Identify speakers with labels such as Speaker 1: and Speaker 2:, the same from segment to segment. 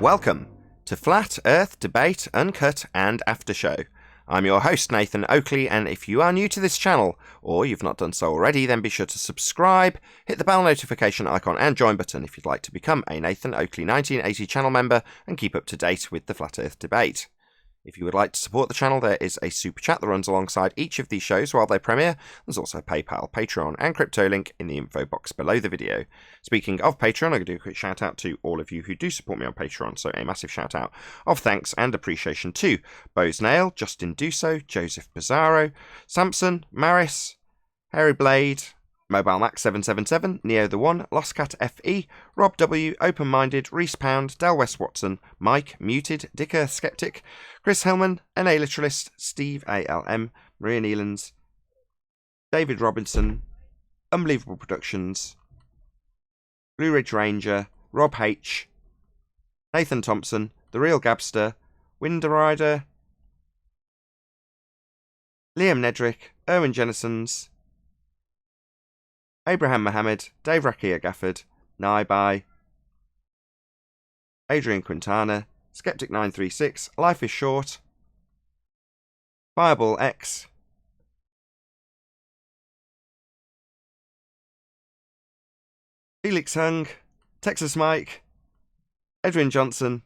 Speaker 1: Welcome to Flat Earth Debate, Uncut and After Show. I'm your host, Nathan Oakley, and if you are new to this channel, or you've not done so already, then be sure to subscribe, hit the bell notification icon and join button if you'd like to become a Nathan Oakley 1980 channel member and keep up to date with the Flat Earth Debate. If you would like to support the channel, there is a super chat that runs alongside each of these shows while they premiere. There's also a PayPal, Patreon and crypto link in the info box below the video. Speaking of Patreon, I'm going to do a quick shout out to all of you who do support me on Patreon, so a massive shout out of thanks and appreciation to Bose Nail, Justin Duso, Joseph Bizarro, Samson, Maris, Harry Blade, Mobile Max 777, Neo the One, Lost Cat FE, Rob W, Open Minded, Reese Pound, Del West Watson, Mike, Muted, Dick Earth Skeptic, Chris Hillman, NA Literalist, Steve ALM, Maria Nealons, David Robinson, Unbelievable Productions, Blue Ridge Ranger, Rob H, Nathan Thompson, The Real Gabster, Winder Rider, Liam Nedrick, Erwin Jennisons, Abraham Mohammed, Dave Rakia Gafford, Naibai, Adrian Quintana, Skeptic936, Life is Short, Fireball X, Felix Hung, Texas Mike, Edwin Johnson.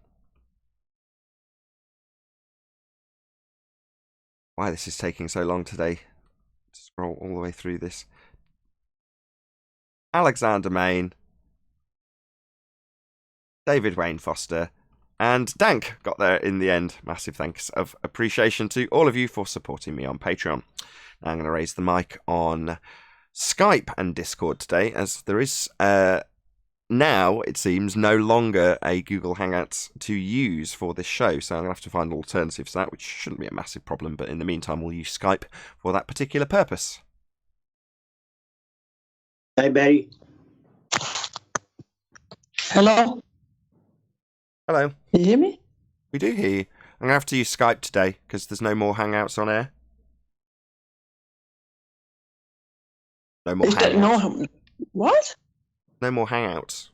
Speaker 1: Why this is taking so long today to scroll all the way through this. Alexander Main, David Wayne Foster, and Dank got there in the end. Massive thanks of appreciation to all of you for supporting me on Patreon. Now I'm going to raise the mic on Skype and Discord today, as there is now, it seems, no longer a Google Hangouts to use for this show, so I'm going to have to find alternatives to that, which shouldn't be a massive problem, but in the meantime we'll use Skype for that particular purpose.
Speaker 2: Hey, Barry.
Speaker 3: Hello?
Speaker 1: Hello.
Speaker 3: You hear me?
Speaker 1: We do hear you. I'm going to have to use Skype today, because there's no more Hangouts on air. No more Hangouts.
Speaker 3: No, what?
Speaker 1: No more Hangouts.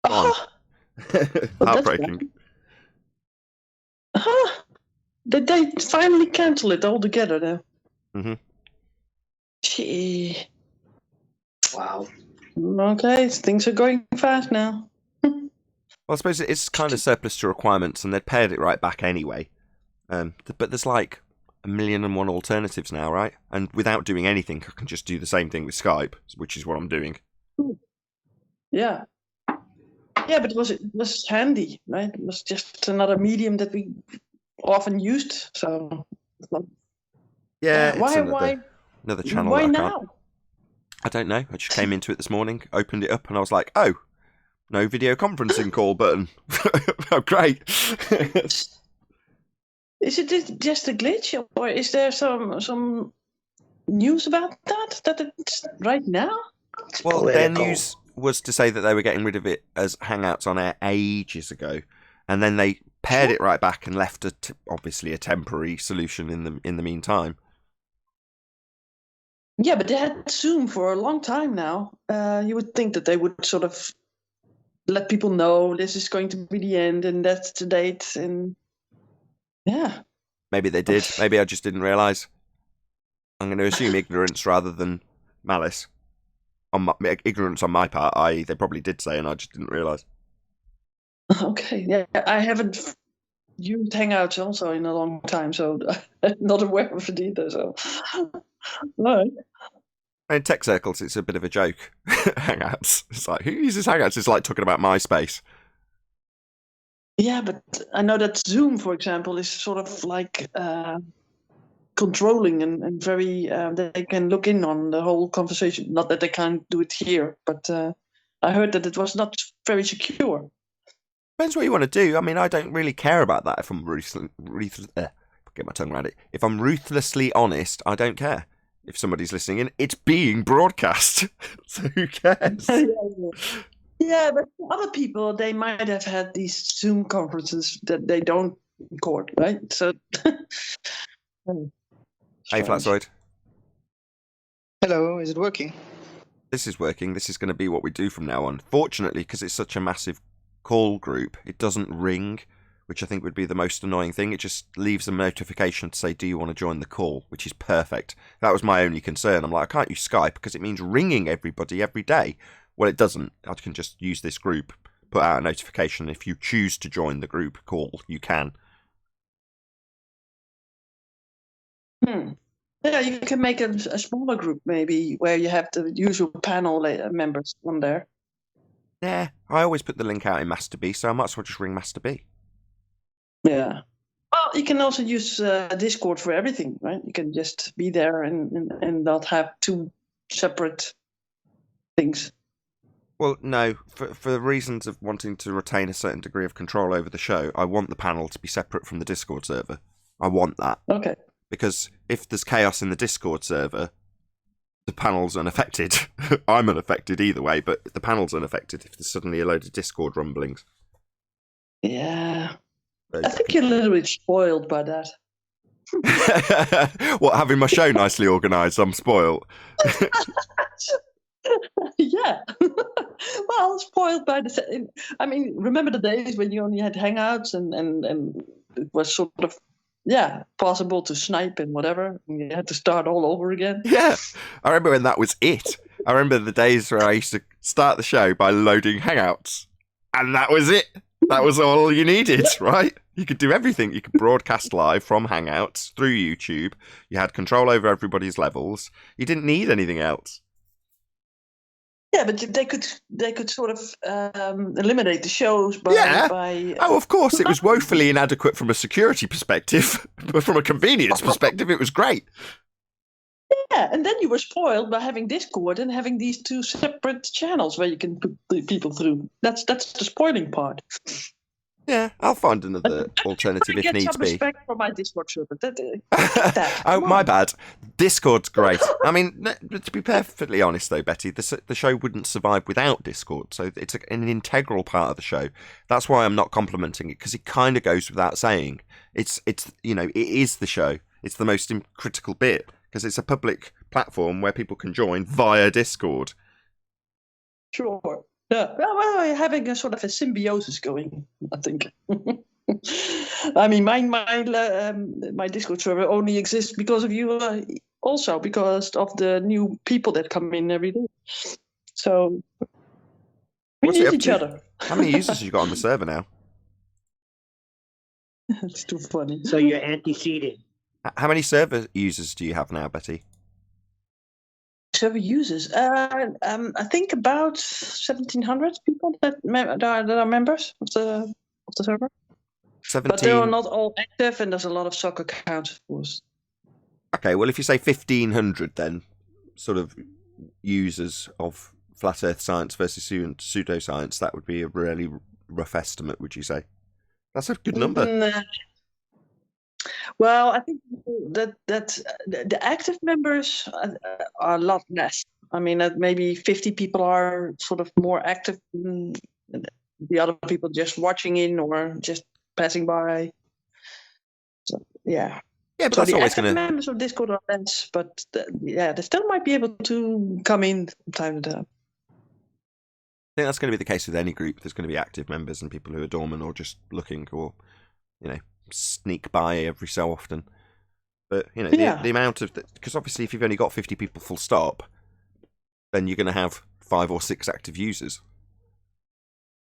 Speaker 3: Oh,
Speaker 1: Heartbreaking.
Speaker 3: Did they finally cancel it altogether then?
Speaker 1: Mm-hmm.
Speaker 3: Gee.
Speaker 2: Wow.
Speaker 3: Okay, things are going fast now.
Speaker 1: Well, I suppose it's kind of surplus to requirements, and they'd pared it right back anyway. But there's like 1,000,001 alternatives now, right? And without doing anything, I can just do the same thing with Skype, which is what I'm doing.
Speaker 3: Yeah. Yeah, but it was handy, right? It was just another medium that we often used, so...
Speaker 1: Yeah, it's
Speaker 3: why
Speaker 1: another channel
Speaker 3: why
Speaker 1: that I
Speaker 3: now?
Speaker 1: can't. I don't know. I just came into it this morning, opened it up, and I was like, oh, no video conferencing call button. Oh, great.
Speaker 3: Is it just a glitch, or is there some news about that? That it's right now?
Speaker 1: Well, their news was to say that they were getting rid of it as Hangouts on air ages ago, and then they pared it right back and left obviously a temporary solution in the meantime.
Speaker 3: Yeah, but they had Zoom for a long time now. You would think that they would sort of let people know this is going to be the end and that's the date. And yeah.
Speaker 1: Maybe they did. Maybe I just didn't realise. I'm going to assume ignorance rather than malice. Ignorance on my part, i.e. they probably did say and I just didn't realise.
Speaker 3: Okay, yeah. I haven't used Hangouts also in a long time, so I'm not aware of it either. So, right.
Speaker 1: In tech circles, it's a bit of a joke. Hangouts. It's like, who uses Hangouts? It's like talking about MySpace.
Speaker 3: Yeah, but I know that Zoom, for example, is sort of like controlling and very, they can look in on the whole conversation. Not that they can't do it here, but I heard that it was not very secure.
Speaker 1: Depends what you want to do. I mean, I don't really care about that if I'm get my tongue around it. If I'm ruthlessly honest, I don't care. If somebody's listening in, it's being broadcast. So who cares?
Speaker 3: Yeah, but other people, they might have had these Zoom conferences that they don't record, right? So,
Speaker 1: hey, Flatsoid.
Speaker 2: Hello, is it working?
Speaker 1: This is working. This is going to be what we do from now on. Fortunately, because it's such a massive call group, it doesn't ring, which I think would be the most annoying thing. It just leaves a notification to say, do you want to join the call, which is perfect. That was my only concern. I'm like, I can't use Skype because it means ringing everybody every day. Well, it doesn't. I can just use this group, put out a notification. If you choose to join the group call, you can.
Speaker 3: Yeah, you can make a smaller group maybe where you have the usual panel members on there.
Speaker 1: Yeah, I always put the link out in Master B, so I might as well just ring Master B.
Speaker 3: Yeah. Well, you can also use Discord for everything, right? You can just be there and not have two separate things.
Speaker 1: Well, no, for the reasons of wanting to retain a certain degree of control over the show, I want the panel to be separate from the Discord server. I want that.
Speaker 3: Okay.
Speaker 1: Because if there's chaos in the Discord server, the panel's unaffected. I'm unaffected either way, but the panel's unaffected if there's suddenly a load of Discord rumblings.
Speaker 3: Yeah. I think you're a little bit spoiled by that.
Speaker 1: What, having my show nicely organised, I'm spoiled.
Speaker 3: Yeah. Well, spoiled by the... I mean, remember the days when you only had Hangouts and it was sort of, possible to snipe and whatever. And you had to start all over again.
Speaker 1: Yeah. I remember when that was it. I remember the days where I used to start the show by loading Hangouts. And that was it. That was all you needed, right? You could do everything. You could broadcast live from Hangouts through YouTube. You had control over everybody's levels. You didn't need anything else.
Speaker 3: Yeah, but they could sort of eliminate the shows by
Speaker 1: Oh, of course, it was woefully inadequate from a security perspective, but from a convenience perspective, it was great.
Speaker 3: Yeah, and then you were spoiled by having Discord and having these two separate channels where you can put the people through. That's the spoiling part.
Speaker 1: Yeah, I'll find another alternative if needs
Speaker 3: some
Speaker 1: be.
Speaker 3: Respect for my Discord server.
Speaker 1: Oh, my bad. Discord's great. I mean, to be perfectly honest, though, Betty, the show wouldn't survive without Discord. So it's an integral part of the show. That's why I'm not complimenting it, because it kind of goes without saying. It's it is the show. It's the most critical bit, because it's a public platform where people can join via Discord.
Speaker 3: Sure. Yeah, well, having a sort of a symbiosis going, I think. I mean, my Discord server only exists because of you, also because of the new people that come in every day. So we need each other.
Speaker 1: How many users have you got on the server now?
Speaker 3: It's too funny.
Speaker 2: So you're antecedent.
Speaker 1: How many server users do you have now, Betty?
Speaker 3: Server users. I think about 1,700 people that are members of the server.
Speaker 1: 17.
Speaker 3: But they are not all active, and there's a lot of soccer accounts, of course.
Speaker 1: Okay, well, if you say 1,500, then sort of users of flat Earth science versus pseudoscience, that would be a really rough estimate, would you say? That's a good number.
Speaker 3: Well, I think that the active members are a lot less. I mean, that maybe 50 people are sort of more active than the other people just watching in or just passing by. So, yeah.
Speaker 1: Yeah, but
Speaker 3: so
Speaker 1: that's
Speaker 3: the
Speaker 1: always
Speaker 3: active
Speaker 1: going to...
Speaker 3: members of Discord are less, but they still might be able to come in from time to time.
Speaker 1: I think that's going to be the case with any group. There's going to be active members and people who are dormant or just looking or, sneak by every so often. But, the amount of... Because obviously if you've only got 50 people full stop, then you're going to have 5 or 6 active users.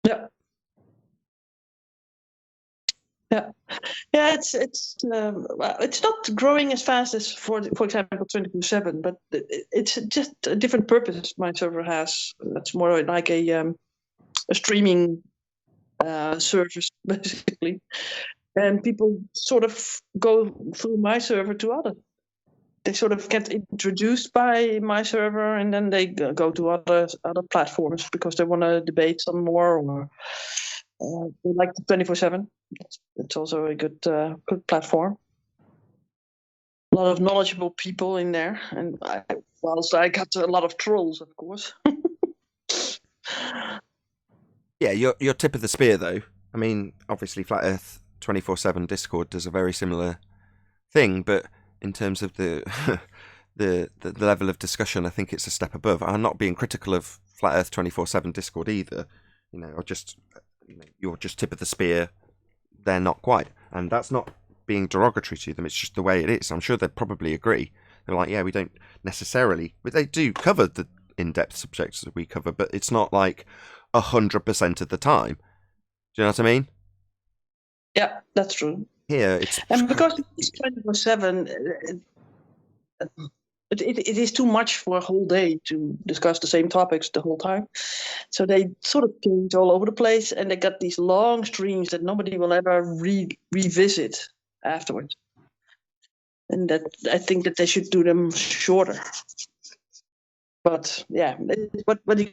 Speaker 3: Yeah. Yeah, it's not growing as fast as for example 24/7, but it's just a different purpose my server has. It's more like a streaming service basically, and people sort of go through my server to others. They sort of get introduced by my server, and then they go to other platforms because they want to debate some more, or they like the 24/7. It's also a good platform. A lot of knowledgeable people in there, and I got a lot of trolls, of course.
Speaker 1: Yeah, your tip of the spear, though. I mean, obviously, Flat Earth 24/7 Discord does a very similar thing, but in terms of the the level of discussion, I think it's a step above. I'm not being critical of Flat Earth 24/7 Discord either. you're just tip of the spear. They're not quite, and that's not being derogatory to them. It's just the way it is. I'm sure they'd probably agree. They're like, yeah, we don't necessarily, but they do cover the in-depth subjects that we cover, but it's not like 100% of the time. Do you know what I mean?
Speaker 3: Yeah, that's true.
Speaker 1: Here, it's
Speaker 3: And because it's 24/7, it is too much for a whole day to discuss the same topics the whole time. So they sort of change all over the place, and they got these long streams that nobody will ever revisit afterwards. And that I think that they should do them shorter. But yeah, what are you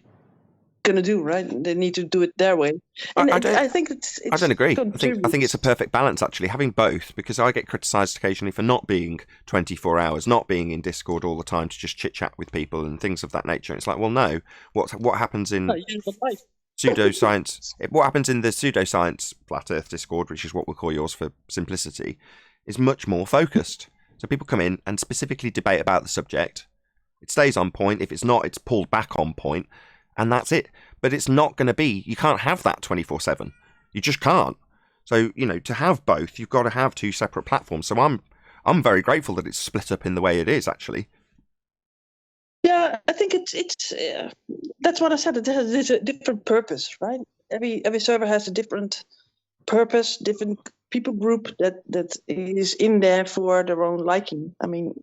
Speaker 3: going to do, right? They need to do it their way. And I think it's
Speaker 1: I don't agree. I think it's a perfect balance, actually, having both, because I get criticised occasionally for not being 24 hours, not being in Discord all the time to just chit-chat with people and things of that nature. It's like, well, no. What happens in pseudoscience, what happens in the pseudoscience Flat Earth Discord, which is what we'll call yours for simplicity, is much more focused. So people come in and specifically debate about the subject. It stays on point. If it's not, it's pulled back on point. And that's it. But it's not going to be, you can't have that 24/7. You just can't. So, to have both, you've got to have two separate platforms. So I'm very grateful that it's split up in the way it is, actually.
Speaker 3: Yeah, I think it's that's what I said. It has a different purpose, right? Every server has a different purpose, different people group that is in there for their own liking. I mean,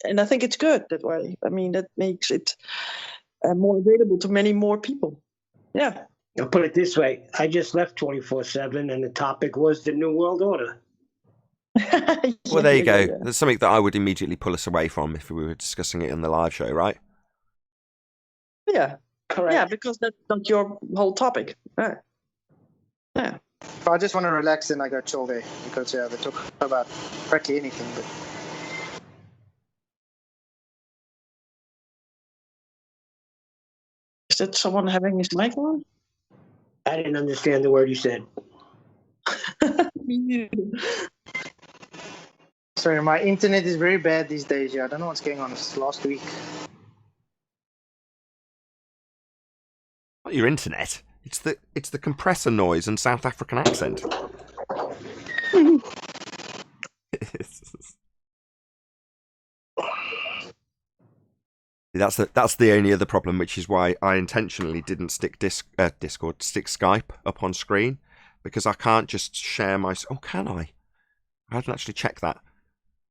Speaker 3: and I think it's good that way. I mean, that makes it more available to many more people. Yeah.
Speaker 2: I'll put it this way. I just left 24/7 and the topic was the New World Order.
Speaker 1: Well, there you go. Yeah. There's something that I would immediately pull us away from if we were discussing it in the live show, right?
Speaker 3: Yeah. Correct. Yeah, because that's not your whole topic. Right. Yeah.
Speaker 4: I just want to relax and I go chill there because, they talk about practically anything. But
Speaker 3: is that someone having his mic on?
Speaker 2: I didn't understand the word you said.
Speaker 4: Sorry, my internet is very bad these days. I don't know what's going on. It's last week.
Speaker 1: Not your internet. It's the compressor noise and South African accent. That's the only other problem, which is why I intentionally didn't stick Skype up on screen, because I can't just share my. Oh, can I? I hadn't actually checked that.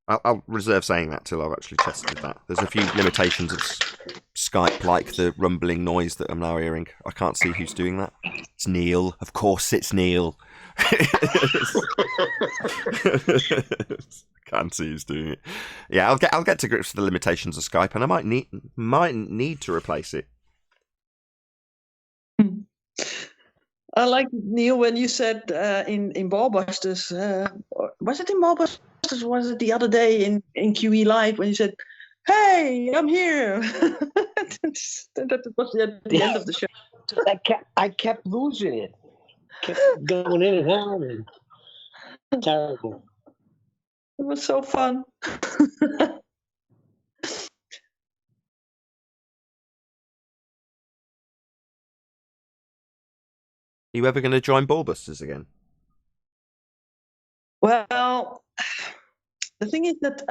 Speaker 1: I'll reserve saying that till I've actually tested that. There's a few limitations of Skype, like the rumbling noise that I'm now hearing. I can't see who's doing that. It's Neil. Of course it's Neil. Can't see who's doing it. Yeah, I'll get to grips with the limitations of Skype, and I might need to replace it.
Speaker 3: I like, Neil, when you said in Ballbusters, was it in Ballbusters? Was it the other day in QE Live when you said, "Hey, I'm here"? that was at the end of the show.
Speaker 2: I kept losing it. Kept going in and out, and terrible.
Speaker 3: It was so fun.
Speaker 1: Are you ever going to join Ballbusters again?
Speaker 3: Well, the thing is that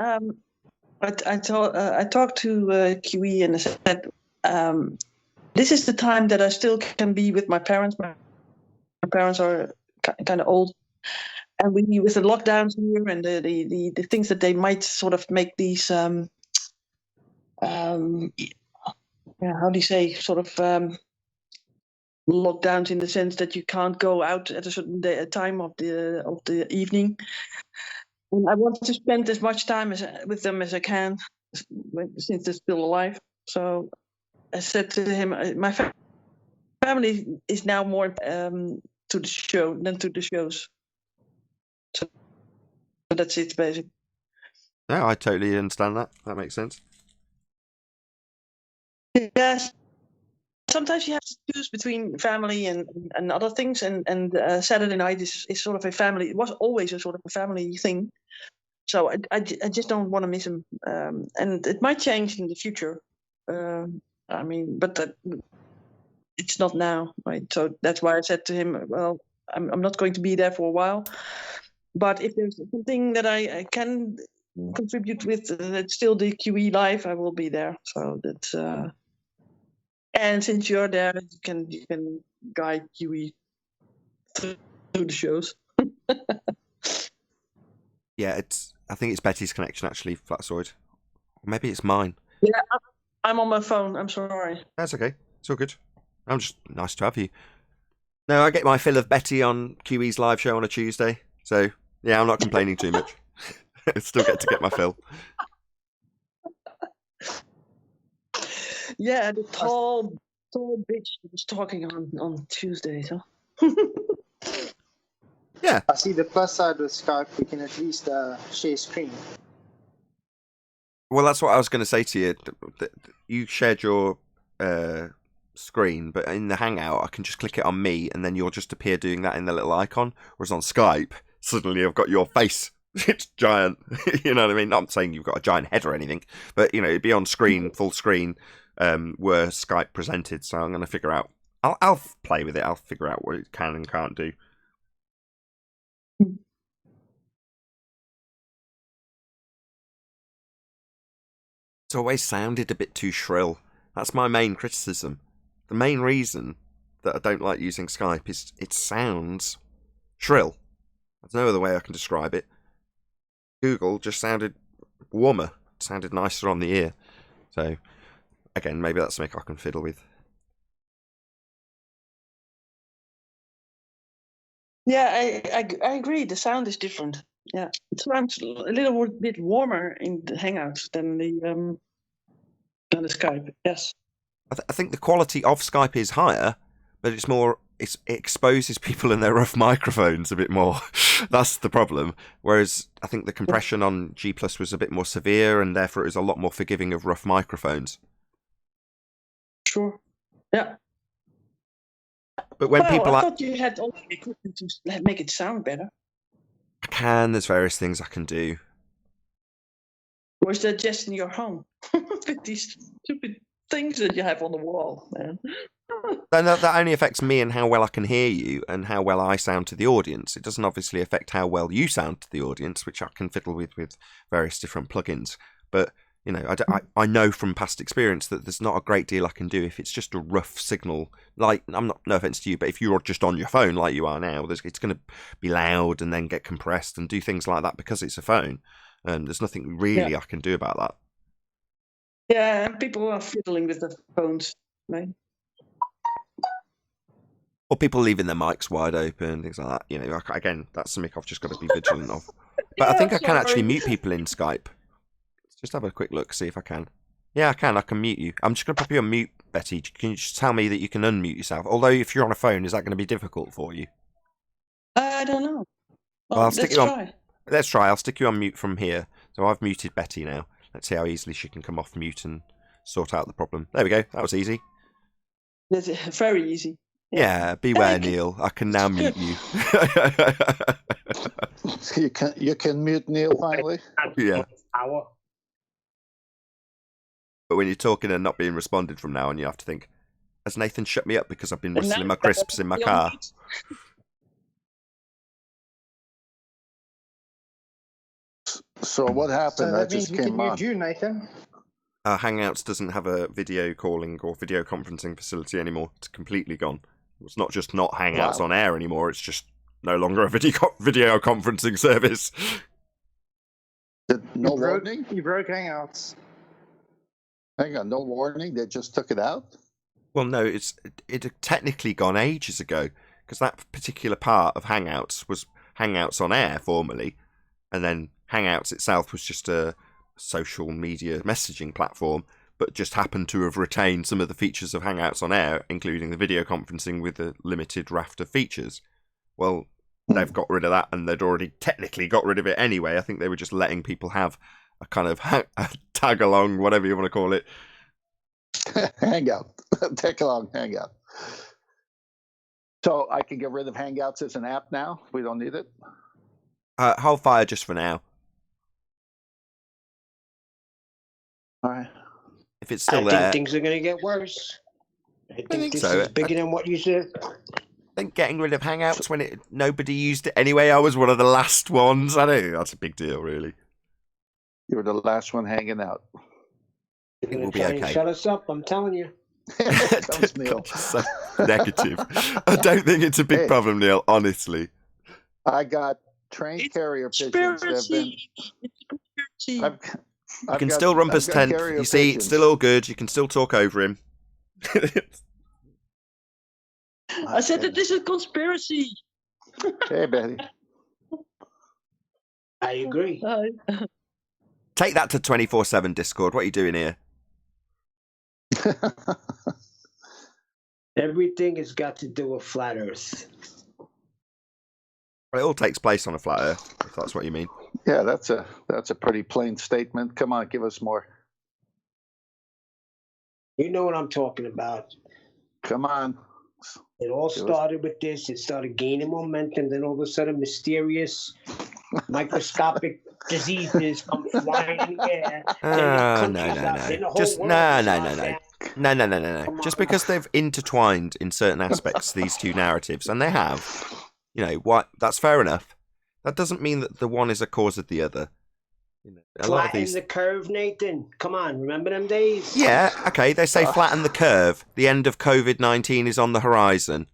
Speaker 3: I talked to QE and I said, this is the time that I still can be with my parents. My parents are kind of old, and we, with the lockdowns here and the things that they might sort of make these how do you say, sort of lockdowns, in the sense that you can't go out at a certain time of the evening. And I want to spend as much time with them as I can, since they're still alive. So I said to him, my family is now more to the show than to the shows. So that's it, basically.
Speaker 1: No, I totally understand that. That makes sense.
Speaker 3: Yes. Sometimes you have to choose between family and other things, and Saturday night is sort of a family. It was always a sort of a family thing. So I just don't want to miss him, and it might change in the future. I mean, but it's not now, right? So that's why I said to him, well, I'm not going to be there for a while, but if there's something that I can contribute with, that's still the QE live, I will be there. So that's and since you're there, you can guide QE through the shows.
Speaker 1: Yeah, I think it's Betty's connection actually, Flatsoid. Or maybe it's mine.
Speaker 3: Yeah, I'm on my phone. I'm sorry.
Speaker 1: That's okay. It's all good. I'm just nice to have you. No, I get my fill of Betty on QE's live show on a Tuesday. So, yeah, I'm not complaining too much. I still get to get my fill.
Speaker 3: Yeah, the tall bitch that was talking on Tuesdays, huh?
Speaker 1: Yeah.
Speaker 4: I see the plus side with Skype. We can at least share screen.
Speaker 1: Well, that's what I was going to say to you. You shared your screen, but in the Hangout, I can just click it on me, and then you'll just appear doing that in the little icon. Whereas on Skype, suddenly I've got your face. It's giant. You know what I mean? Not saying you've got a giant head or anything, but you know, it'd be on screen, full screen, where Skype presented. So I'm going to figure out. I'll play with it. I'll figure out what it can and can't do. It's always sounded a bit too shrill. That's my main criticism. The main reason that I don't like using Skype is it sounds shrill. There's no other way I can describe it. Google just sounded warmer. It sounded nicer on the ear. So, again, maybe that's something I can fiddle with.
Speaker 3: Yeah, I agree. The sound is different. Yeah, it sounds a little bit warmer in the Hangouts than the Skype. Yes.
Speaker 1: I think the quality of Skype is higher, but it's more. It exposes people and their rough microphones a bit more. That's the problem. Whereas I think the compression on G Plus was a bit more severe, and therefore it was a lot more forgiving of rough microphones.
Speaker 3: Sure. Yeah.
Speaker 1: But when
Speaker 3: I thought you had all the equipment to make it sound better.
Speaker 1: I can. There's various things I can do.
Speaker 3: Or is that just in your home with these stupid things that you have on the wall, man?
Speaker 1: That only affects me and how well I can hear you and how well I sound to the audience. It doesn't obviously affect how well you sound to the audience, which I can fiddle with various different plugins. But you know, I know from past experience that there's not a great deal I can do if it's just a rough signal. Like, no offense to you, but if you're just on your phone like you are now, it's going to be loud and then get compressed and do things like that because it's a phone. And there's nothing really I can do about that.
Speaker 3: Yeah, and people are fiddling with the phones, right?
Speaker 1: Or people leaving their mics wide open, things like that. You know, again, that's something I've just got to be vigilant of. But I think I can actually mute people in Skype. Let's just have a quick look, see if I can. Yeah, I can. I can mute you. I'm just going to pop you on mute, Betty. Can you just tell me that you can unmute yourself? Although, if you're on a phone, is that going to be difficult for you?
Speaker 3: I don't know.
Speaker 1: Well, I'll stick you on. Let's try. I'll stick you on mute from here. So I've muted Betty now. Let's see how easily she can come off mute and sort out the problem. There we go. That was easy.
Speaker 3: That's very easy.
Speaker 1: Yeah, beware, Neil. I can now mute you.
Speaker 5: You can mute Neil finally.
Speaker 1: Yeah. But when you're talking and not being responded from now on, you have to think, has Nathan shut me up because I've been whistling my crisps in my car?
Speaker 5: So what happened? I just came on.
Speaker 4: You, Nathan.
Speaker 1: Hangouts doesn't have a video calling or video conferencing facility anymore. It's completely gone. It's not just not Hangouts on air anymore. It's just no longer a video conferencing service.
Speaker 5: No warning?
Speaker 4: You broke Hangouts.
Speaker 5: Hang on, no warning? They just took it out?
Speaker 1: Well, no, it had technically gone ages ago because that particular part of Hangouts was Hangouts on air formerly, and then Hangouts itself was just a social media messaging platform, but just happened to have retained some of the features of Hangouts on air, including the video conferencing with a limited raft of features. Well, they've got rid of that, and they'd already technically got rid of it anyway. I think they were just letting people have a kind of a tag along, whatever you want to call it.
Speaker 5: Hangout. Tag along Hangout. So I can get rid of Hangouts as an app now? We don't need it?
Speaker 1: Hold fire just for now.
Speaker 5: All right.
Speaker 1: If it's still
Speaker 2: I
Speaker 1: there,
Speaker 2: think things are going to get worse. I
Speaker 1: think
Speaker 2: think this
Speaker 1: so.
Speaker 2: is bigger than what you said.
Speaker 1: I think getting rid of Hangouts when nobody used it anyway. I was one of the last ones. I don't think that's a big deal, really.
Speaker 5: You were the last one hanging out.
Speaker 2: You're
Speaker 1: We'll
Speaker 2: gonna
Speaker 1: be
Speaker 2: try and
Speaker 1: okay.
Speaker 2: shut us up. I'm telling you.
Speaker 5: Here comes Neil.
Speaker 1: So negative. I don't think it's a big
Speaker 5: Hey.
Speaker 1: problem, Neil, honestly.
Speaker 5: I got trained carrier pigeons. That have been,
Speaker 3: Conspiracy. It's conspiracy.
Speaker 1: You can still rumpus tent. You see, it's still all good. You can still talk over him.
Speaker 3: I said that this is conspiracy.
Speaker 5: Hey, Betty.
Speaker 2: I agree.
Speaker 1: Take that to 24/7 Discord. What are you doing here?
Speaker 2: Everything has got to do with flat Earth.
Speaker 1: Well, it all takes place on a flat Earth, if that's what you mean.
Speaker 5: Yeah, that's a pretty plain statement. Come on, give us more.
Speaker 2: You know what I'm talking about.
Speaker 5: Come on.
Speaker 2: It all started with this. It started gaining momentum. Then all of a sudden, mysterious, microscopic diseases come flying in the air.
Speaker 1: No. Just no. Just because they've intertwined in certain aspects these two narratives, and they have, what? That's fair enough. That doesn't mean that the one is a cause of the other. A lot of
Speaker 2: Flatten
Speaker 1: these.
Speaker 2: the curve, Nathan. Come on, remember them days?
Speaker 1: Yeah, okay. They say flatten the curve. The end of COVID-19 is on the horizon,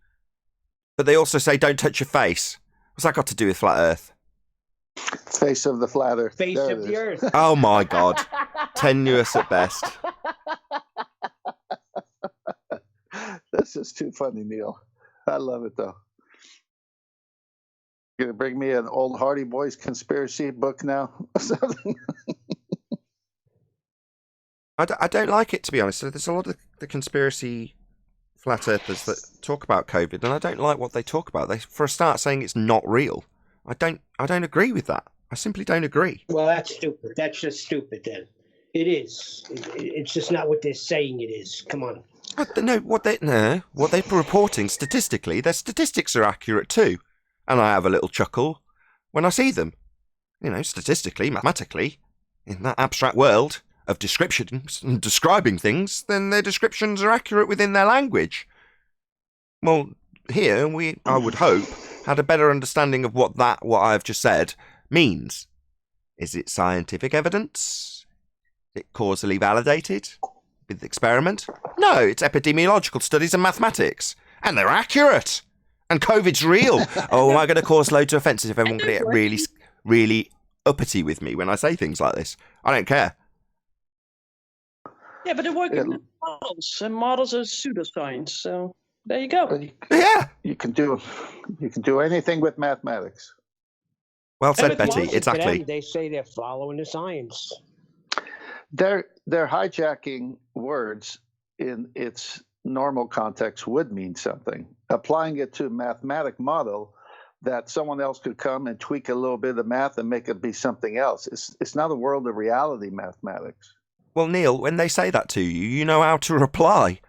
Speaker 1: but they also say don't touch your face. What's that got to do with flat Earth?
Speaker 5: Face of the flat Earth.
Speaker 2: Face
Speaker 5: There
Speaker 2: of
Speaker 5: it
Speaker 2: the
Speaker 5: is.
Speaker 2: Earth.
Speaker 1: Oh my God, tenuous at best.
Speaker 5: This is too funny, Neil. I love it, though. You're going to bring me an old Hardy Boys conspiracy book now?
Speaker 1: I don't like it, to be honest. There's a lot of the conspiracy flat earthers that talk about COVID, and I don't like what they talk about. They, for a start, saying it's not real. I don't agree with that. I simply don't agree.
Speaker 2: Well, that's stupid. That's just stupid then. It is. It's just not what they're saying it is. Come on.
Speaker 1: What they're reporting statistically, their statistics are accurate too. And I have a little chuckle when I see them. Statistically, mathematically, in that abstract world of descriptions and describing things, then their descriptions are accurate within their language. Well, here I would hope, had a better understanding of what I've just said means. Is it scientific evidence? Is it causally validated with experiment? No, it's epidemiological studies and mathematics. And they're accurate. And COVID's real. Oh, am I going to cause loads of offences if everyone can get really, really uppity with me when I say things like this? I don't care.
Speaker 3: Yeah, but they're working with models, and models are pseudoscience. So there you go.
Speaker 1: Yeah.
Speaker 5: You can do anything with mathematics.
Speaker 1: Well said,
Speaker 2: But
Speaker 1: Betty.
Speaker 2: most of
Speaker 1: Exactly.
Speaker 2: them, they say they're following the science.
Speaker 5: They're hijacking words in its normal context would mean something. Applying it to a mathematic model that someone else could come and tweak a little bit of math and make it be something else. It's not a world of reality mathematics.
Speaker 1: Well, Neil, when they say that to you, you know how to reply.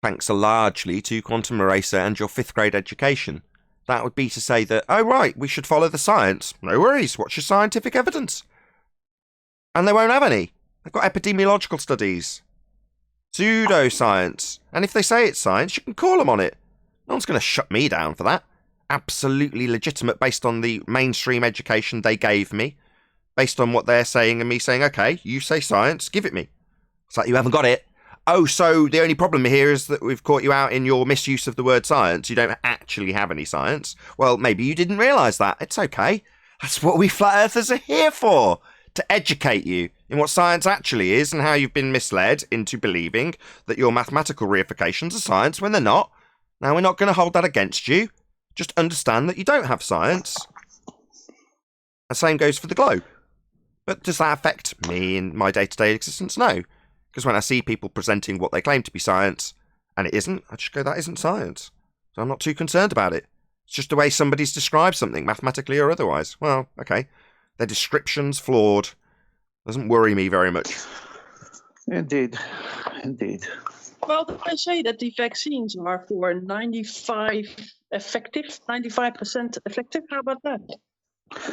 Speaker 1: Thanks largely to Quantum Eraser and your 5th grade education. That would be to say that, oh right, we should follow the science. No worries, what's your scientific evidence? And they won't have any. They've got epidemiological studies. Pseudoscience. And if they say it's science, you can call them on it. No one's going to shut me down for that. Absolutely legitimate based on the mainstream education they gave me. Based on what they're saying and me saying, okay, you say science, give it me. It's like, you haven't got it. Oh, so the only problem here is that we've caught you out in your misuse of the word science. You don't actually have any science. Well, maybe you didn't realise that. It's okay. That's what we flat earthers are here for. To educate you in what science actually is and how you've been misled into believing that your mathematical reifications are science when they're not. Now, we're not going to hold that against you. Just understand that you don't have science. The same goes for the globe. But does that affect me in my day-to-day existence? No. Because when I see people presenting what they claim to be science and it isn't, I just go, that isn't science. So I'm not too concerned about it. It's just the way somebody's described something, mathematically or otherwise. Well, okay. Their description's flawed. Doesn't worry me very much.
Speaker 5: Indeed.
Speaker 3: Well, they say that the vaccines are for 95% effective. How about that?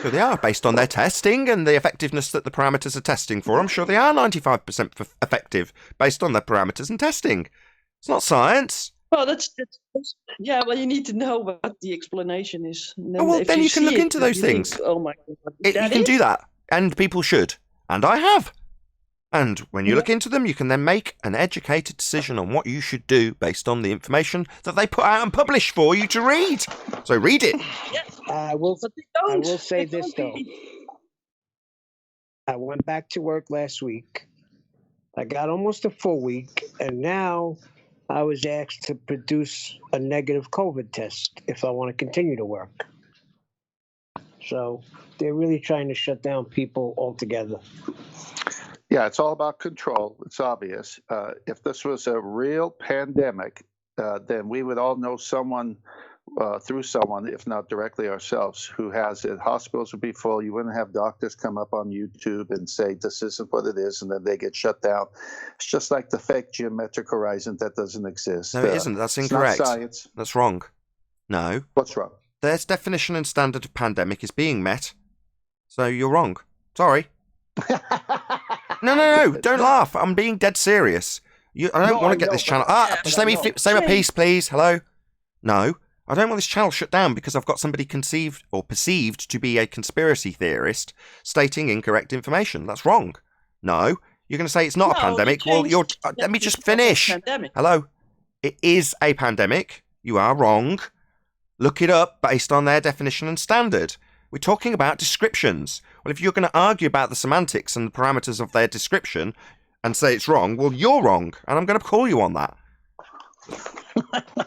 Speaker 1: Sure they are, based on their testing and the effectiveness that the parameters are testing for. I'm sure they are 95% effective, based on their parameters and testing. It's not science.
Speaker 3: Well, that's yeah. Well, you need to know what the explanation is. And
Speaker 1: Oh, well,
Speaker 3: if
Speaker 1: then you can
Speaker 3: see
Speaker 1: look
Speaker 3: it,
Speaker 1: into those
Speaker 3: you
Speaker 1: things.
Speaker 3: Think, oh my God,
Speaker 1: You can do that, and people should, and I have. And when you look into them, you can then make an educated decision on what you should do based on the information that they put out and publish for you to read. So read it.
Speaker 2: I will say this, though. I went back to work last week. I got almost a full week, and now I was asked to produce a negative COVID test if I want to continue to work. So they're really trying to shut down people altogether.
Speaker 5: Yeah, it's all about control. It's obvious. If this was a real pandemic, then we would all know someone through someone, if not directly ourselves, who has it. Hospitals would be full. You wouldn't have doctors come up on YouTube and say, this isn't what it is, and then they get shut down. It's just like the fake geometric horizon that doesn't exist.
Speaker 1: No, it isn't. That's incorrect.
Speaker 5: It's not science.
Speaker 1: That's wrong. No.
Speaker 5: What's wrong?
Speaker 1: Their definition and standard of pandemic is being met. So you're wrong. Sorry. No. Don't laugh. I'm being dead serious. I don't want to get this channel. Just let me say my piece, please. Hello? No. I don't want this channel shut down because I've got somebody conceived or perceived to be a conspiracy theorist stating incorrect information. That's wrong. No. You're going to say it's not a pandemic. Well, let me just finish. Hello. It is a pandemic. You are wrong. Look it up based on their definition and standard. We're talking about descriptions. Well, if you're going to argue about the semantics and the parameters of their description and say it's wrong, well, you're wrong. And I'm going to call you on that.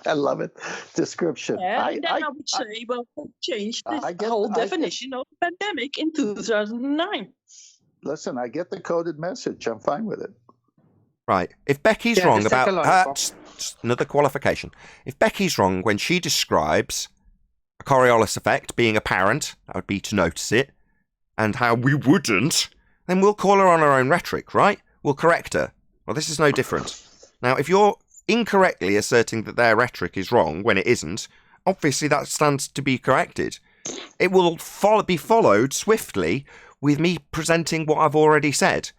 Speaker 5: I love it. Description.
Speaker 3: Yeah, and then I would say, well, change the whole definition of pandemic in 2009.
Speaker 5: Listen, I get the coded message. I'm fine with it.
Speaker 1: Right. If Becky's wrong about... just another qualification. If Becky's wrong when she describes a Coriolis effect being apparent, that would be to notice it, and how we wouldn't, then we'll call her on her own rhetoric, right? We'll correct her. Well, this is no different. Now, if you're incorrectly asserting that their rhetoric is wrong when it isn't, obviously that stands to be corrected. It will be followed swiftly with me presenting what I've already said.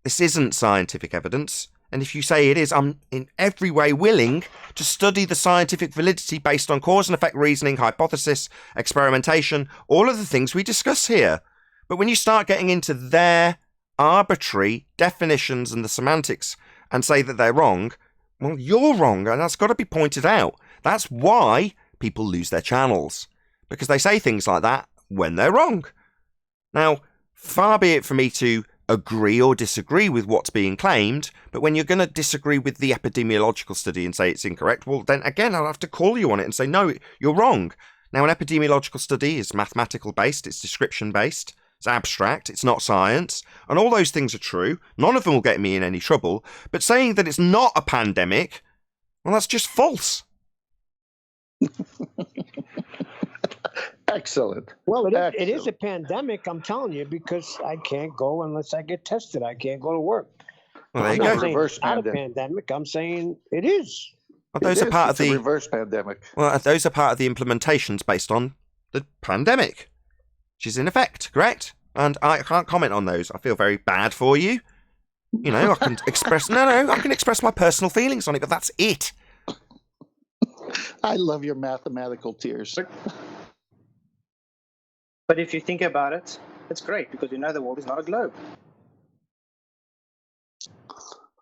Speaker 1: This isn't scientific evidence, and if you say it is, I'm in every way willing to study the scientific validity based on cause and effect reasoning, hypothesis, experimentation, all of the things we discuss here. But when you start getting into their arbitrary definitions and the semantics and say that they're wrong, well, you're wrong, and that's got to be pointed out. That's why people lose their channels, because they say things like that when they're wrong. Now, far be it for me to agree or disagree with what's being claimed, but when you're going to disagree with the epidemiological study and say it's incorrect, well, then again, I'll have to call you on it and say, no, you're wrong. Now, an epidemiological study is mathematical based, it's description based, it's abstract, it's not science, and all those things are true. None of them will get me in any trouble, but saying that it's not a pandemic, well, that's just false.
Speaker 5: Excellent.
Speaker 2: Well, it is a pandemic, I'm telling you, because I can't go unless I get tested. I can't go to work.
Speaker 1: Well, there
Speaker 2: I'm
Speaker 1: you
Speaker 2: not
Speaker 1: go.
Speaker 2: saying it's not a pandemic. I'm saying it is.
Speaker 1: Well, those are part of the
Speaker 5: reverse pandemic.
Speaker 1: Well, those are part of the implementations based on the pandemic, which is in effect, correct? And I can't comment on those. I feel very bad for you. You know, I can express I can express my personal feelings on it, but that's it.
Speaker 5: I love your mathematical tears.
Speaker 4: But if you think about it, it's great because you know the world is not a globe.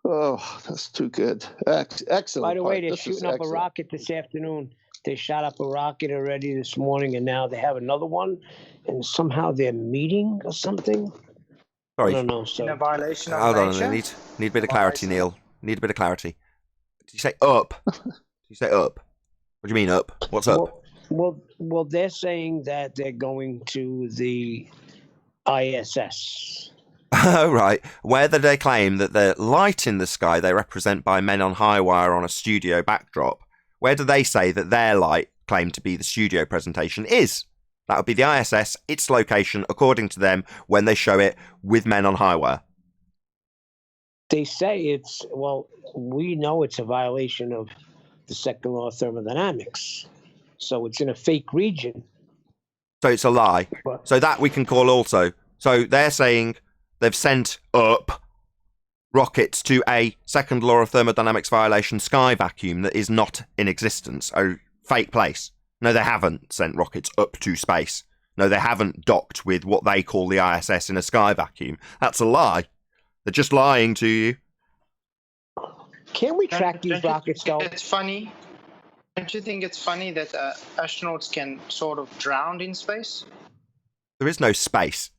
Speaker 5: Oh, that's too good. Excellent.
Speaker 2: By the way, they're shooting up a rocket this afternoon. They shot up a rocket already this morning, and now they have another one, and somehow they're meeting or something.
Speaker 1: Sorry.
Speaker 2: I don't know. So
Speaker 4: in a violation of
Speaker 1: Hold
Speaker 4: nature.
Speaker 1: on, need a bit of clarity, Neil. Need a bit of clarity. Did you say up? Did you say up? What do you mean up? What's up?
Speaker 2: Well, they're saying that they're going to the ISS.
Speaker 1: Oh, right. Where they claim that the light in the sky they represent by men on high wire on a studio backdrop, where do they say that their light claimed to be the studio presentation is? That would be the ISS, its location, according to them, when they show it with men on high wire.
Speaker 2: They say we know it's a violation of the second law of thermodynamics. So it's in a fake region.
Speaker 1: So it's a lie. So that we can call also. So they're saying they've sent up rockets to a second law of thermodynamics violation sky vacuum that is not in existence. Oh, fake place. No, they haven't sent rockets up to space. No, they haven't docked with what they call the ISS in a sky vacuum. That's a lie. They're just lying to you.
Speaker 2: Can we track these rockets, though?
Speaker 4: It's funny. Don't you think it's funny that astronauts can sort of drown in space?
Speaker 1: There is no space.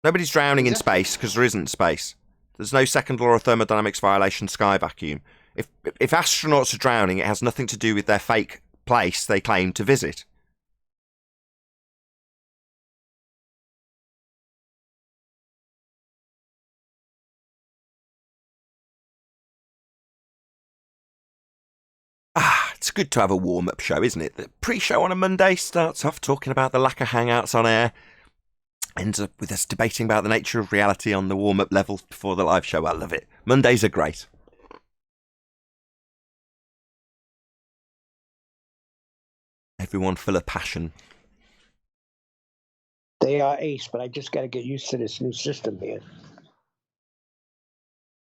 Speaker 1: Nobody's drowning in space because there isn't space. There's no second law of thermodynamics violation sky vacuum. If astronauts are drowning, it has nothing to do with their fake place they claim to visit. It's good to have a warm-up show, isn't it? The pre-show on a Monday starts off talking about the lack of hangouts on air, ends up with us debating about the nature of reality on the warm-up level before the live show. I love it. Mondays are great. Everyone full of passion.
Speaker 2: They are ace, but I just got to get used to this new system here.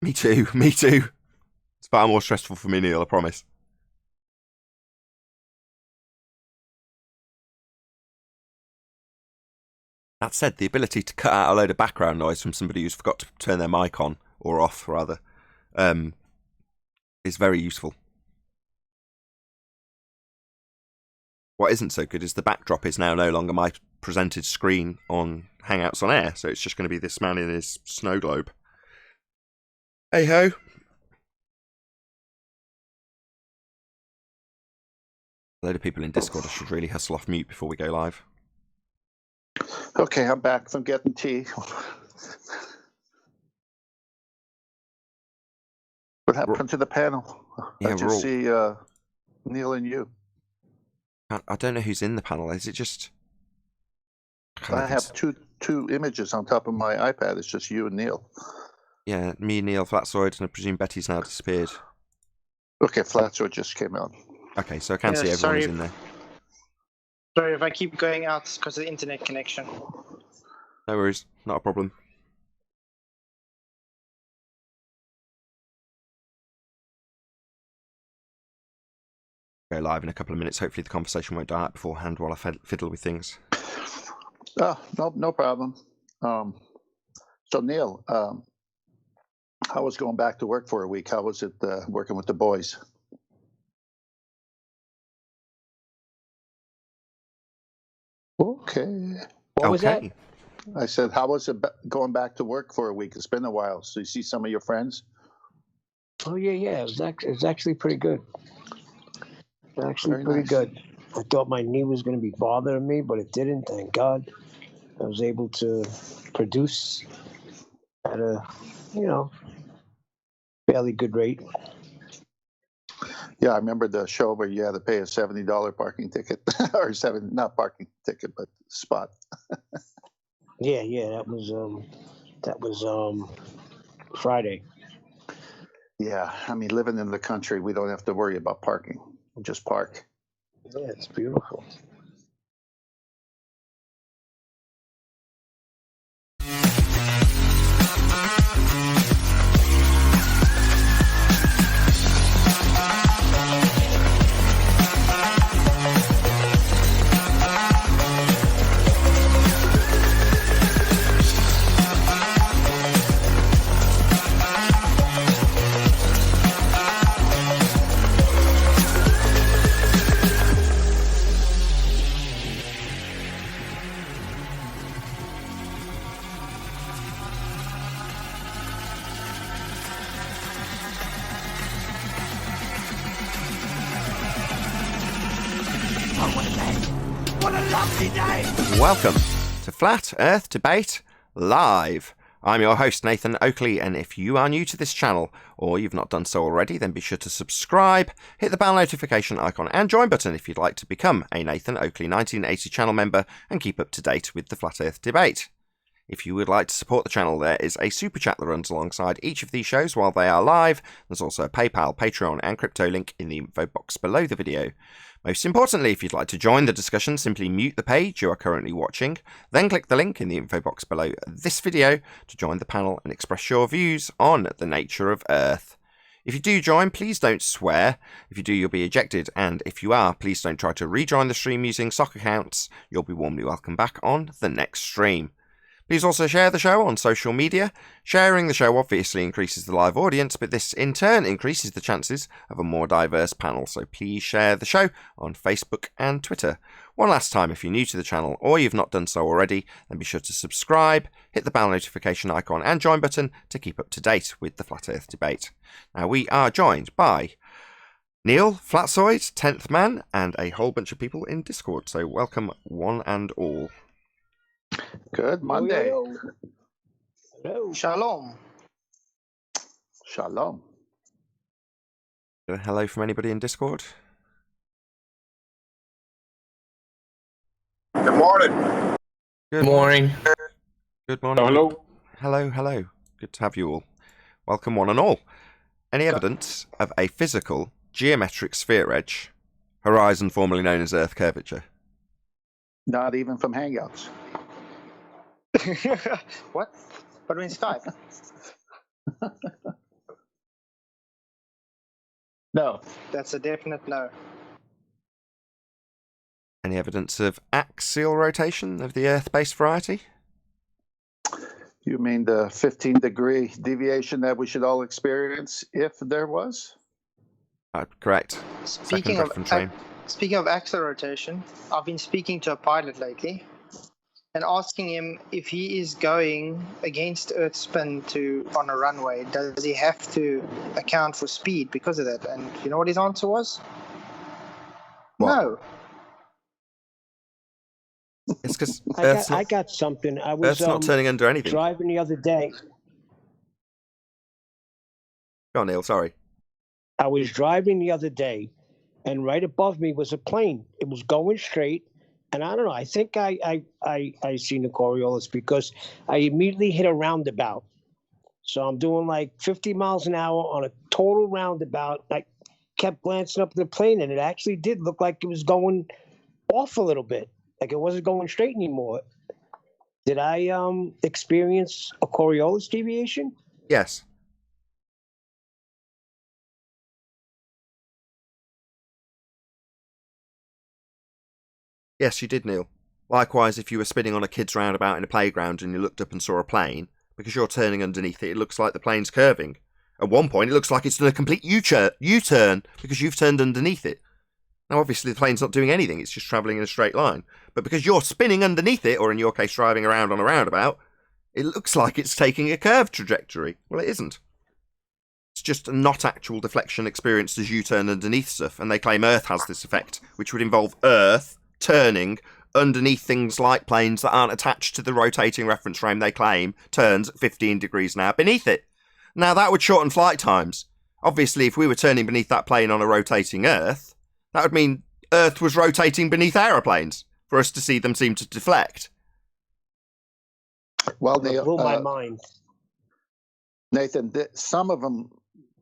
Speaker 1: Me too, me too. It's far more stressful for me, Neil, I promise. That said, the ability to cut out a load of background noise from somebody who's forgot to turn their mic on, or off rather, is very useful. What isn't so good is the backdrop is now no longer my presented screen on Hangouts on Air, so it's just going to be this man in his snow globe. Hey ho! A load of people in Discord, I should really hustle off mute before we go live.
Speaker 5: Okay, I'm back from getting tea. What happened to the panel?
Speaker 1: Yeah,
Speaker 5: I just see Neil and you.
Speaker 1: I don't know who's in the panel. Is it just...
Speaker 5: I have two images on top of my iPad. It's just you and Neil.
Speaker 1: Yeah, me, Neil, Flatsoid, and I presume Betty's now disappeared.
Speaker 5: Okay, Flatsoid just came out.
Speaker 1: Okay, so I can see everyone who's in there.
Speaker 4: Sorry if I keep going out because of the internet connection.
Speaker 1: No worries, not a problem. Go live in a couple of minutes. Hopefully the conversation won't die out beforehand while I fiddle with things.
Speaker 5: Oh, no problem. So Neil, how was going back to work for a week? How was it working with the boys? Okay.
Speaker 2: What was that?
Speaker 5: I said, how was it going back to work for a week? It's been a while. So you see some of your friends?
Speaker 2: Oh, yeah. It was actually pretty good. Actually, pretty good. I thought my knee was going to be bothering me, but it didn't, thank God. I was able to produce at a, fairly good rate.
Speaker 5: Yeah, I remember the show where you had to pay a $70 parking ticket, or not parking ticket, but spot.
Speaker 2: Yeah, that was Friday.
Speaker 5: Yeah, I mean, living in the country, we don't have to worry about parking. We just park.
Speaker 2: Yeah, it's beautiful.
Speaker 1: Welcome to Flat Earth Debate Live. I'm your host, Nathan Oakley, and if you are new to this channel, or you've not done so already, then be sure to subscribe, hit the bell notification icon and join button if you'd like to become a Nathan Oakley 1980 channel member and keep up to date with the Flat Earth Debate. If you would like to support the channel, there is a super chat that runs alongside each of these shows while they are live. There's also a PayPal, Patreon and crypto link in the info box below the video. Most importantly, if you'd like to join the discussion, simply mute the page you are currently watching, then click the link in the info box below this video to join the panel and express your views on the nature of Earth. If you do join, please don't swear. If you do, you'll be ejected, and if you are, please don't try to rejoin the stream using sock accounts. You'll be warmly welcome back on the next stream. Please also share the show on social media. Sharing the show obviously increases the live audience, but this in turn increases the chances of a more diverse panel, so please share the show on Facebook and Twitter. One last time, if you're new to the channel or you've not done so already, then be sure to subscribe, hit the bell notification icon and join button to keep up to date with the Flat Earth debate. Now, we are joined by Neil, Flatzoid, 10th Man, and a whole bunch of people in Discord, so welcome one and all.
Speaker 5: Good Monday.
Speaker 2: Hello.
Speaker 4: Shalom.
Speaker 5: Shalom.
Speaker 1: Hello from anybody in Discord?
Speaker 6: Good morning.
Speaker 1: Good
Speaker 7: morning.
Speaker 1: Good morning.
Speaker 6: Hello.
Speaker 1: Hello. Good to have you all. Welcome one and all. Any evidence of a physical geometric sphere edge, horizon formerly known as Earth curvature?
Speaker 5: Not even from Hangouts.
Speaker 4: What? But in Skype?
Speaker 5: No.
Speaker 4: That's a definite no.
Speaker 1: Any evidence of axial rotation of the Earth-based variety?
Speaker 5: You mean the 15-degree deviation that we should all experience if there was?
Speaker 1: Correct.
Speaker 4: Speaking of axial rotation, I've been speaking to a pilot lately and asking him if he is going against Earth's spin on a runway, does he have to account for speed because of that? And you know what his answer was?
Speaker 1: What?
Speaker 4: No.
Speaker 1: It's because
Speaker 2: I got something. I was
Speaker 1: Earth's not turning under anything.
Speaker 2: driving the other day.
Speaker 1: Go on, Neil, sorry.
Speaker 2: I was driving the other day, and right above me was a plane. It was going straight, and I don't know. I think I seen the Coriolis because I immediately hit a roundabout. So I'm doing like 50 miles an hour on a total roundabout. I kept glancing up at the plane, and it actually did look like it was going off a little bit, like it wasn't going straight anymore. Did I experience a Coriolis deviation?
Speaker 1: Yes. Yes, you did, Neil. Likewise, if you were spinning on a kid's roundabout in a playground and you looked up and saw a plane, because you're turning underneath it, it looks like the plane's curving. At one point, it looks like it's done a complete U-turn because you've turned underneath it. Now, obviously, the plane's not doing anything. It's just travelling in a straight line. But because you're spinning underneath it, or in your case, driving around on a roundabout, it looks like it's taking a curved trajectory. Well, it isn't. It's just a not actual deflection experienced as U-turn underneath stuff, and they claim Earth has this effect, which would involve Earth turning underneath things like planes that aren't attached to the rotating reference frame they claim turns at 15 degrees now beneath it. Now, that would shorten flight times. Obviously, if we were turning beneath that plane on a rotating Earth, that would mean Earth was rotating beneath aeroplanes for us to see them seem to deflect.
Speaker 5: Well,
Speaker 2: It blew my mind.
Speaker 5: Nathan, some of them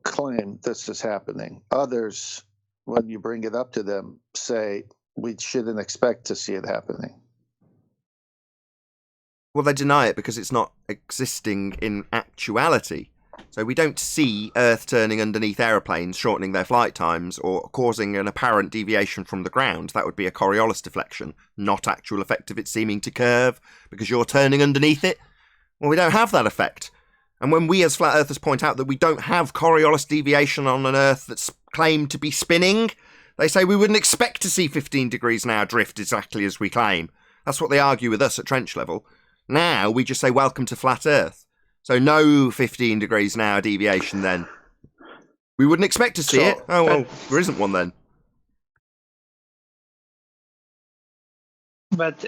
Speaker 5: claim this is happening. Others, when you bring it up to them, say we shouldn't expect to see it happening.
Speaker 1: Well, they deny it because it's not existing in actuality. So we don't see Earth turning underneath aeroplanes, shortening their flight times, or causing an apparent deviation from the ground. That would be a Coriolis deflection, not actual effect of it seeming to curve because you're turning underneath it. Well, we don't have that effect. And when we as flat earthers point out that we don't have Coriolis deviation on an Earth that's claimed to be spinning, they say we wouldn't expect to see 15 degrees an hour drift exactly as we claim. That's what they argue with us at trench level. Now we just say welcome to flat Earth. So no 15 degrees an hour deviation then. We wouldn't expect to see it. Oh, well, there isn't one then.
Speaker 4: But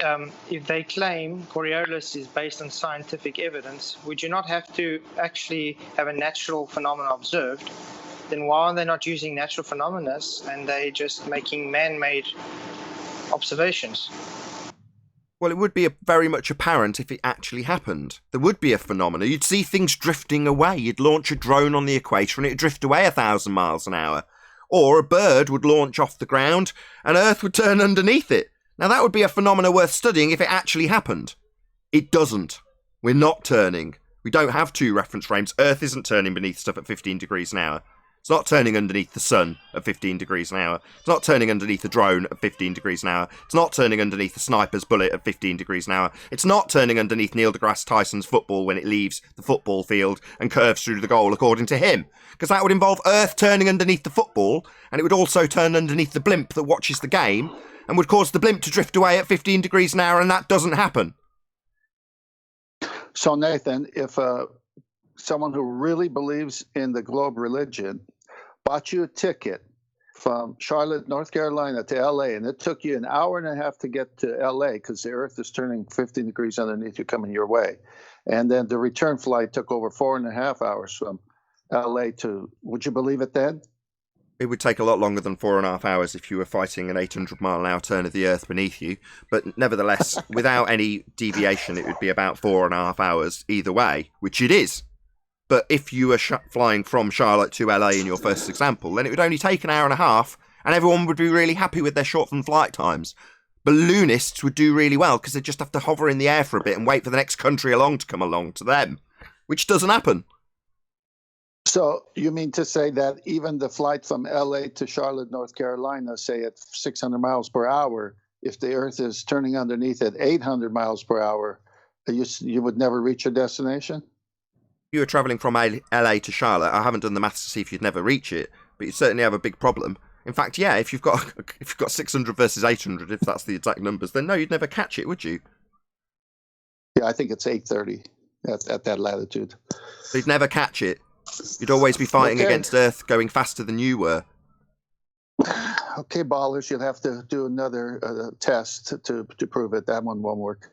Speaker 4: if they claim Coriolis is based on scientific evidence, would you not have to actually have a natural phenomenon observed? Then why are they not using natural phenomena and they just making man-made observations?
Speaker 1: Well, it would be very much apparent if it actually happened. There would be a phenomenon. You'd see things drifting away. You'd launch a drone on the equator and it'd drift away 1,000 miles an hour. Or a bird would launch off the ground and Earth would turn underneath it. Now, that would be a phenomenon worth studying if it actually happened. It doesn't. We're not turning. We don't have two reference frames. Earth isn't turning beneath stuff at 15 degrees an hour. It's not turning underneath the sun at 15 degrees an hour. It's not turning underneath a drone at 15 degrees an hour. It's not turning underneath a sniper's bullet at 15 degrees an hour. It's not turning underneath Neil deGrasse Tyson's football when it leaves the football field and curves through the goal, according to him. Because that would involve Earth turning underneath the football, and it would also turn underneath the blimp that watches the game, and would cause the blimp to drift away at 15 degrees an hour, and that doesn't happen.
Speaker 5: So, Nathan, if someone who really believes in the globe religion bought you a ticket from Charlotte, North Carolina to LA, and it took you an hour and a half to get to LA because the Earth is turning 15 degrees underneath you coming your way. And then the return flight took over 4.5 hours from LA to, would you believe it then?
Speaker 1: It would take a lot longer than 4.5 hours if you were fighting an 800-mile-an-hour turn of the Earth beneath you. But nevertheless, without any deviation, it would be about 4.5 hours either way, which it is. But if you were flying from Charlotte to LA in your first example, then it would only take an hour and a half, and everyone would be really happy with their shortened flight times. Balloonists would do really well because they'd just have to hover in the air for a bit and wait for the next country along to come along to them, which doesn't happen.
Speaker 5: So you mean to say that even the flight from LA to Charlotte, North Carolina, say at 600 miles per hour, if the Earth is turning underneath at 800 miles per hour, you would never reach your destination?
Speaker 1: If you were travelling from LA to Charlotte, I haven't done the maths to see if you'd never reach it, but you certainly have a big problem. In fact, yeah, if you've got 600 versus 800, if that's the exact numbers, then no, you'd never catch it, would you?
Speaker 5: Yeah, I think it's 830 at that latitude.
Speaker 1: So you'd never catch it. You'd always be fighting against Earth going faster than you were.
Speaker 5: Okay, ballers, you'll have to do another test to prove it. That one won't work.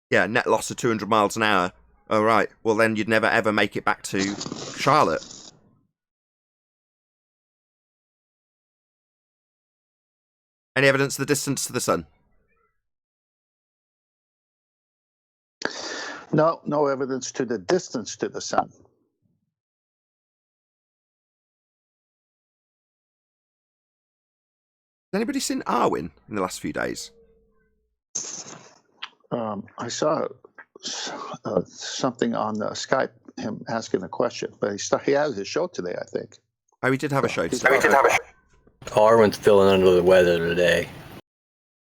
Speaker 1: Yeah, net loss of 200 miles an hour. Oh, right. Well, then you'd never ever make it back to Charlotte. Any evidence of the distance to the sun?
Speaker 5: No evidence to the distance to the sun.
Speaker 1: Has anybody seen Arwen in the last few days?
Speaker 5: I saw something on Skype, him asking a question, but he has his show today, I think.
Speaker 1: Oh, he did have a show today.
Speaker 6: Arwen's feeling under the weather today.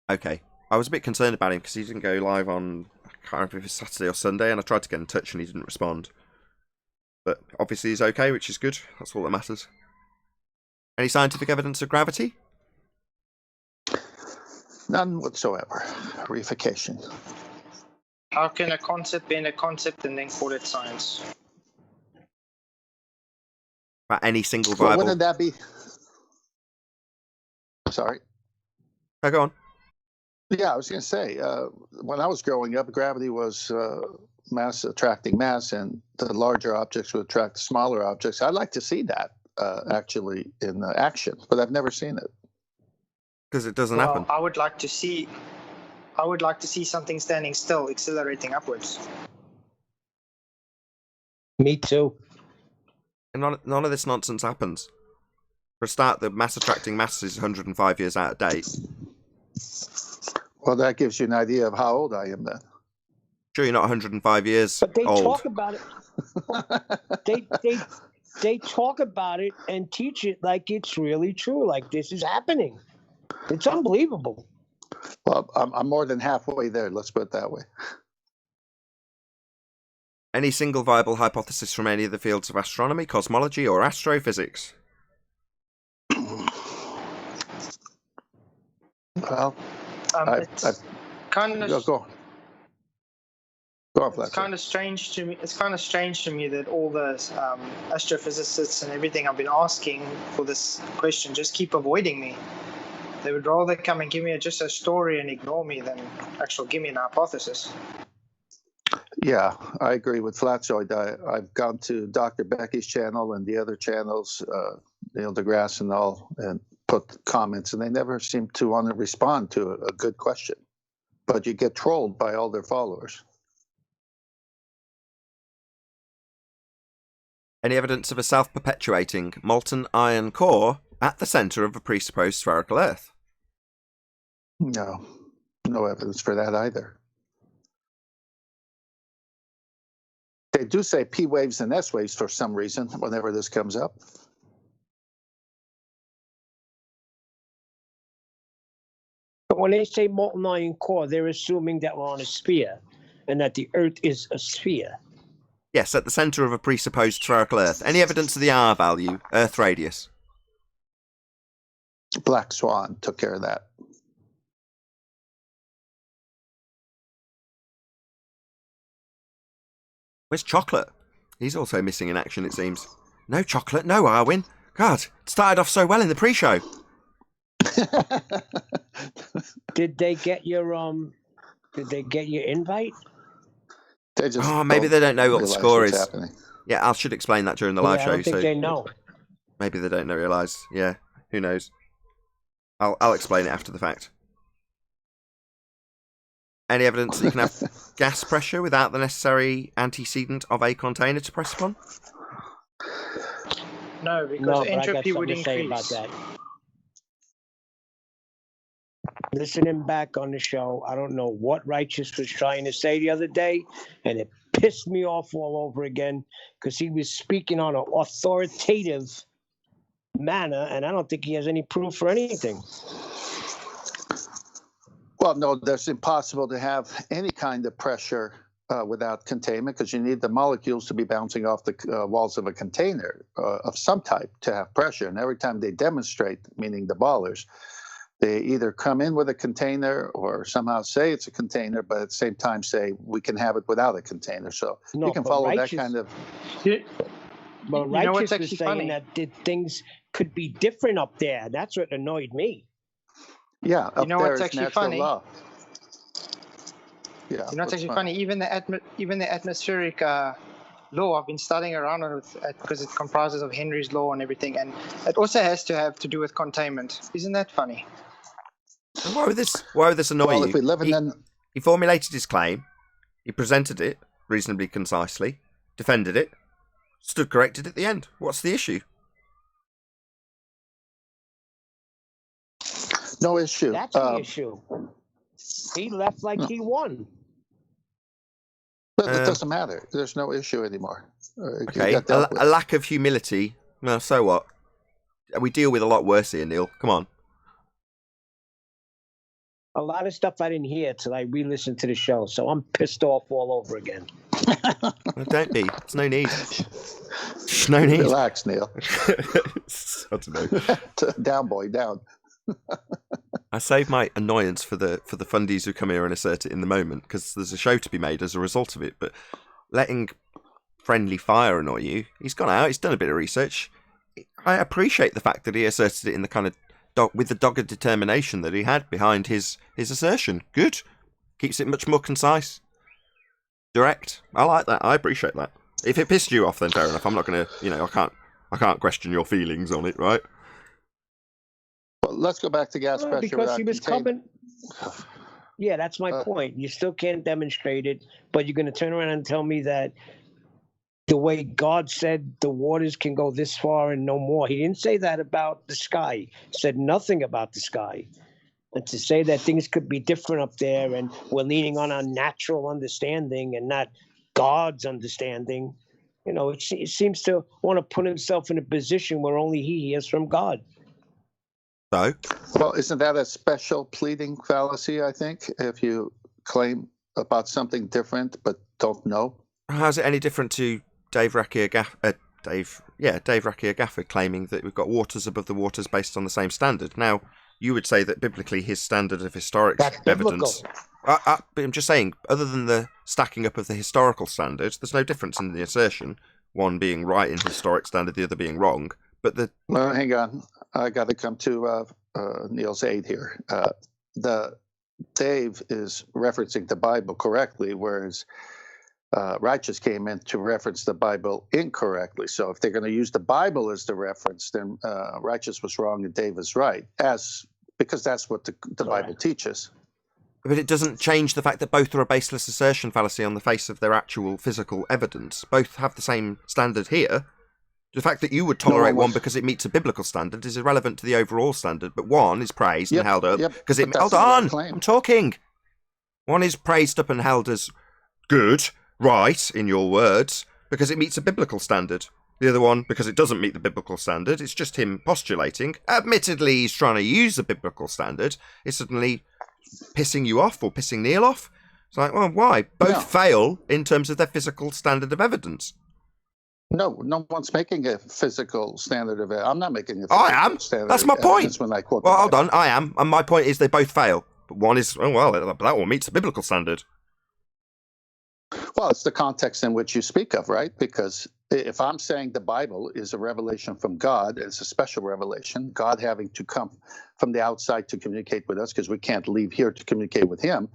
Speaker 1: Okay. I was a bit concerned about him because he didn't go live on, I can't remember if it was Saturday or Sunday, and I tried to get in touch and he didn't respond. But obviously he's okay, which is good. That's all that matters. Any scientific evidence of gravity?
Speaker 5: None whatsoever. Reification.
Speaker 4: How can a concept be in a concept and then call it science?
Speaker 1: About any single
Speaker 5: Well,
Speaker 1: viable...
Speaker 5: wouldn't that be... Sorry.
Speaker 1: Oh, go on.
Speaker 5: Yeah, I was going to say, when I was growing up, gravity was mass attracting mass, and the larger objects would attract the smaller objects. I'd like to see that actually in action, but I've never seen it.
Speaker 1: Because it doesn't happen.
Speaker 4: I would like to see something standing still, accelerating upwards.
Speaker 2: Me too.
Speaker 1: And none of this nonsense happens. For a start, the mass attracting mass is 105 years out of date.
Speaker 5: Well, that gives you an idea of how old I am then.
Speaker 1: Sure, you're not 105 years
Speaker 2: But they
Speaker 1: old.
Speaker 2: talk about it. They talk about it and teach it like it's really true, like this is happening. It's unbelievable.
Speaker 5: Well, I'm more than halfway there. Let's put it that way.
Speaker 1: Any single viable hypothesis from any of the fields of astronomy, cosmology, or astrophysics?
Speaker 5: Well,
Speaker 4: It's kind of
Speaker 5: go on. Go on,
Speaker 4: it's
Speaker 5: Fletcher.
Speaker 4: kind of strange to me. It's kind of strange to me that all the astrophysicists and everything I've been asking for this question just keep avoiding me. They would rather come and give me just a story and ignore me than actually give me an hypothesis.
Speaker 5: Yeah, I agree with Flatzoid. I've gone to Dr. Becky's channel and the other channels, Neil deGrasse and all, and put comments, and they never seem to want to respond to a good question. But you get trolled by all their followers.
Speaker 1: Any evidence of a self-perpetuating molten iron core at the centre of a presupposed spherical Earth?
Speaker 5: No evidence for that either. They do say P waves and S waves for some reason whenever this comes up.
Speaker 2: But when they say molten iron core, they're assuming that we're on a sphere and that the Earth is a sphere.
Speaker 1: Yes, at the centre of a presupposed spherical Earth. Any evidence of the R value, Earth radius?
Speaker 5: Black Swan took care of that.
Speaker 1: Where's Chocolate? He's also missing in action, it seems. No Chocolate, no Arwin. God, it started off so well in the pre-show.
Speaker 2: Did they get your invite?
Speaker 5: They just
Speaker 1: maybe they don't know what the score is.
Speaker 5: Happening.
Speaker 1: Yeah, I should explain that during the live show.
Speaker 2: I don't think they know.
Speaker 1: Maybe they don't realise. Yeah, who knows? I'll explain it after the fact. Any evidence that you can have gas pressure without the necessary antecedent of a container to press upon?
Speaker 4: No, because entropy would
Speaker 2: increase. Say about that. Listening back on the show, I don't know what Righteous was trying to say the other day, and it pissed me off all over again because he was speaking on an authoritative manner, and I don't think he has any proof for anything.
Speaker 5: Well, no, that's impossible to have any kind of pressure without containment because you need the molecules to be bouncing off the walls of a container of some type to have pressure. And every time they demonstrate, meaning the ballers, they either come in with a container or somehow say it's a container, but at the same time say we can have it without a container. So you can follow that kind of...
Speaker 2: But Righteous was saying that things could be different up there. That's what annoyed me.
Speaker 5: Yeah, up there
Speaker 4: what's
Speaker 5: is
Speaker 4: actually
Speaker 5: natural
Speaker 4: funny?
Speaker 5: law. Yeah,
Speaker 4: what's actually funny? Even the atmospheric law, I've been studying around on it because it comprises of Henry's law and everything, and it also has to do with containment. Isn't that funny?
Speaker 1: And why would this annoy you?
Speaker 5: If we live in
Speaker 1: he formulated his claim, he presented it reasonably concisely, defended it, stood corrected at the end. What's the issue?
Speaker 5: No issue.
Speaker 2: That's the issue. He left like he won.
Speaker 5: But it doesn't matter. There's no issue anymore.
Speaker 1: Okay, a lack of humility. Well, so what? We deal with a lot worse here, Neil. Come on.
Speaker 2: A lot of stuff I didn't hear till I re-listened to the show, so I'm pissed off all over again.
Speaker 1: Well, don't be. There's no need. No need.
Speaker 5: Relax, Neil.
Speaker 1: I don't know.
Speaker 5: Down, boy, down.
Speaker 1: I save my annoyance for the fundies who come here and assert it in the moment, because there's a show to be made as a result of it. But letting Friendly Fire annoy you, he's gone out, he's done a bit of research. I appreciate the fact that he asserted it in the kind of with the dogged determination that he had behind his assertion. Good. Keeps it much more concise. Direct. I like that. I appreciate that. If it pissed you off, then fair enough. I'm not going to, I can't question your feelings on it, right?
Speaker 5: Well, let's go back to gas pressure.
Speaker 2: Because he was coming. Yeah, that's my point. You still can't demonstrate it, but you're going to turn around and tell me that the way God said the waters can go this far and no more. He didn't say that about the sky. He said nothing about the sky. And to say that things could be different up there and we're leaning on our natural understanding and not God's understanding, it seems to want to put himself in a position where only he hears from God.
Speaker 1: So?
Speaker 5: Well, isn't that a special pleading fallacy, I think, if you claim about something different but don't know?
Speaker 1: How's it any different to Dave Rakier Gaffer claiming that we've got waters above the waters based on the same standard? Now, you would say that biblically his standard of historic evidence... But I'm just saying, other than the stacking up of the historical standards, there's no difference in the assertion, one being right in historic standard, the other being wrong. But
Speaker 5: Well, hang on. I got to come to Neil's aid here. Dave is referencing the Bible correctly, whereas Righteous came in to reference the Bible incorrectly. So if they're going to use the Bible as the reference, then Righteous was wrong and Dave is right, because that's what the Bible teaches.
Speaker 1: But it doesn't change the fact that both are a baseless assertion fallacy on the face of their actual physical evidence. Both have the same standard here. The fact that you would tolerate one because it meets a biblical standard is irrelevant to the overall standard, but one is praised and held up because it... Hold on, I'm talking. One is praised up and held as good, right, in your words, because it meets a biblical standard. The other one, because it doesn't meet the biblical standard, it's just him postulating. Admittedly, he's trying to use the biblical standard. It's suddenly pissing you off or pissing Neil off. It's like, well, why? Both fail in terms of their physical standard of evidence.
Speaker 5: No one's making a physical standard of it. I'm not making a
Speaker 1: I am. That's my point.
Speaker 5: When I quote
Speaker 1: hold on. I am. And my point is they both fail. But one is, that one meets the biblical standard.
Speaker 5: Well, it's the context in which you speak of, right? Because if I'm saying the Bible is a revelation from God, it's a special revelation, God having to come from the outside to communicate with us because we can't leave here to communicate with him.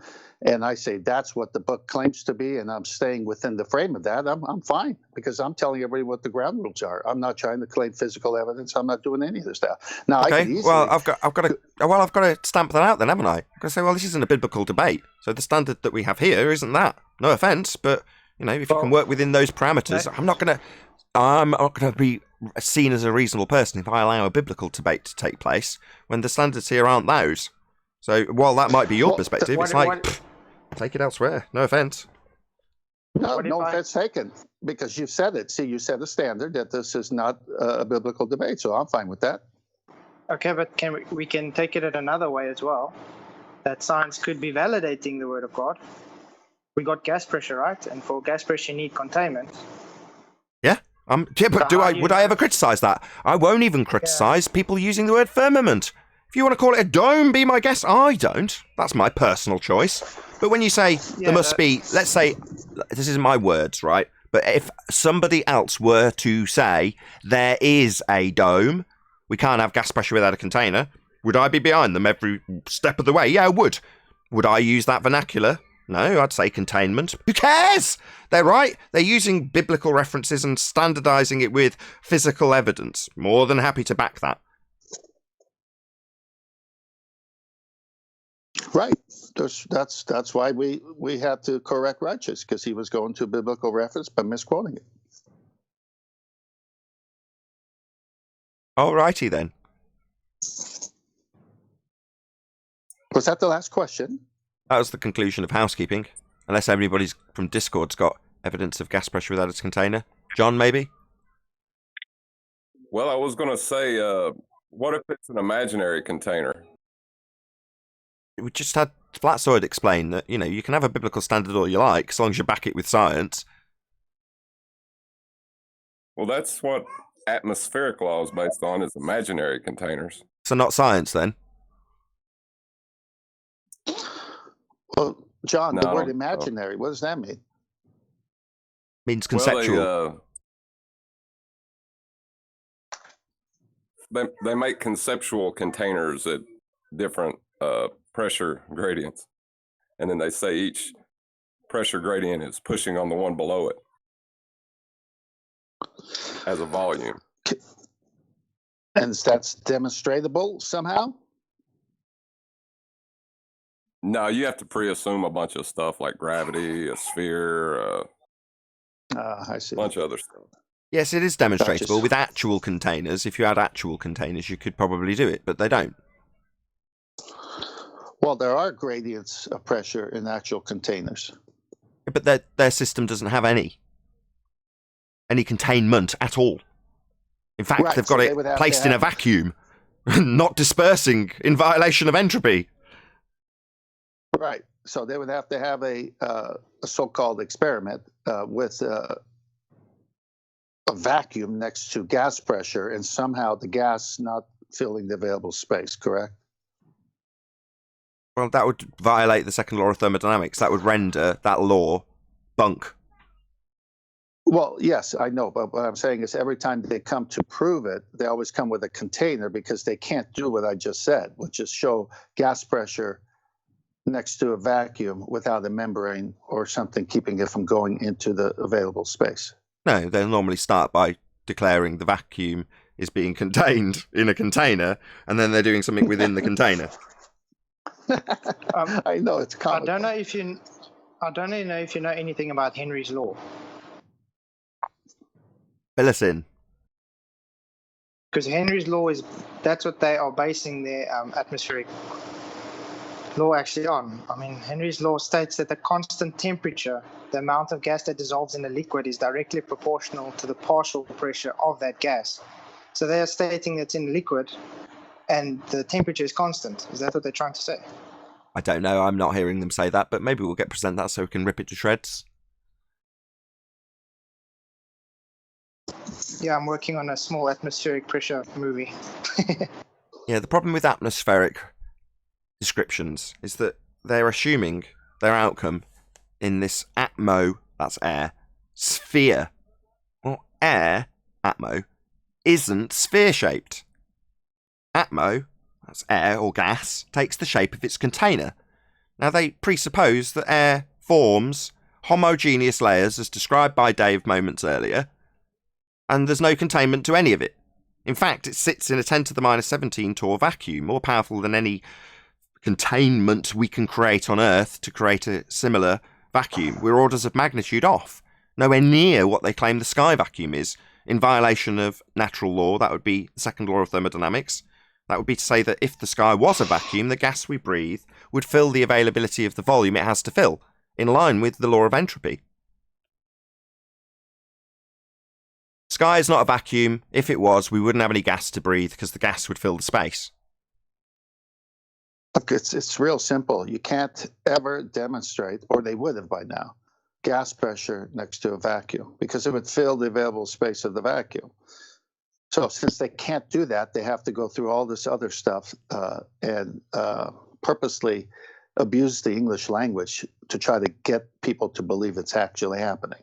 Speaker 5: And I say that's what the book claims to be, and I'm staying within the frame of that. I'm fine because I'm telling everybody what the ground rules are. I'm not trying to claim physical evidence. I'm not doing any of this stuff. Now,
Speaker 1: okay.
Speaker 5: I could easily,
Speaker 1: well, I've got to stamp that out then, haven't I? I've got to say, well, this isn't a biblical debate, so the standard that we have here isn't that. No offence, but if you can work within those parameters, I'm not going to be seen as a reasonable person if I allow a biblical debate to take place when the standards here aren't those. So while that might be your perspective, it's like, take it elsewhere. No offence.
Speaker 5: No offence taken, because you said it. See, you set a standard that this is not a biblical debate, so I'm fine with that.
Speaker 4: Okay, but we can take it in another way as well, that science could be validating the word of God. We got gas pressure, right? And for gas pressure, you need containment.
Speaker 1: Yeah. But would I ever criticise that? I won't even criticise people using the word firmament. If you want to call it a dome, be my guest. I don't. That's my personal choice. But when you say there must be, let's say, this is my words, right? But if somebody else were to say there is a dome, we can't have gas pressure without a container, would I be behind them every step of the way? Yeah, I would. Would I use that vernacular? No, I'd say containment. Who cares? They're right. They're using biblical references and standardising it with physical evidence. More than happy to back that.
Speaker 5: Right. That's why we had to correct Righteous, because he was going to biblical reference but misquoting it.
Speaker 1: All righty then.
Speaker 5: Was that the last question?
Speaker 1: That was the conclusion of housekeeping. Unless everybody's from Discord's got evidence of gas pressure without its container. John, maybe?
Speaker 7: Well, I was going to say, what if it's an imaginary container?
Speaker 1: We just had Flatsoid explain that, you can have a biblical standard all you like, as long as you back it with science.
Speaker 7: Well, that's what atmospheric law is based on, is imaginary containers.
Speaker 1: So not science, then?
Speaker 5: Well, John, the word imaginary, what does that mean?
Speaker 1: Means conceptual.
Speaker 7: Well, they make conceptual containers at different pressure gradients. And then they say each pressure gradient is pushing on the one below it as a volume.
Speaker 5: And that's demonstratable somehow?
Speaker 7: No, you have to pre-assume a bunch of stuff like gravity, a sphere,
Speaker 5: I see.
Speaker 7: a bunch of other stuff.
Speaker 1: Yes, it is demonstratable with actual containers. If you had actual containers, you could probably do it, but they don't.
Speaker 5: Well, there are gradients of pressure in actual containers.
Speaker 1: But their system doesn't have any containment at all. In fact, they've got it placed in a vacuum, not dispersing in violation of entropy.
Speaker 5: Right. So they would have to have a so-called experiment with a vacuum next to gas pressure, and somehow the gas not filling the available space, correct?
Speaker 1: Well, that would violate the second law of thermodynamics. That would render that law bunk.
Speaker 5: Well, yes, I know. But what I'm saying is every time they come to prove it, they always come with a container, because they can't do what I just said, which is show gas pressure next to a vacuum without a membrane or something keeping it from going into the available space.
Speaker 1: No, they'll normally start by declaring the vacuum is being contained in a container, and then they're doing something within the container.
Speaker 5: I know it's
Speaker 4: I
Speaker 5: comical.
Speaker 4: don't know if you know anything about Henry's law.
Speaker 1: Fill us in.
Speaker 4: Because Henry's law that's what they are basing their atmospheric law actually on. I mean, Henry's law states that the constant temperature, the amount of gas that dissolves in a liquid, is directly proportional to the partial pressure of that gas. So they are stating it's in liquid and the temperature is constant. Is that what they're trying to say?
Speaker 1: I don't know, I'm not hearing them say that, but maybe we'll get present that so we can rip it to shreds.
Speaker 4: Yeah, I'm working on a small atmospheric pressure movie.
Speaker 1: Yeah, the problem with atmospheric descriptions is that they're assuming their outcome in this atmo, that's air, sphere. Well, air, atmo, isn't sphere-shaped. Atmo, that's air or gas, takes the shape of its container. Now, they presuppose that air forms homogeneous layers as described by Dave moments earlier, and there's no containment to any of it. In fact, it sits in a 10 to the minus 17 torr vacuum, more powerful than any containment we can create on Earth to create a similar vacuum. We're orders of magnitude off. Nowhere near what they claim the sky vacuum is. In violation of natural law, that would be the second law of thermodynamics. That would be to say that if the sky was a vacuum, the gas we breathe would fill the availability of the volume it has to fill, in line with the law of entropy. Sky is not a vacuum. If it was, we wouldn't have any gas to breathe because the gas would fill the space.
Speaker 5: Look, it's real simple. You can't ever demonstrate, or they would have by now, gas pressure next to a vacuum because it would fill the available space of the vacuum. So since they can't do that, they have to go through all this other stuff and purposely abuse the English language to try to get people to believe it's actually happening.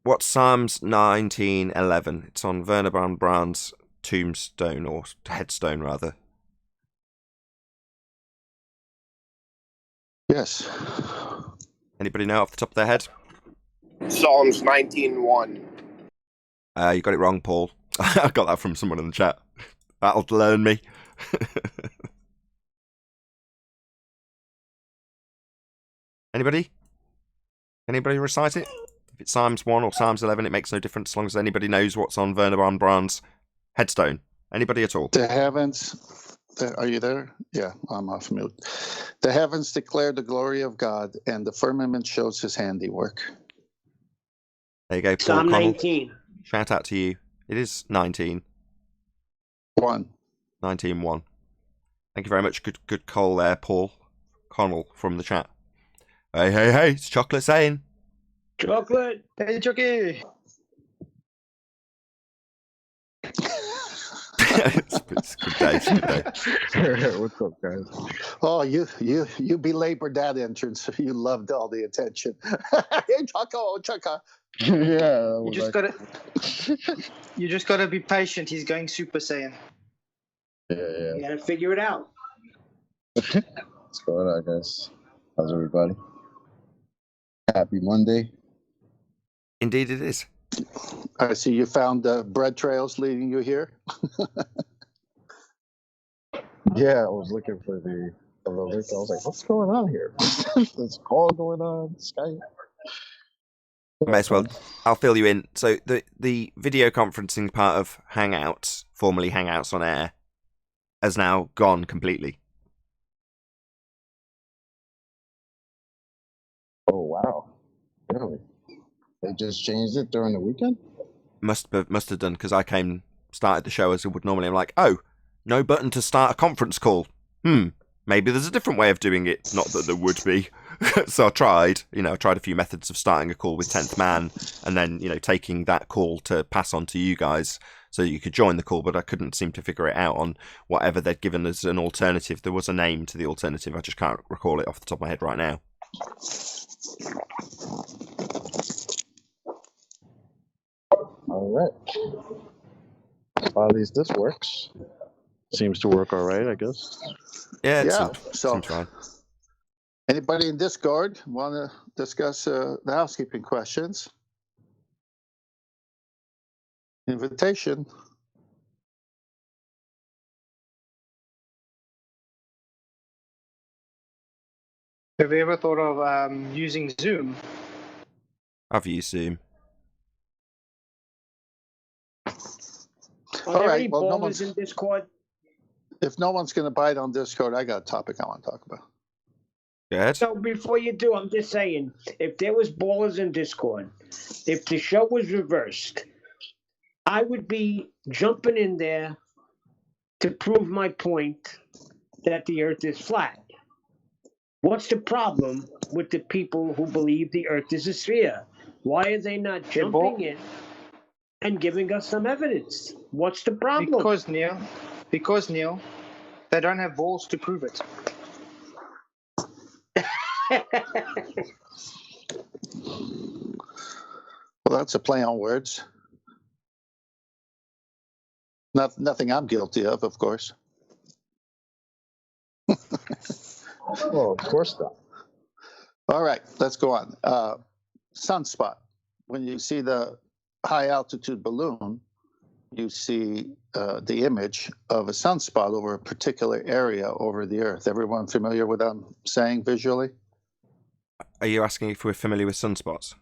Speaker 1: What's Psalms 19:11? It's on Werner von Braun's tombstone, or headstone rather.
Speaker 5: Yes.
Speaker 1: Anybody know off the top of their head?
Speaker 8: Psalms 19:1.
Speaker 1: You got it wrong, Paul. I got that from someone in the chat. That'll learn me. Anybody? Anybody recite it? If it's Psalms 1 or Psalms 11, it makes no difference as long as anybody knows what's on Werner von Braun's headstone. Anybody at all?
Speaker 5: The heavens, are you there? Yeah, I'm off mute. The heavens declare the glory of God, and the firmament shows his handiwork.
Speaker 1: There you go, Paul
Speaker 2: Psalm
Speaker 1: Connell.
Speaker 2: 19.
Speaker 1: Shout out to you. It is 19.
Speaker 5: 1.
Speaker 1: 19-1. Thank you very much. Good call there, Paul Connell from the chat. Hey, it's Chocolate saying.
Speaker 2: Chocolate.
Speaker 4: Hey, Chucky.
Speaker 1: It's good day.
Speaker 9: What's up, guys?
Speaker 5: Oh, you belabored that entrance. You loved all the attention. Hey, Chaka.
Speaker 9: Yeah.
Speaker 4: You just gotta be patient. He's going Super Saiyan.
Speaker 9: Yeah.
Speaker 2: You gotta figure it out.
Speaker 9: What's going on, guys? How's everybody? Happy Monday.
Speaker 1: Indeed it is.
Speaker 5: I see you found bread trails leading you here.
Speaker 9: Yeah, I was looking for the link. I was like, what's going on here? There's a call going on, Skype.
Speaker 1: May as well. I'll fill you in. So the video conferencing part of Hangouts, formerly Hangouts on Air, has now gone completely.
Speaker 9: Oh, wow. Really? They just changed it during the weekend?
Speaker 1: Must have done, because I started the show as it would normally. I'm like, oh, no button to start a conference call. Maybe there's a different way of doing it. Not that there would be. So I tried a few methods of starting a call with 10th Man, and then, taking that call to pass on to you guys so that you could join the call, but I couldn't seem to figure it out on whatever they'd given as an alternative. There was a name to the alternative. I just can't recall it off the top of my head right now.
Speaker 9: All right. Well, at least this works. Seems to work all right, I guess.
Speaker 1: Yeah,
Speaker 5: Yeah,
Speaker 1: seems fine.
Speaker 5: Anybody in Discord want to discuss the housekeeping questions? Invitation.
Speaker 4: Have you ever thought of using Zoom?
Speaker 1: I've used Zoom.
Speaker 2: Are
Speaker 5: All
Speaker 2: there
Speaker 5: right,
Speaker 2: any
Speaker 5: well, no
Speaker 2: ballers
Speaker 5: one's-
Speaker 2: in Discord?
Speaker 5: If no one's going to bite on Discord, I got a topic I want to talk about.
Speaker 1: Good.
Speaker 2: So before you do, I'm just saying, if there was ballers in Discord, if the show was reversed, I would be jumping in there to prove my point that the Earth is flat. What's the problem with the people who believe the Earth is a sphere? Why are they not jumping in and giving us some evidence? What's the problem?
Speaker 4: Because Neil, they don't have balls to prove it.
Speaker 5: Well, that's a play on words. Nothing I'm guilty of course.
Speaker 9: Well, of course not.
Speaker 5: All right, let's go on. Sunspot. When you see the high altitude balloon, you see the image of a sunspot over a particular area over the Earth. Everyone familiar with what I'm saying visually?
Speaker 1: Are you asking if we're familiar with sunspots?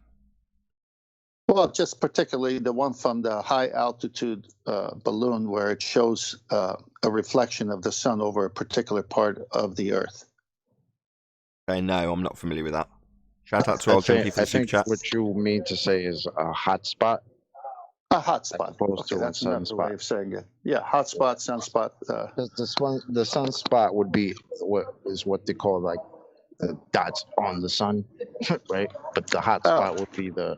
Speaker 5: Well, just particularly the one from the high altitude balloon where it shows a reflection of the sun over a particular part of the Earth.
Speaker 1: Okay, no, I'm not familiar with that. Shout out to Old Junkie for
Speaker 9: I
Speaker 1: the super
Speaker 9: think
Speaker 1: chat.
Speaker 9: what you mean to say is a hot spot.
Speaker 5: A hot spot.
Speaker 9: opposed to a
Speaker 5: That's another way
Speaker 9: sunspot.
Speaker 5: of saying it. Yeah, hot spot, sunspot.
Speaker 9: The sunspot would be what they call like the dots on the sun, right? But the hot spot would be the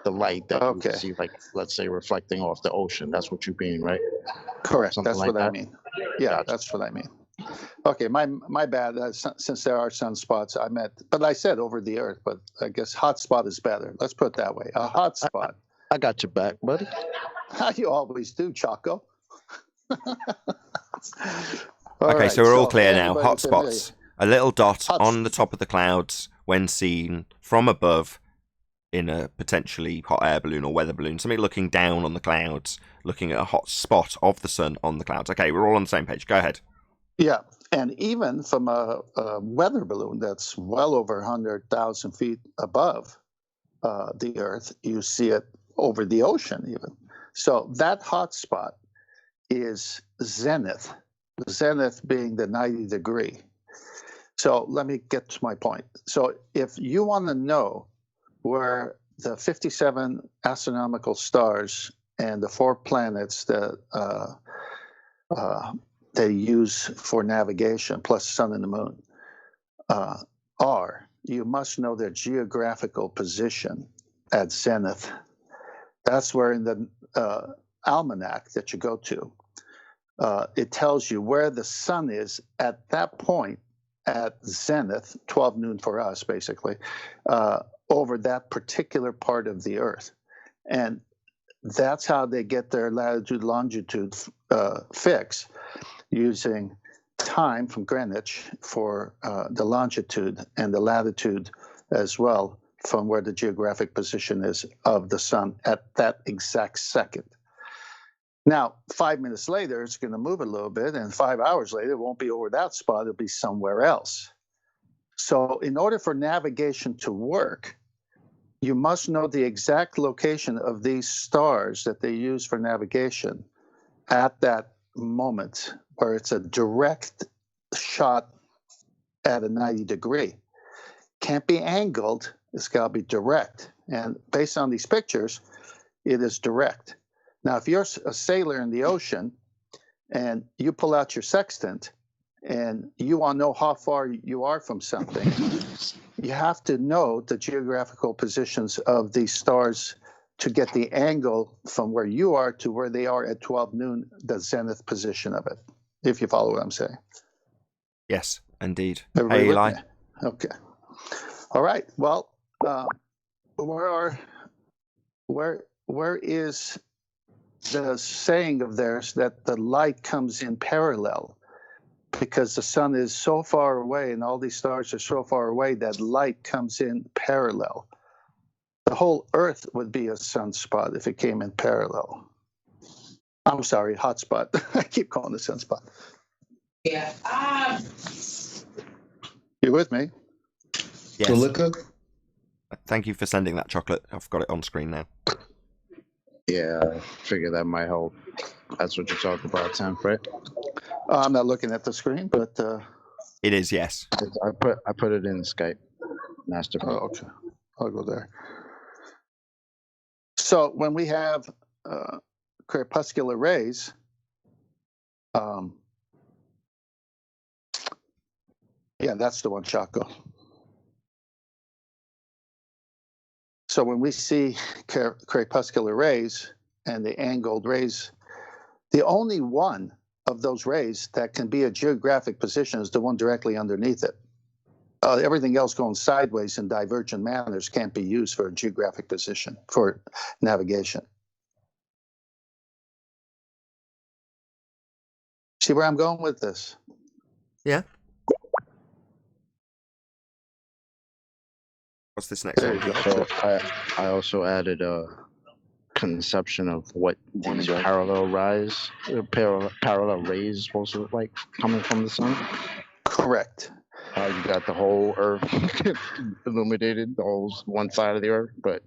Speaker 9: light that you
Speaker 5: Okay.
Speaker 9: see, like let's say reflecting off the ocean. That's what you mean, right?
Speaker 5: Correct.
Speaker 9: Something
Speaker 5: That's
Speaker 9: like
Speaker 5: what I
Speaker 9: that?
Speaker 5: mean. Yeah,
Speaker 9: Gotcha.
Speaker 5: that's what I mean. Okay, my bad. Since there are sunspots, I meant, but I said over the Earth, but I guess hot spot is better. Let's put it that way. A hot spot.
Speaker 9: I got your back, buddy.
Speaker 5: How you always do, Choco.
Speaker 1: Okay, so we're all clear now.
Speaker 5: anybody
Speaker 1: Hotspots. A little dot
Speaker 5: Hots-
Speaker 1: on the top of the clouds when seen from above in a potentially hot air balloon or weather balloon. Something looking down on the clouds, looking at a hot spot of the sun on the clouds. Okay, we're all on the same page. Go ahead.
Speaker 5: Yeah, and even from a weather balloon that's well over 100,000 feet above the Earth, you see it over the ocean even. So that hot spot is zenith, zenith being the 90 degree. So let me get to my point. So if you want to know where the 57 astronomical stars and the 4 planets that they use for navigation, plus sun and the moon, you must know their geographical position at zenith. That's where in the almanac that you go to, it tells you where the sun is at that point at zenith, 12 noon for us, basically, over that particular part of the Earth. And that's how they get their latitude, longitude fix, using time from Greenwich for the longitude and the latitude as well from where the geographic position is of the sun at that exact second. Now, 5 minutes later, it's going to move a little bit, and 5 hours later, it won't be over that spot, it'll be somewhere else. So in order for navigation to work, you must know the exact location of these stars that they use for navigation at that moment, where it's a direct shot at a 90 degree. Can't be angled, it's got to be direct. And based on these pictures, it is direct. Now, if you're a sailor in the ocean and you pull out your sextant and you want to know how far you are from something, you have to know the geographical positions of these stars to get the angle from where you are to where they are at 12 noon, the zenith position of it, if you follow what I'm saying.
Speaker 1: Yes, indeed.
Speaker 5: Everybody
Speaker 1: Hey,
Speaker 5: with
Speaker 1: Eli.
Speaker 5: me? Okay. All right. Well, where is the saying of theirs that the light comes in parallel because the sun is so far away and all these stars are so far away that light comes in parallel. The whole Earth would be a sunspot if it came in parallel. I'm sorry, hotspot. I keep calling it sunspot.
Speaker 10: Yeah.
Speaker 5: You with me?
Speaker 1: Yes. Thank you for sending that, Chocolate. I've got it on screen now.
Speaker 9: Yeah, I figure that might help. That's what you're talking about, Temp, right?
Speaker 5: I'm not looking at the screen, but
Speaker 1: it is, yes.
Speaker 9: I put it in Skype. Master.
Speaker 5: Oh, okay. I'll go there. So when we have crepuscular rays, yeah, that's the one, Chaco. So when we see crepuscular rays and the angled rays, the only one of those rays that can be a geographic position is the one directly underneath it. Everything else going sideways in divergent manners can't be used for a geographic position, for navigation. See where I'm going with this?
Speaker 1: Yeah. What's this next one?
Speaker 9: So I also added a conception of what these parallel rays is supposed to look like coming from the sun.
Speaker 5: Correct.
Speaker 9: You got the whole Earth illuminated, the whole one side of the Earth, but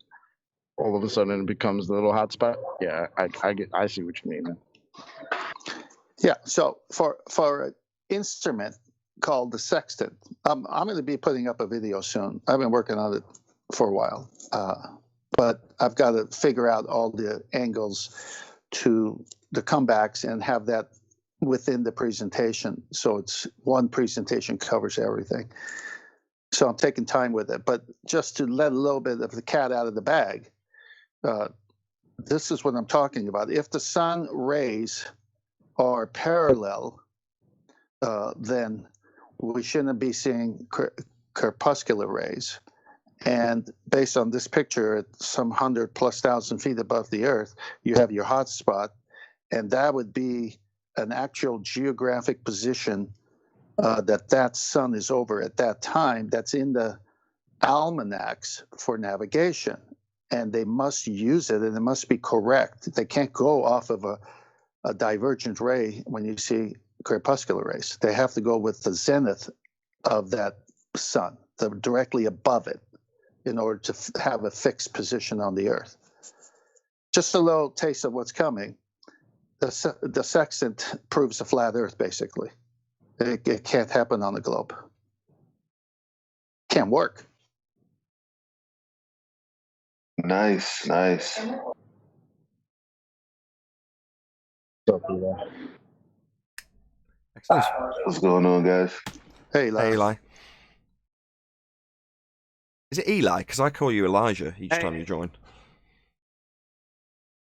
Speaker 9: all of a sudden it becomes the little hot spot. Yeah, I see what you mean, man.
Speaker 5: Yeah. So for an instrument called the sextant, I'm going to be putting up a video soon. I've been working on it for a while, but I've got to figure out all the angles to the comebacks and have that within the presentation, so it's one presentation covers everything. So I'm taking time with it, but just to let a little bit of the cat out of the bag, this is what I'm talking about. If the sun rays are parallel, then we shouldn't be seeing crepuscular rays. And based on this picture, at some 100,000+ feet above the Earth, you have your hot spot, and that would be an actual geographic position that sun is over at that time. That's in the almanacs for navigation, and they must use it, and it must be correct. They can't go off of a divergent ray when you see crepuscular rays. They have to go with the zenith of that sun, directly above it, in order to have a fixed position on the Earth. Just a little taste of what's coming. The sextant proves a flat Earth, basically. It can't happen on the globe. Can't work.
Speaker 11: Nice.
Speaker 1: Excellent.
Speaker 11: What's going on, guys?
Speaker 5: Hey, Eli.
Speaker 1: Hey, Eli. Is it Eli? Because I call you Elijah each time you join.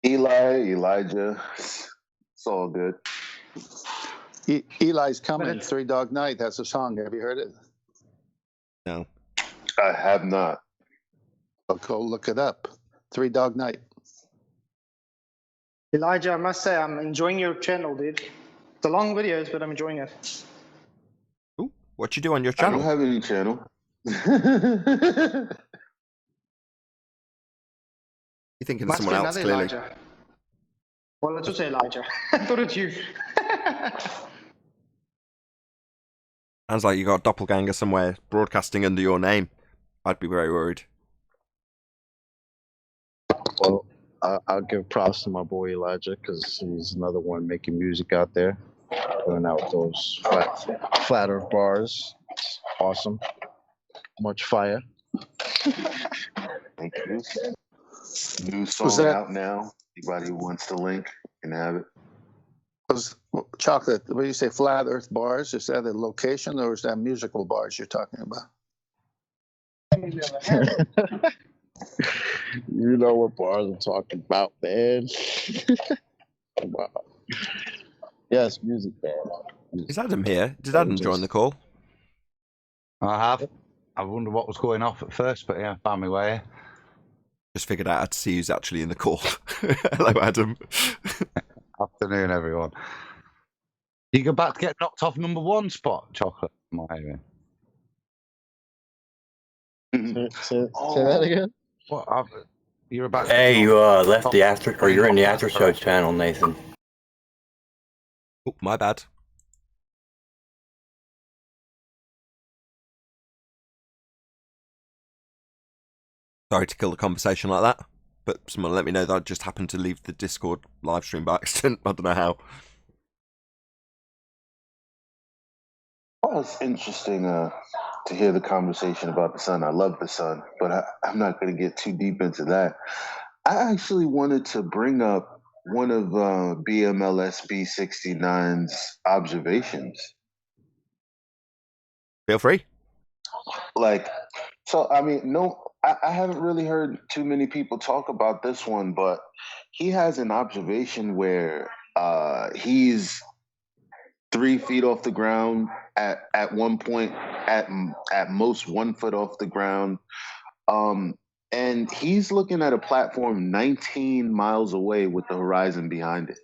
Speaker 11: Elijah. It's all good.
Speaker 5: Eli's Coming, Three Dog Night has a song. Have you heard it?
Speaker 1: No.
Speaker 11: I have not.
Speaker 5: I'll go look it up. Three Dog Night.
Speaker 4: Elijah, I must say, I'm enjoying your channel, dude. It's a long videos, but I'm enjoying it.
Speaker 1: Ooh, what you do on your
Speaker 11: I
Speaker 1: channel?
Speaker 11: don't have any channel.
Speaker 1: You're thinking of
Speaker 4: Must
Speaker 1: someone
Speaker 4: be
Speaker 1: else,
Speaker 4: another
Speaker 1: clearly.
Speaker 4: Elijah. Well, let's just say Elijah. I thought it's you.
Speaker 1: Sounds like you got a doppelganger somewhere broadcasting under your name. I'd be very worried.
Speaker 9: Well, I'll give props to my boy Elijah, because he's another one making music out there, going out those flat earth bars. Awesome. Much fire.
Speaker 11: Thank you. New song out now. Anybody who wants the link can have it.
Speaker 5: Chocolate, when you say flat earth bars, is that a location or is that musical bars you're talking about?
Speaker 9: You know what bars I'm talking about, man. Wow. Yes, music band.
Speaker 1: Is Adam here? Did Adam join the call?
Speaker 12: I have. I wonder what was going off at first, but yeah, found my way.
Speaker 1: Just figured out how to see who's actually in the call. Hello, Adam.
Speaker 12: Afternoon, everyone. You go back to get knocked off number one spot, Chocolate. Am I hearing?
Speaker 9: Say that again.
Speaker 12: What? You're about.
Speaker 6: Hey, you left the after, or you're in the after show channel, Nathan.
Speaker 1: Oh, my bad. Sorry to kill the conversation like that, but someone let me know that I just happened to leave the Discord live stream by accident. I don't know how.
Speaker 11: Well, it's interesting to hear the conversation about the sun. I love the sun, but I'm not going to get too deep into that. I actually wanted to bring up one of BMLSB 69's observations.
Speaker 1: Feel free.
Speaker 11: Like, so, I mean, no, I haven't really heard too many people talk about this one, but he has an observation where he's 3 feet off the ground at one point, at most 1 foot off the ground. And he's looking at a platform 19 miles away with the horizon behind it.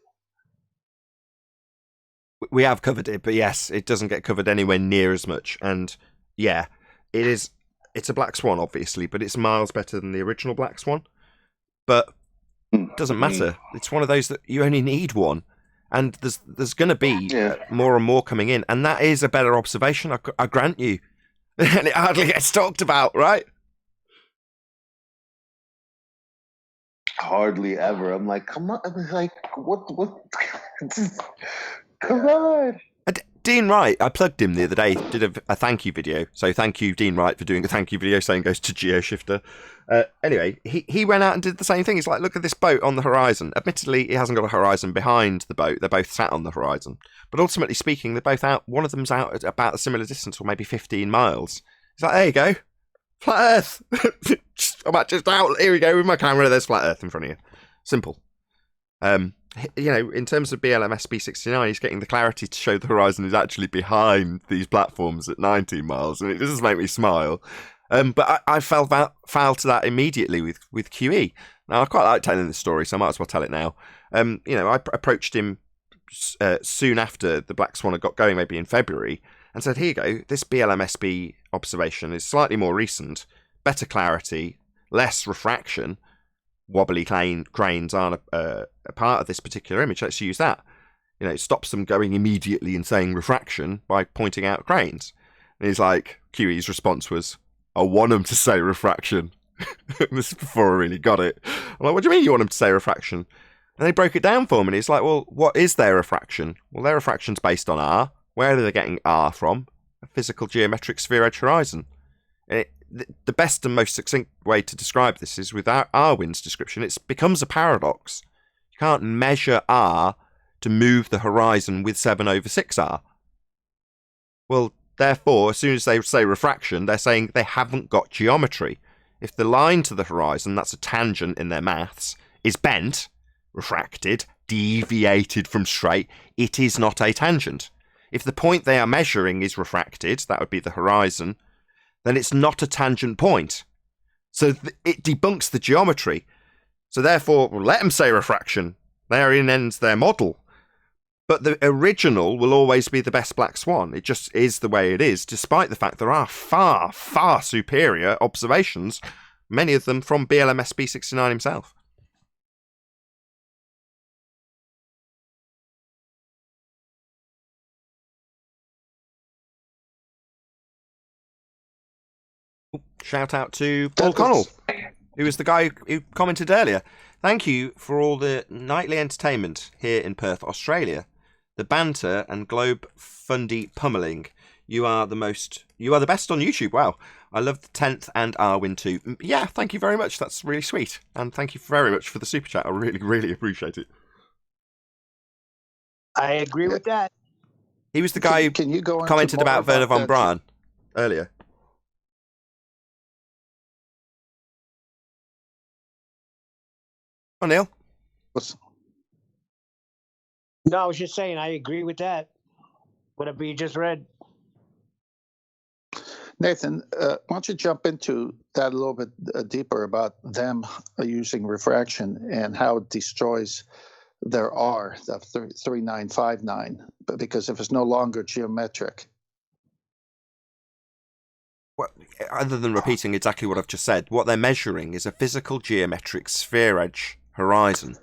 Speaker 1: We have covered it, but yes, it doesn't get covered anywhere near as much. And yeah, it's a black swan, obviously, but it's miles better than the original black swan. But it doesn't matter. It's one of those that you only need one. And there's going to be more and more coming in. And that is a better observation, I grant you. And it hardly gets talked about, right?
Speaker 11: Hardly ever. I'm like, come on. I'm like, what? Come on.
Speaker 1: Dean Wright, I plugged him the other day, did a thank you video. So thank you, Dean Wright, for doing a thank you video saying goes to GeoShifter. Anyway, he went out and did the same thing. He's like, look at this boat on the horizon. Admittedly, it hasn't got a horizon behind the boat. They're both sat on the horizon. But ultimately speaking, they're both out. One of them's out at about a similar distance, or maybe 15 miles. He's like, there you go. Flat Earth. I'm just out. Here we go with my camera. There's flat Earth in front of you. Simple. You know, in terms of BLMSB 69, he's getting the clarity to show the horizon is actually behind these platforms at 19 miles, and it does make me smile. But I fell foul to that immediately with QE. Now, I quite like telling this story, so I might as well tell it now. You know, I approached him soon after the Black Swan had got going, maybe in February, and said, here you go, this BLMSB observation is slightly more recent, better clarity, less refraction. Wobbly grains aren't a part of this particular image. Let's use that. You know, it stops them going immediately and saying refraction by pointing out grains. And he's like, QE's response was, I want them to say refraction. This is before I really got it. I'm like, what do you mean you want them to say refraction? And they broke it down for me. And he's like, well, what is their refraction? Well, their refraction's based on R. Where are they getting R from? A physical geometric sphere edge horizon. The best and most succinct way to describe this is with Arwin's description. It becomes a paradox. You can't measure R to move the horizon with 7/6R. Well, therefore, as soon as they say refraction, they're saying they haven't got geometry. If the line to the horizon, that's a tangent in their maths, is bent, refracted, deviated from straight, it is not a tangent. If the point they are measuring is refracted, that would be the horizon, then it's not a tangent point. So it debunks the geometry. So therefore, we'll let them say refraction. Therein ends their model. But the original will always be the best black swan. It just is the way it is, despite the fact there are far, far superior observations, many of them from BLMSB 69 himself. Shout out to Paul Connell, who was the guy who commented earlier. Thank you for all the nightly entertainment here in Perth, Australia. The banter and globe fundy pummeling. You are the best on YouTube. Wow. I love the 10th and Arwin too. Yeah, thank you very much. That's really sweet. And thank you very much for the super chat. I really, really appreciate it.
Speaker 2: I agree with that.
Speaker 1: He was the guy who commented about Werner von Braun earlier. Oh, Neil.
Speaker 2: No, I was just saying I agree with that. Whatever you just read.
Speaker 5: Nathan, why don't you jump into that a little bit deeper about them using refraction and how it destroys there are, the 3959, but because if it's no longer geometric.
Speaker 1: Well, other than repeating exactly what I've just said, what they're measuring is a physical geometric sphere edge horizon.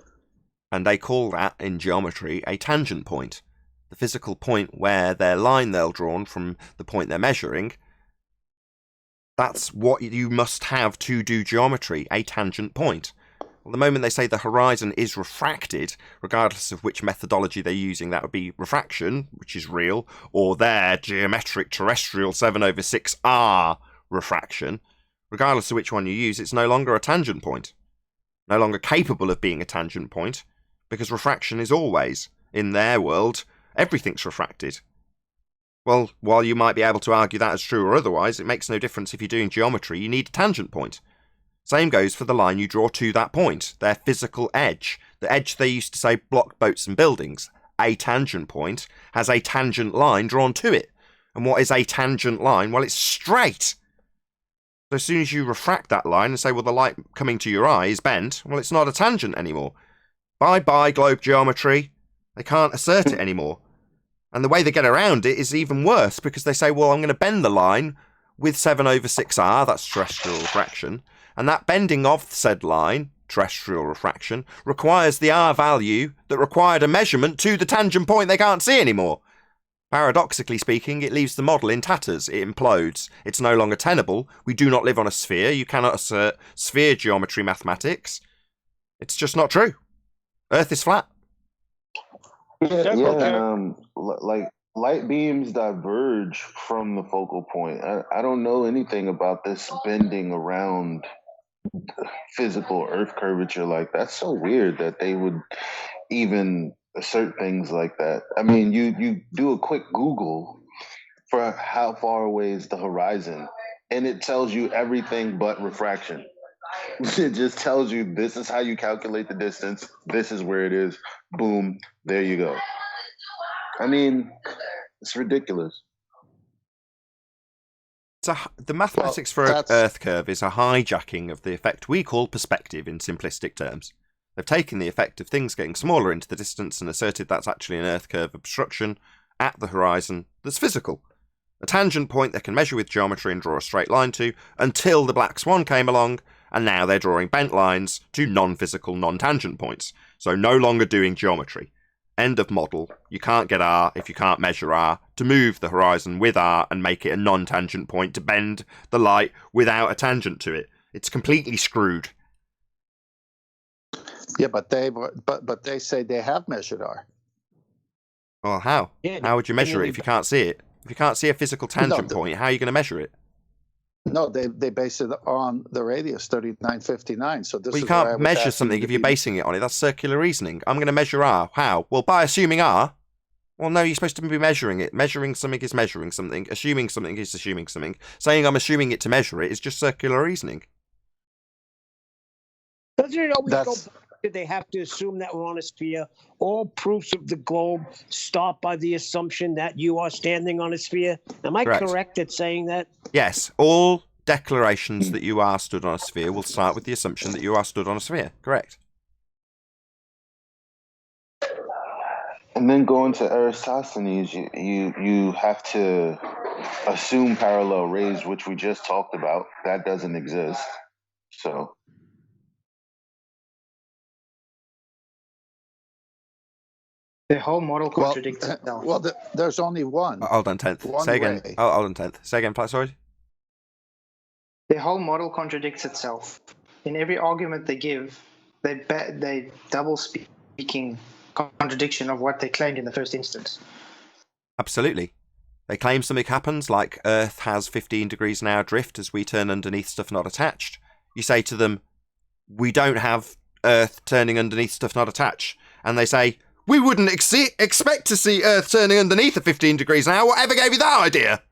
Speaker 1: And they call that, in geometry, a tangent point. The physical point where their line they'll drawn from the point they're measuring, that's what you must have to do geometry, a tangent point. Well, the moment they say the horizon is refracted, regardless of which methodology they're using, that would be refraction, which is real, or their geometric terrestrial 7/6R refraction, regardless of which one you use, it's no longer a tangent point. No longer capable of being a tangent point, because refraction is always, in their world, everything's refracted. Well, while you might be able to argue that as true or otherwise, it makes no difference if you're doing geometry, you need a tangent point. Same goes for the line you draw to that point, their physical edge. The edge they used to say block boats and buildings. A tangent point has a tangent line drawn to it. And what is a tangent line? Well, it's straight. So as soon as you refract that line and say, well, the light coming to your eye is bent, well, it's not a tangent anymore. Bye-bye, globe geometry. They can't assert it anymore. And the way they get around it is even worse, because they say, well, I'm going to bend the line with 7/6R, that's terrestrial refraction, and that bending of said line, terrestrial refraction, requires the R value that required a measurement to the tangent point they can't see anymore. Paradoxically speaking, it leaves the model in tatters. It implodes. It's no longer tenable. We do not live on a sphere. You cannot assert sphere geometry mathematics. It's just not true. Earth is flat.
Speaker 11: Like light beams diverge from the focal point. I don't know anything about this bending around physical Earth curvature. Like, that's so weird that they would even assert things like that. I mean, you do a quick Google for how far away is the horizon, and it tells you everything but refraction. It just tells you this is how you calculate the distance. This is where it is. Boom. There you go. I mean, it's ridiculous.
Speaker 1: The mathematics for an Earth curve is a hijacking of the effect we call perspective in simplistic terms. They've taken the effect of things getting smaller into the distance and asserted that's actually an Earth curve obstruction at the horizon that's physical. A tangent point they can measure with geometry and draw a straight line to, until the black swan came along, and now they're drawing bent lines to non-physical, non-tangent points. So no longer doing geometry. End of model. You can't get R if you can't measure R. To move the horizon with R and make it a non-tangent point to bend the light without a tangent to it. It's completely screwed.
Speaker 5: Yeah, but they say they have measured R.
Speaker 1: Well, how?
Speaker 2: Yeah,
Speaker 1: how would you measure it if you can't see it? If you can't see a physical tangent point, how are you going to measure it?
Speaker 5: No, they base it on the radius 3959. So this. Well,
Speaker 1: you can't measure something if you're basing it on it. That's circular reasoning. I'm going to measure R. How? Well, by assuming R. Well, no, you're supposed to be measuring it. Measuring something is measuring something. Assuming something is assuming something. Saying I'm assuming it to measure it is just circular reasoning.
Speaker 2: Doesn't it always go back to they have to assume that we're on a sphere? All proofs of the globe start by the assumption that you are standing on a sphere. Am I correct at saying that?
Speaker 1: Yes. All declarations that you are stood on a sphere will start with the assumption that you are stood on a sphere. Correct.
Speaker 11: And then going to Aristophanes, you have to assume parallel rays, which we just talked about. That doesn't exist. So.
Speaker 4: The whole model contradicts itself.
Speaker 5: Well, there's only one.
Speaker 1: Hold on, 10th. Say again. Hold on, 10th. Say again, sorry.
Speaker 4: The whole model contradicts itself. In every argument they give, they double speaking contradiction of what they claimed in the first instance.
Speaker 1: Absolutely. They claim something happens, like Earth has 15 degrees an hour drift as we turn underneath stuff not attached. You say to them, we don't have Earth turning underneath stuff not attached. And they say, we wouldn't expect to see Earth turning underneath at 15 degrees an hour. Whatever gave you that idea?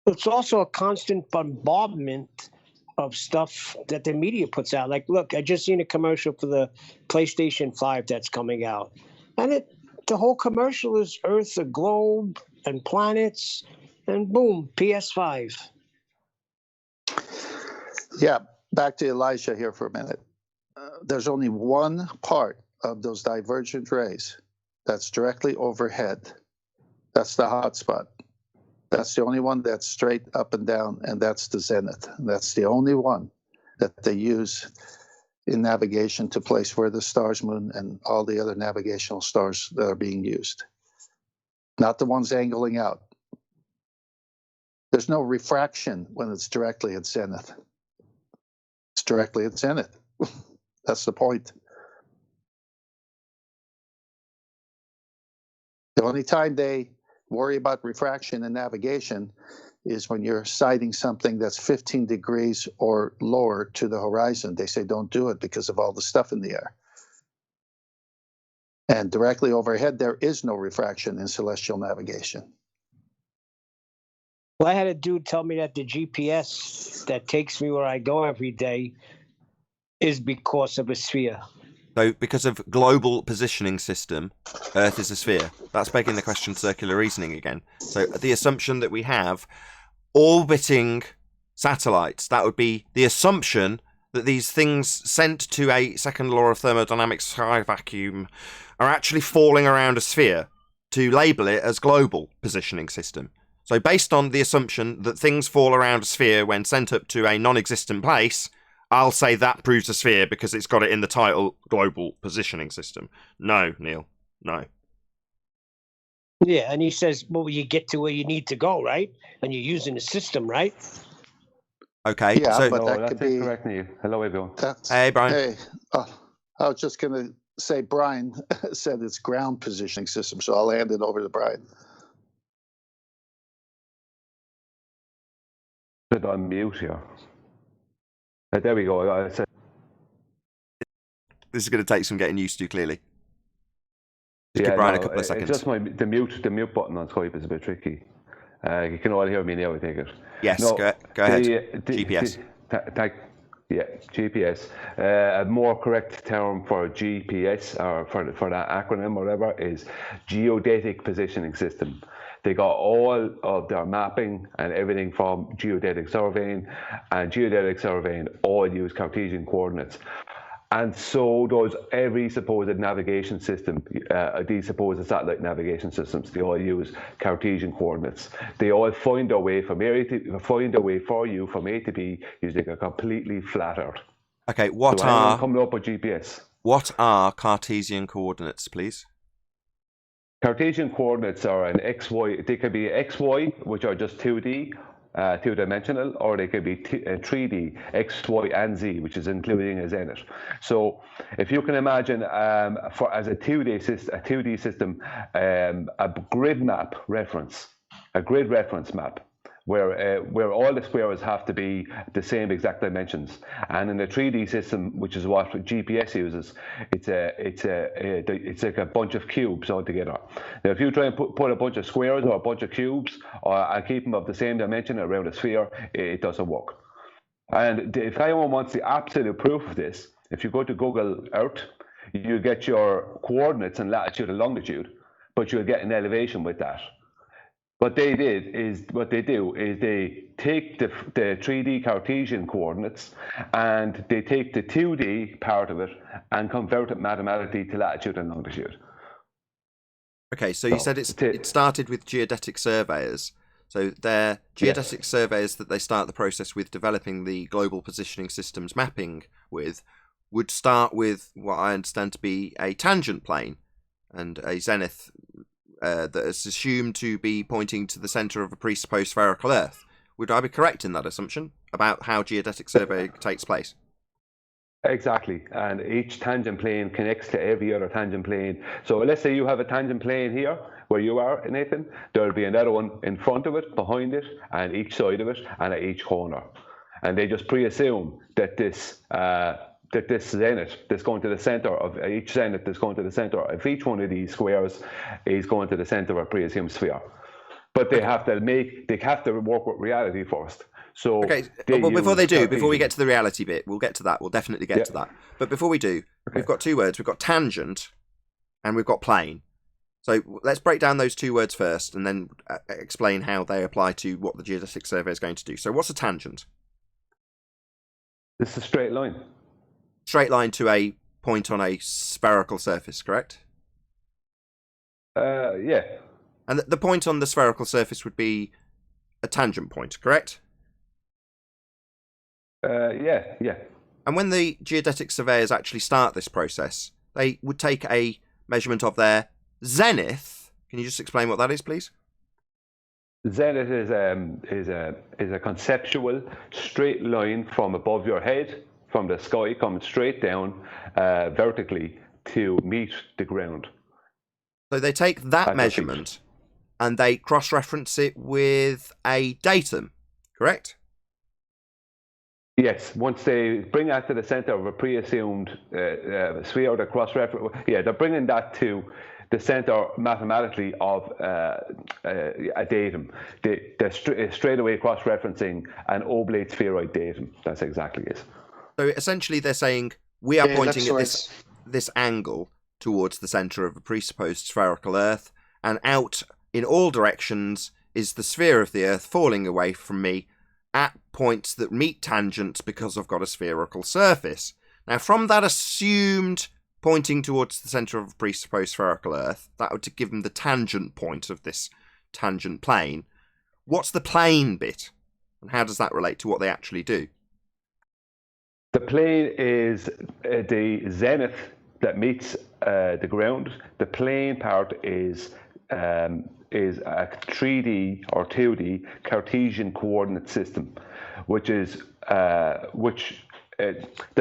Speaker 2: It's also a constant bombardment of stuff that the media puts out. Like, look, I just seen a commercial for the PlayStation 5 that's coming out. And the whole commercial is Earth, a globe, and planets, and boom, PS5.
Speaker 5: Yeah, back to Elijah here for a minute. there's only one part of those divergent rays that's directly overhead. That's the hot spot. That's the only one that's straight up and down, and that's the zenith. And that's the only one that they use in navigation to place where the stars, moon, and all the other navigational stars that are being used. Not the ones angling out. There's no refraction when it's directly at zenith. It's directly at zenith. That's the point. The only time they worry about refraction in navigation is when you're sighting something that's 15 degrees or lower to the horizon. They say don't do it because of all the stuff in the air. And directly overhead, there is no refraction in celestial navigation.
Speaker 2: Well, I had a dude tell me that the GPS that takes me where I go every day is because of a sphere.
Speaker 1: So, because of global positioning system, Earth is a sphere. That's begging the question circular reasoning again. So, the assumption that we have orbiting satellites, that would be the assumption that these things sent to a second law of thermodynamics high vacuum are actually falling around a sphere, to label it as global positioning system. So, based on the assumption that things fall around a sphere when sent up to a non-existent place, I'll say that proves a sphere because it's got it in the title global positioning system. No, Neil, no.
Speaker 2: Yeah, and he says, well, you get to where you need to go, right? And you're using the system, right?
Speaker 1: Okay,
Speaker 5: Yeah,
Speaker 1: so
Speaker 5: but that
Speaker 10: that's
Speaker 5: could be
Speaker 10: incorrect, Neil. Hello, everyone.
Speaker 1: Hey, Brian.
Speaker 5: Hey, I was just going to say Brian said it's ground positioning system, so I'll hand it over to Brian.
Speaker 10: But I'm mute here. There we go. I said.
Speaker 1: This is going to take some getting used to, clearly. Just give Brian a couple of seconds.
Speaker 10: It's just the mute button on Skype is a bit tricky. You can all hear me now, I take it.
Speaker 1: Yes,
Speaker 10: no,
Speaker 1: go ahead. GPS.
Speaker 10: GPS. A more correct term for GPS, or for that acronym or whatever, is geodetic positioning system. They got all of their mapping and everything from geodetic surveying, and geodetic surveying all use Cartesian coordinates. And so does every supposed navigation system, these supposed satellite navigation systems. They all use Cartesian coordinates. They all find their way from for you from A to B using a completely flat Earth.
Speaker 1: Okay,
Speaker 10: coming up with GPS?
Speaker 1: What are Cartesian coordinates, please?
Speaker 10: Cartesian coordinates are an XY. They could be XY, which are just 2D. Two-dimensional, or they could be 3D, X, Y, and Z, which is including a zenith. So, if you can imagine, as a 2D system, a grid reference map, where all the squares have to be the same exact dimensions. And in a 3D system, which is what GPS uses, it's like a bunch of cubes all together. Now, if you try and put a bunch of squares or a bunch of cubes and keep them of the same dimension around a sphere, it doesn't work. And if anyone wants the absolute proof of this, if you go to Google Earth, you get your coordinates and latitude and longitude, but you'll get an elevation with that. What they do is they take the 3D Cartesian coordinates and they take the 2D part of it and convert it mathematically to latitude and longitude.
Speaker 1: Okay, so you said it started with geodetic surveyors. So they're geodetic surveyors that they start the process with developing the global positioning systems mapping with, would start with what I understand to be a tangent plane and a zenith that is assumed to be pointing to the centre of a presupposed spherical Earth. Would I be correct in that assumption about how geodetic survey takes place?
Speaker 10: Exactly, and each tangent plane connects to every other tangent plane. So let's say you have a tangent plane here, where you are, Nathan. There'll be another one in front of it, behind it, and each side of it, and at each corner. And they just pre-assume that this zenith that's going to the center of each zenith that's going to the center of each one of these squares is going to the center of a pre-assumed sphere. But they have to work with reality first. So
Speaker 1: before we get to the reality bit, we'll get to that. We'll definitely get to that. But before we do, we've got two words. We've got tangent and we've got plane. So let's break down those two words first and then explain how they apply to what the geodetic survey is going to do. So what's a tangent?
Speaker 10: It's a straight line.
Speaker 1: straight line to a point on a spherical surface, correct?
Speaker 10: Yeah.
Speaker 1: And the point on the spherical surface would be a tangent point, correct?
Speaker 10: Yeah.
Speaker 1: And when the geodetic surveyors actually start this process, they would take a measurement of their zenith. Can you just explain what that is, please?
Speaker 10: Zenith is a conceptual straight line from above your head, from the sky, coming straight down vertically to meet the ground.
Speaker 1: So they take that measurement and they cross-reference it with a datum, correct?
Speaker 10: Yes, once they bring that to the center of a pre-assumed sphere, the cross-reference, they're bringing that to the center mathematically of a datum. They're straight away cross-referencing an oblate spheroid datum. That's exactly it.
Speaker 1: So essentially they're saying we are pointing at this angle towards the center of a presupposed spherical Earth, and out in all directions is the sphere of the Earth falling away from me at points that meet tangents because I've got a spherical surface. Now, from that assumed pointing towards the center of a presupposed spherical Earth, that would give them the tangent point of this tangent plane. What's the plane bit, and how does that relate to what they actually do?
Speaker 10: The plane is the zenith that meets the ground. The plane part is a 3D or 2D Cartesian coordinate system, which is the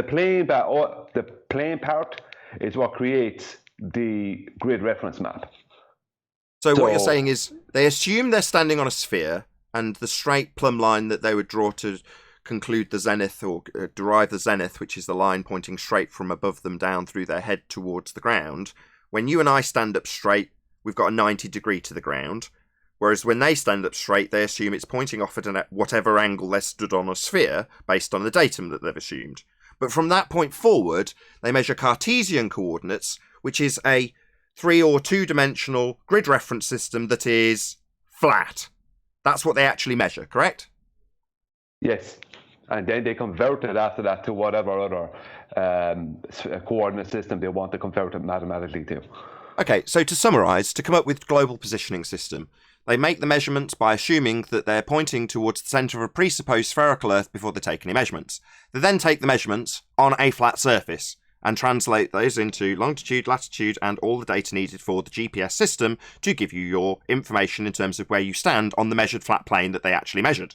Speaker 10: plane part is what creates the grid reference map.
Speaker 1: So what you're saying is they assume they're standing on a sphere, and the straight plumb line that they would draw to conclude the zenith or derive the zenith, which is the line pointing straight from above them down through their head towards the ground. When you and I stand up straight, we've got a 90 degree to the ground. Whereas when they stand up straight, they assume it's pointing off at whatever angle they're stood on a sphere based on the datum that they've assumed. But from that point forward, they measure Cartesian coordinates, which is a 3 or 2-dimensional grid reference system that is flat. That's what they actually measure, correct?
Speaker 10: Yes. And then they convert it after that to whatever other coordinate system they want to convert it mathematically to.
Speaker 1: Okay, so to summarise, to come up with global positioning system, they make the measurements by assuming that they're pointing towards the centre of a presupposed spherical Earth before they take any measurements. They then take the measurements on a flat surface and translate those into longitude, latitude, and all the data needed for the GPS system to give you your information in terms of where you stand on the measured flat plane that they actually measured.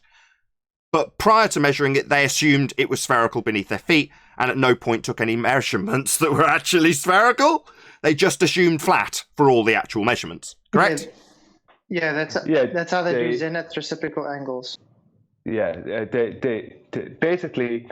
Speaker 1: But prior to measuring it, they assumed it was spherical beneath their feet, and at no point took any measurements that were actually spherical. They just assumed flat for all the actual measurements, correct?
Speaker 4: Yeah, that's how they do zenith reciprocal angles.
Speaker 10: Yeah, they basically,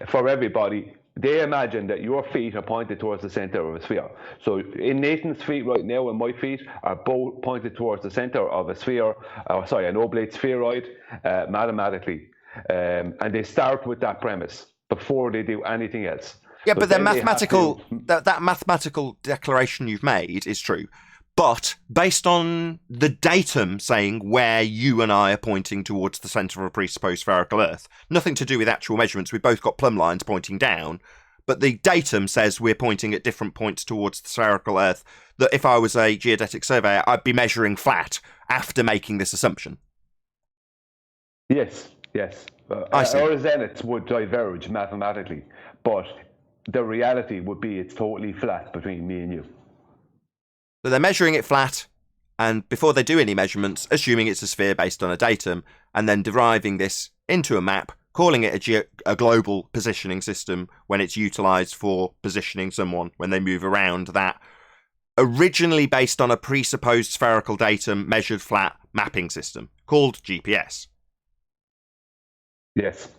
Speaker 10: for everybody, they imagine that your feet are pointed towards the center of a sphere. So in Nathan's feet right now and my feet are both pointed towards the center of a sphere, an oblate spheroid, mathematically. And they start with that premise before they do anything else.
Speaker 1: Yeah, but their mathematical that mathematical declaration you've made is true. But based on the datum saying where you and I are pointing towards the centre of a presupposed spherical Earth, nothing to do with actual measurements, we've both got plumb lines pointing down, but the datum says we're pointing at different points towards the spherical Earth, that if I was a geodetic surveyor, I'd be measuring flat after making this assumption.
Speaker 10: Yes.
Speaker 1: I see.
Speaker 10: Our zeniths would diverge mathematically, but the reality would be it's totally flat between me and you.
Speaker 1: So they're measuring it flat, and before they do any measurements, assuming it's a sphere based on a datum, and then deriving this into a map, calling it a global positioning system when it's utilised for positioning someone when they move around that, originally based on a presupposed spherical datum measured flat mapping system called GPS.
Speaker 10: Yes.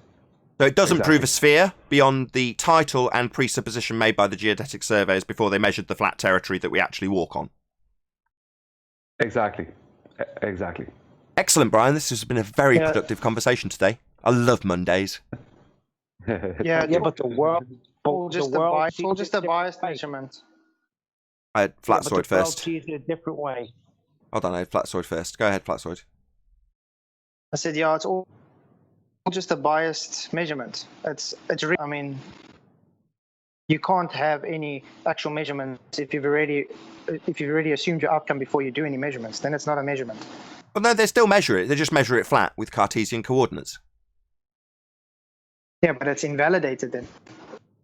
Speaker 1: So it doesn't prove a sphere beyond the title and presupposition made by the geodetic surveys before they measured the flat territory that we actually walk on.
Speaker 10: Exactly.
Speaker 1: Excellent, Brian. This has been a very productive conversation today. I love Mondays.
Speaker 4: Yeah,
Speaker 2: but the world...
Speaker 4: just a biased measurement.
Speaker 1: I had Flatsoid first.
Speaker 2: The world sees it a different way.
Speaker 1: Hold on, I had Flatsoid first. Go ahead, Flatsoid.
Speaker 4: I said, it's all just a biased measurement. You can't have any actual measurements if you've already assumed your outcome before you do any measurements. Then it's not a measurement.
Speaker 1: Well, no, they still measure it. They just measure it flat with Cartesian coordinates.
Speaker 4: Yeah, but it's invalidated then.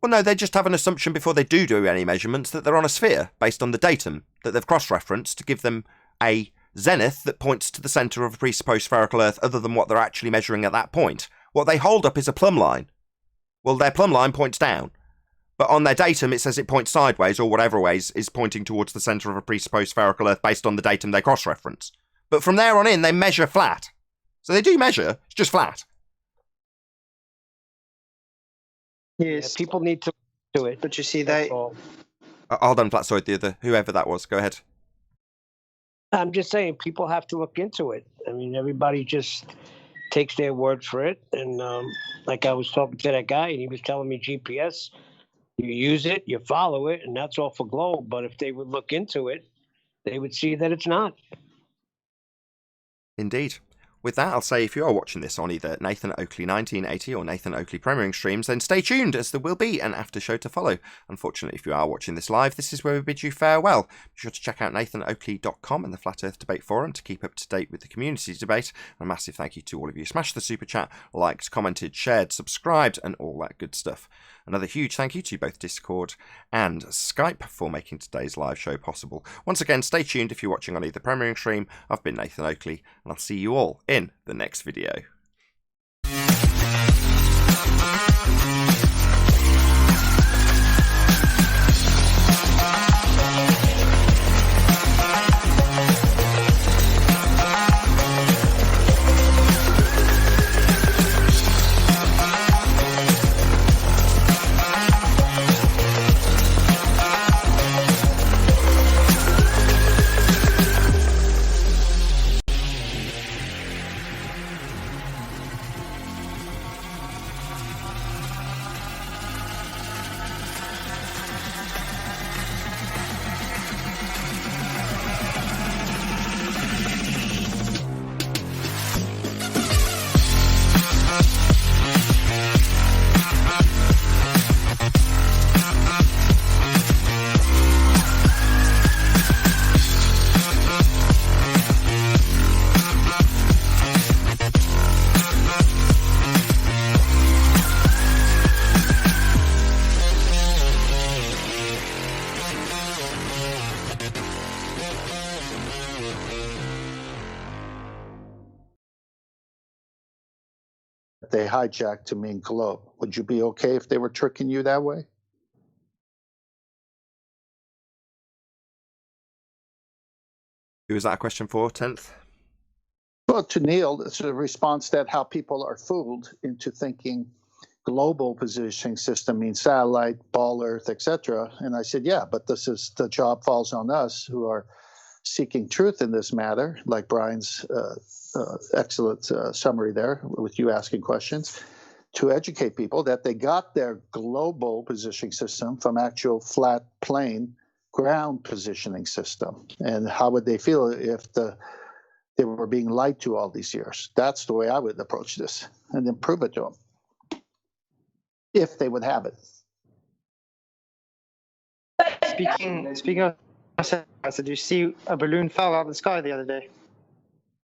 Speaker 1: Well, no, they just have an assumption before they do any measurements that they're on a sphere based on the datum that they've cross-referenced to give them a zenith that points to the centre of a presupposed spherical Earth other than what they're actually measuring at that point. What they hold up is a plumb line. Well, their plumb line points down. But on their datum, it says it points sideways or whatever ways is pointing towards the centre of a presupposed spherical Earth based on the datum they cross-reference. But from there on in, they measure flat. So they do measure, it's just flat.
Speaker 4: Yes.
Speaker 2: Yeah, people need to do it.
Speaker 4: But you see,
Speaker 1: Hold on, Flat, sorry, whoever that was, go ahead.
Speaker 2: I'm just saying, people have to look into it. I mean, everybody just takes their word for it. And like I was talking to that guy, and he was telling me GPS, you use it, you follow it, and that's all for globe. But if they would look into it, they would see that it's not.
Speaker 1: Indeed. With that, I'll say if you are watching this on either Nathan Oakley 1980 or Nathan Oakley premiering streams, then stay tuned as there will be an after show to follow. Unfortunately, if you are watching this live, this is where we bid you farewell. Be sure to check out nathanoakley.com and the Flat Earth Debate Forum to keep up to date with the community debate. And a massive thank you to all of you. Smash the super chat, liked, commented, shared, subscribed, and all that good stuff. Another huge thank you to both Discord and Skype for making today's live show possible. Once again, stay tuned if you're watching on either premiering stream. I've been Nathan Oakley, and I'll see you all in the next video.
Speaker 5: They hijacked to mean globe. Would you be okay if they were tricking you that way?
Speaker 1: Who was that a question for, 10th?
Speaker 5: Well, to Neil, it's a response that how people are fooled into thinking global positioning system means satellite, ball Earth, etc. And I said, yeah, but this is the job falls on us who are seeking truth in this matter, like Brian's excellent summary there with you asking questions, to educate people that they got their global positioning system from actual flat plane ground positioning system. And how would they feel if they were being lied to all these years? That's the way I would approach this, and then prove it to them, if they would have it.
Speaker 4: Speaking of, did you see a balloon fell out of the sky the other day?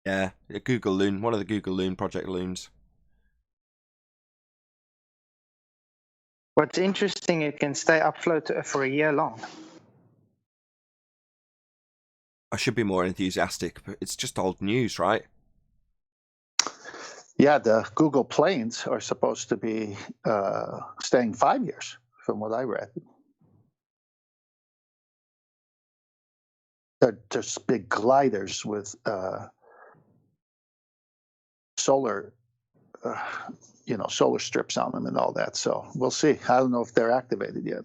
Speaker 1: Yeah, a Google loon, one of the Google Loon project loons.
Speaker 4: What's interesting, it can stay afloat for a year long.
Speaker 1: I should be more enthusiastic, but it's just old news, right?
Speaker 5: Yeah, the Google planes are supposed to be staying 5 years, from what I read. They're just big gliders with solar, solar strips on them and all that. So we'll see. I don't know if they're activated yet.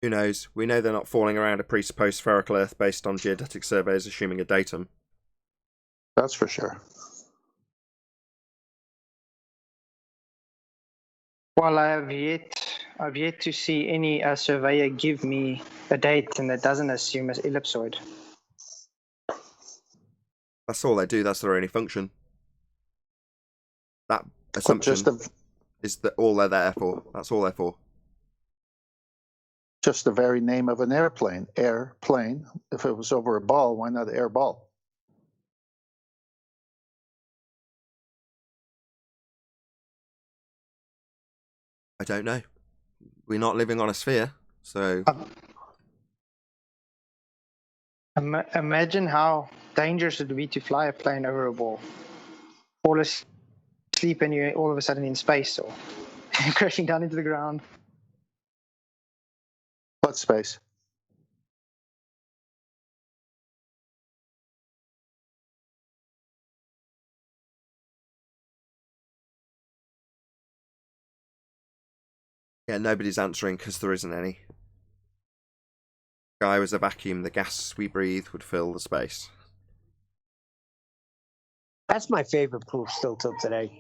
Speaker 1: Who knows? We know they're not falling around a presupposed spherical Earth based on geodetic surveys assuming a datum.
Speaker 5: That's for sure.
Speaker 4: Well, I've yet to see any surveyor give me a date and that doesn't assume an ellipsoid.
Speaker 1: That's all they do. That's their only function. that assumption
Speaker 5: Just
Speaker 1: is that all they're there for. That's all they're for.
Speaker 5: just the very name of an airplane. Airplane. If it was over a ball, why not air ball?
Speaker 1: I don't know. We're not living on a sphere, so
Speaker 4: Imagine how dangerous it would be to fly a plane over a ball. Fall asleep and you're all of a sudden in space or crashing down into the ground.
Speaker 5: What space?
Speaker 1: yeah, nobody's answering because there isn't any. If sky was a vacuum, the gas we breathe would fill the space.
Speaker 2: That's my favorite proof still till today.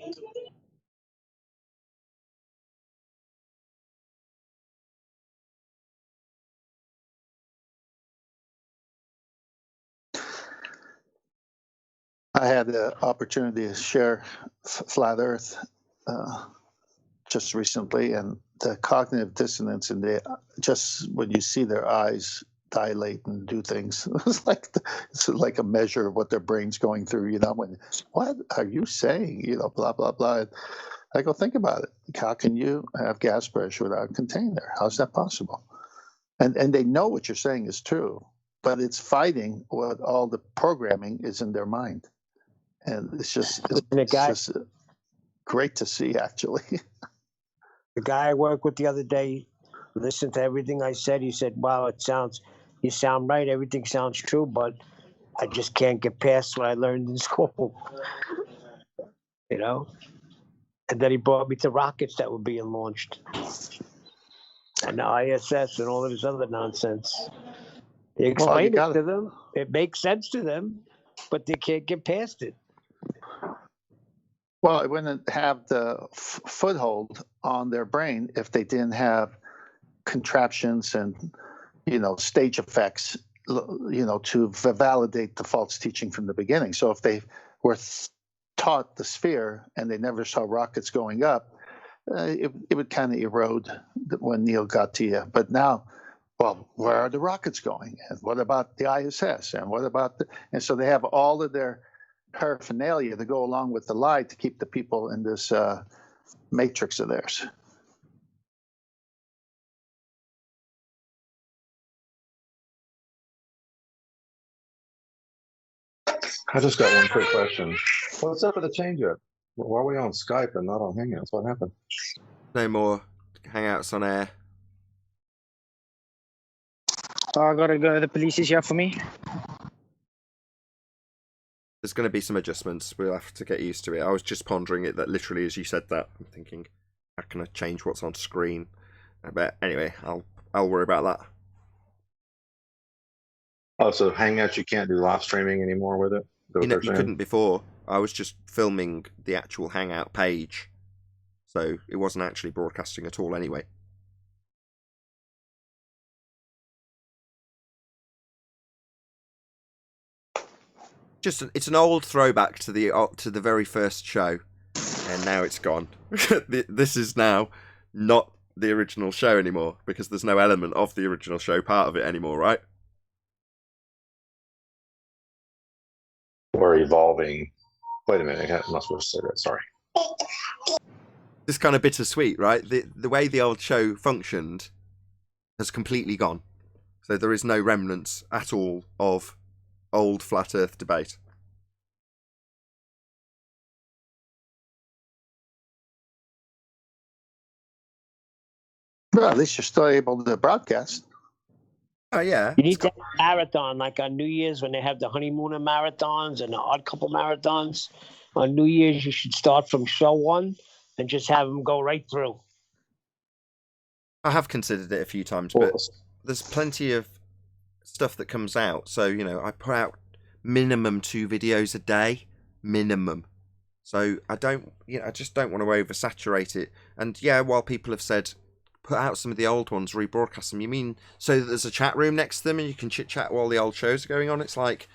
Speaker 5: I had the opportunity to share Flat Earth just recently, and the cognitive dissonance in just when you see their eyes dilate and do things, it's like a measure of what their brain's going through. When what are you saying? Blah blah blah. I go, think about it. How can you have gas pressure without a container? How's that possible? And they know what you're saying is true, but it's fighting what all the programming is in their mind. And it's just great to see, actually.
Speaker 2: The guy I worked with the other day listened to everything I said. He said, wow, you sound right. Everything sounds true, but I just can't get past what I learned in school. And then he brought me to rockets that were being launched. And the ISS and all of this other nonsense. He explained it to them. It makes sense to them, but they can't get past it.
Speaker 5: Well, it wouldn't have the foothold on their brain if they didn't have contraptions and, stage effects, to validate the false teaching from the beginning. So if they were taught the sphere and they never saw rockets going up, it would kind of erode when Neil got to you. But now, well, where are the rockets going? And what about the ISS? And what about and so they have all of their paraphernalia to go along with the lie to keep the people in this matrix of theirs.
Speaker 13: I just got one quick question. What's up with the change up? Why are we on Skype and not on Hangouts? What happened?
Speaker 1: No more Hangouts on air.
Speaker 4: Oh, I gotta go. The police is here for me.
Speaker 1: There's going to be some adjustments. We'll have to get used to it. I was just pondering it that literally as you said that. I'm thinking, how can I change what's on screen? But anyway, I'll worry about that.
Speaker 13: Oh, so Hangouts, you can't do live streaming anymore with it?
Speaker 1: You couldn't before. I was just filming the actual Hangout page. So it wasn't actually broadcasting at all anyway. It's an old throwback to the very first show, and now it's gone. This is now not the original show anymore because there's no element of the original show part of it anymore, right?
Speaker 13: We're evolving. Wait a minute, I'm not supposed to say that. Sorry.
Speaker 1: It's kind of bittersweet, right? The way the old show functioned has completely gone, so there is no remnants at all of old flat Earth debate.
Speaker 5: Well, at least you're still able to broadcast.
Speaker 1: Oh, yeah.
Speaker 2: You need to have a marathon, like on New Year's when they have the honeymooner marathons and the odd couple marathons. On New Year's, you should start from show one and just have them go right through.
Speaker 1: I have considered it a few times, but there's plenty of stuff that comes out. So, I put out minimum 2 videos a day. Minimum. So I just don't want to oversaturate it. And yeah, while people have said, put out some of the old ones, rebroadcast them, you mean so that there's a chat room next to them and you can chit-chat while the old shows are going on? It's like,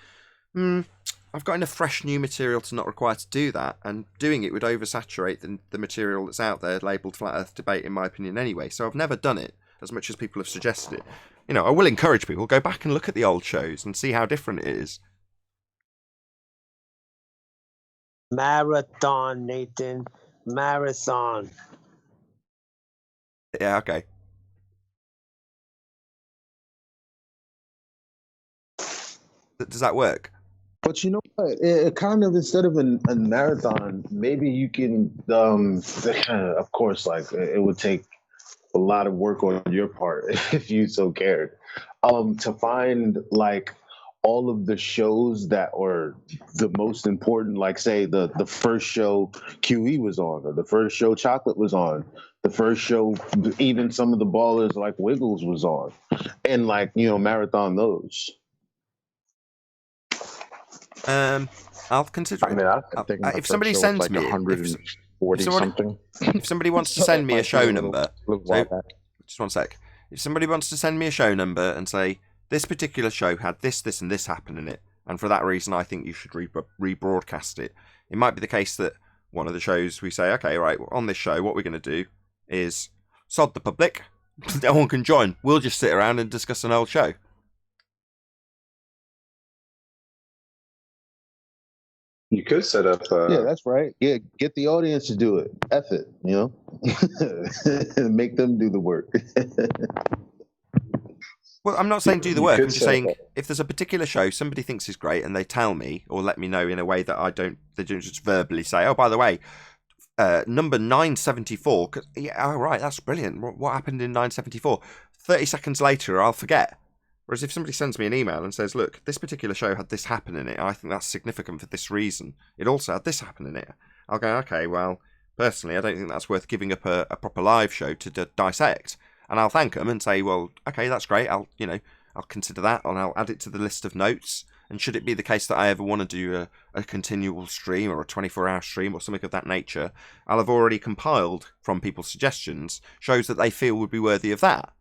Speaker 1: I've got enough fresh new material to not require to do that, and doing it would oversaturate the material that's out there labelled Flat Earth Debate, in my opinion, anyway. So I've never done it as much as people have suggested it. You know, I will encourage people, go back and look at the old shows and see how different it is.
Speaker 2: Marathon, Nathan. Marathon.
Speaker 1: Yeah, okay. Does that work?
Speaker 11: But you know what? It kind of, instead of a marathon, maybe you can, of course, like it would take a lot of work on your part if you so cared, to find like all of the shows that were the most important, like say the first show QE was on, or the first show Chocolate was on, the first show even some of the ballers like Wiggles was on, and like, you know, marathon those.
Speaker 1: I'll consider it.
Speaker 9: I mean, I think
Speaker 1: if somebody sends
Speaker 9: like
Speaker 1: me
Speaker 9: 140 something.
Speaker 1: If somebody wants to send me a show number, just one sec. If somebody wants to send me a show number and say this particular show had this, this, and this happen in it, and for that reason I think you should rebroadcast it. It might be the case that one of the shows we say, okay, right, on this show, what we're going to do is sod the public. No one can join. We'll just sit around and discuss an old show.
Speaker 13: You could set up.
Speaker 11: Yeah, that's right. Yeah, get the audience to do it. F it, you know, make them do the work.
Speaker 1: Well, I'm not saying do the work. I'm just saying if there's a particular show somebody thinks is great and they tell me or let me know in a way that they don't just verbally say, oh, by the way, number 974. Yeah, oh, right, that's brilliant. What happened in 974? 30 seconds later, I'll forget. Whereas if somebody sends me an email and says, look, this particular show had this happen in it, I think that's significant for this reason. It also had this happen in it. I'll go, okay, well, personally, I don't think that's worth giving up a proper live show to dissect. And I'll thank them and say, well, okay, that's great. I'll consider that and I'll add it to the list of notes. And should it be the case that I ever want to do a continual stream or a 24-hour stream or something of that nature, I'll have already compiled from people's suggestions shows that they feel would be worthy of that.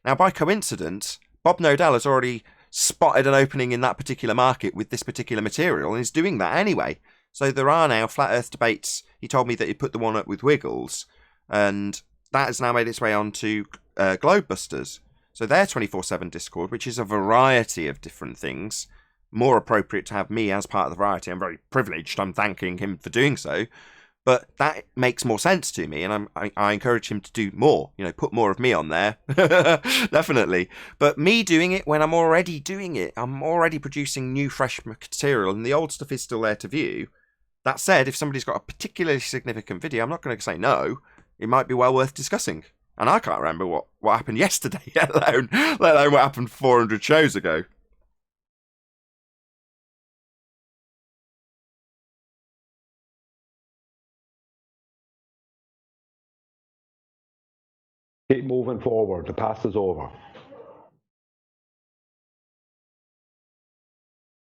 Speaker 1: Now, by coincidence, Bob Nodell has already spotted an opening in that particular market with this particular material and is doing that anyway. So there are now Flat Earth debates. He told me that he put the one up with Wiggles, and that has now made its way onto Globebusters. So their 24/7 Discord, which is a variety of different things, more appropriate to have me as part of the variety. I'm very privileged. I'm thanking him for doing so. But that makes more sense to me, and I encourage him to do more. You know, put more of me on there, definitely. But me doing it when I'm already doing it, I'm already producing new, fresh material, and the old stuff is still there to view. That said, if somebody's got a particularly significant video, I'm not going to say no. It might be well worth discussing. And I can't remember what happened yesterday, let alone what happened 400 shows ago.
Speaker 10: Keep moving forward. The past is over.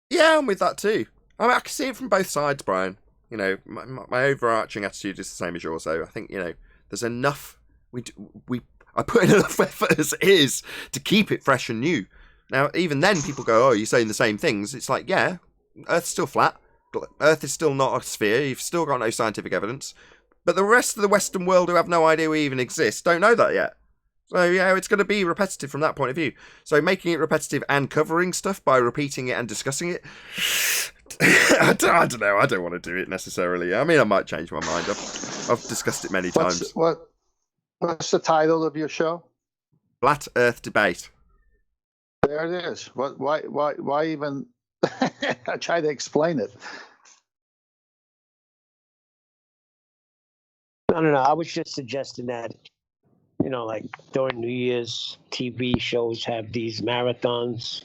Speaker 1: Yeah, I'm with that too. I mean, I can see it from both sides, Brian. You know, my overarching attitude is the same as yours, though. I think, you know, there's enough. I put in enough effort as it is to keep it fresh and new. Now, even then, people go, "Oh, you're saying the same things." It's like, yeah, Earth's still flat. Earth is still not a sphere. You've still got no scientific evidence. But the rest of the Western world, who have no idea we even exist, don't know that yet. So, yeah, it's going to be repetitive from that point of view. So making it repetitive and covering stuff by repeating it and discussing it, I don't know. I don't want to do it necessarily. I mean, I might change my mind. I've discussed it many times.
Speaker 5: What's the title of your show?
Speaker 1: Flat Earth Debate.
Speaker 5: There it is. Why even I try to explain it?
Speaker 2: No. I was just suggesting that, you know, like during New Year's, TV shows have these marathons,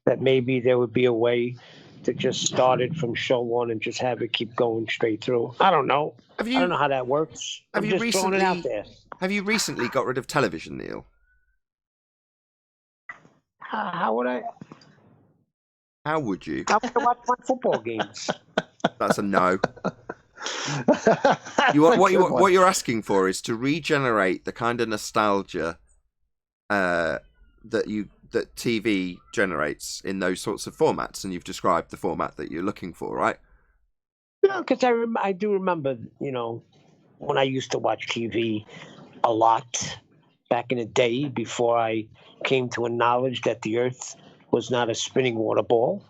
Speaker 2: that maybe there would be a way to just start it from show one and just have it keep going straight through. I don't know. I don't know how that works. I'm just throwing it out there.
Speaker 1: Have you recently got rid of television, Neil?
Speaker 2: How would I?
Speaker 1: How would you?
Speaker 2: How would I watch my football games?
Speaker 1: That's a no. What you're asking for is to regenerate the kind of nostalgia that you that TV generates in those sorts of formats, and you've described the format that you're looking for, right?
Speaker 2: No, because I do remember, when I used to watch TV a lot back in the day before I came to a knowledge that the Earth was not a spinning water ball.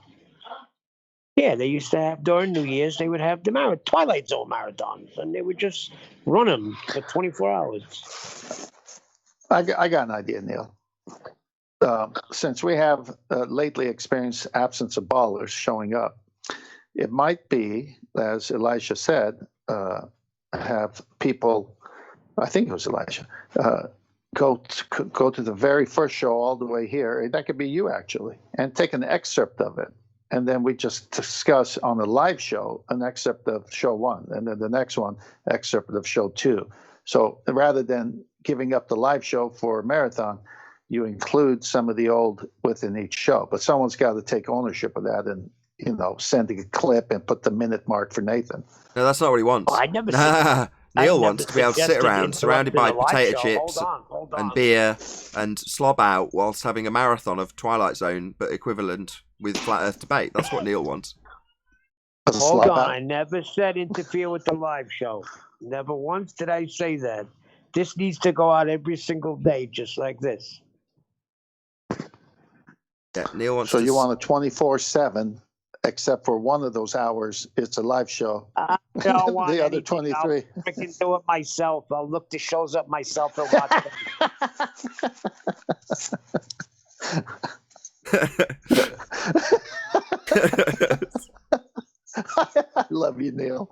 Speaker 2: Yeah, they used to have, during New Year's, they would have the Twilight Zone marathons, and they would just run them for 24 hours.
Speaker 5: I got an idea, Neil. Since we have lately experienced absence of ballers showing up, it might be, as Elijah said, have people, I think it was Elijah, go to the very first show all the way here. That could be you, actually, and take an excerpt of it. And then we just discuss on a live show an excerpt of show 1, and then the next one, excerpt of show 2. So rather than giving up the live show for a marathon, you include some of the old within each show. But someone's got to take ownership of that and, sending a clip and put the minute mark for Nathan.
Speaker 1: No, that's not what he wants.
Speaker 2: I never
Speaker 1: Neil wants to be able to sit around surrounded by potato chips and beer and slob out whilst having a marathon of Twilight Zone, but equivalent with Flat Earth debate. That's what Neil wants.
Speaker 2: Hold on. I never said interfere with the live show. Never once did I say that. This needs to go out every single day, just like this.
Speaker 1: Yeah, Neil wants
Speaker 5: So you want a 24/7, except for one of those hours, it's a live show.
Speaker 2: I don't want
Speaker 5: the other
Speaker 2: anything.
Speaker 5: 23.
Speaker 2: I'll freaking do it myself. I'll look the shows up myself and watch them.
Speaker 5: I love you, Neil.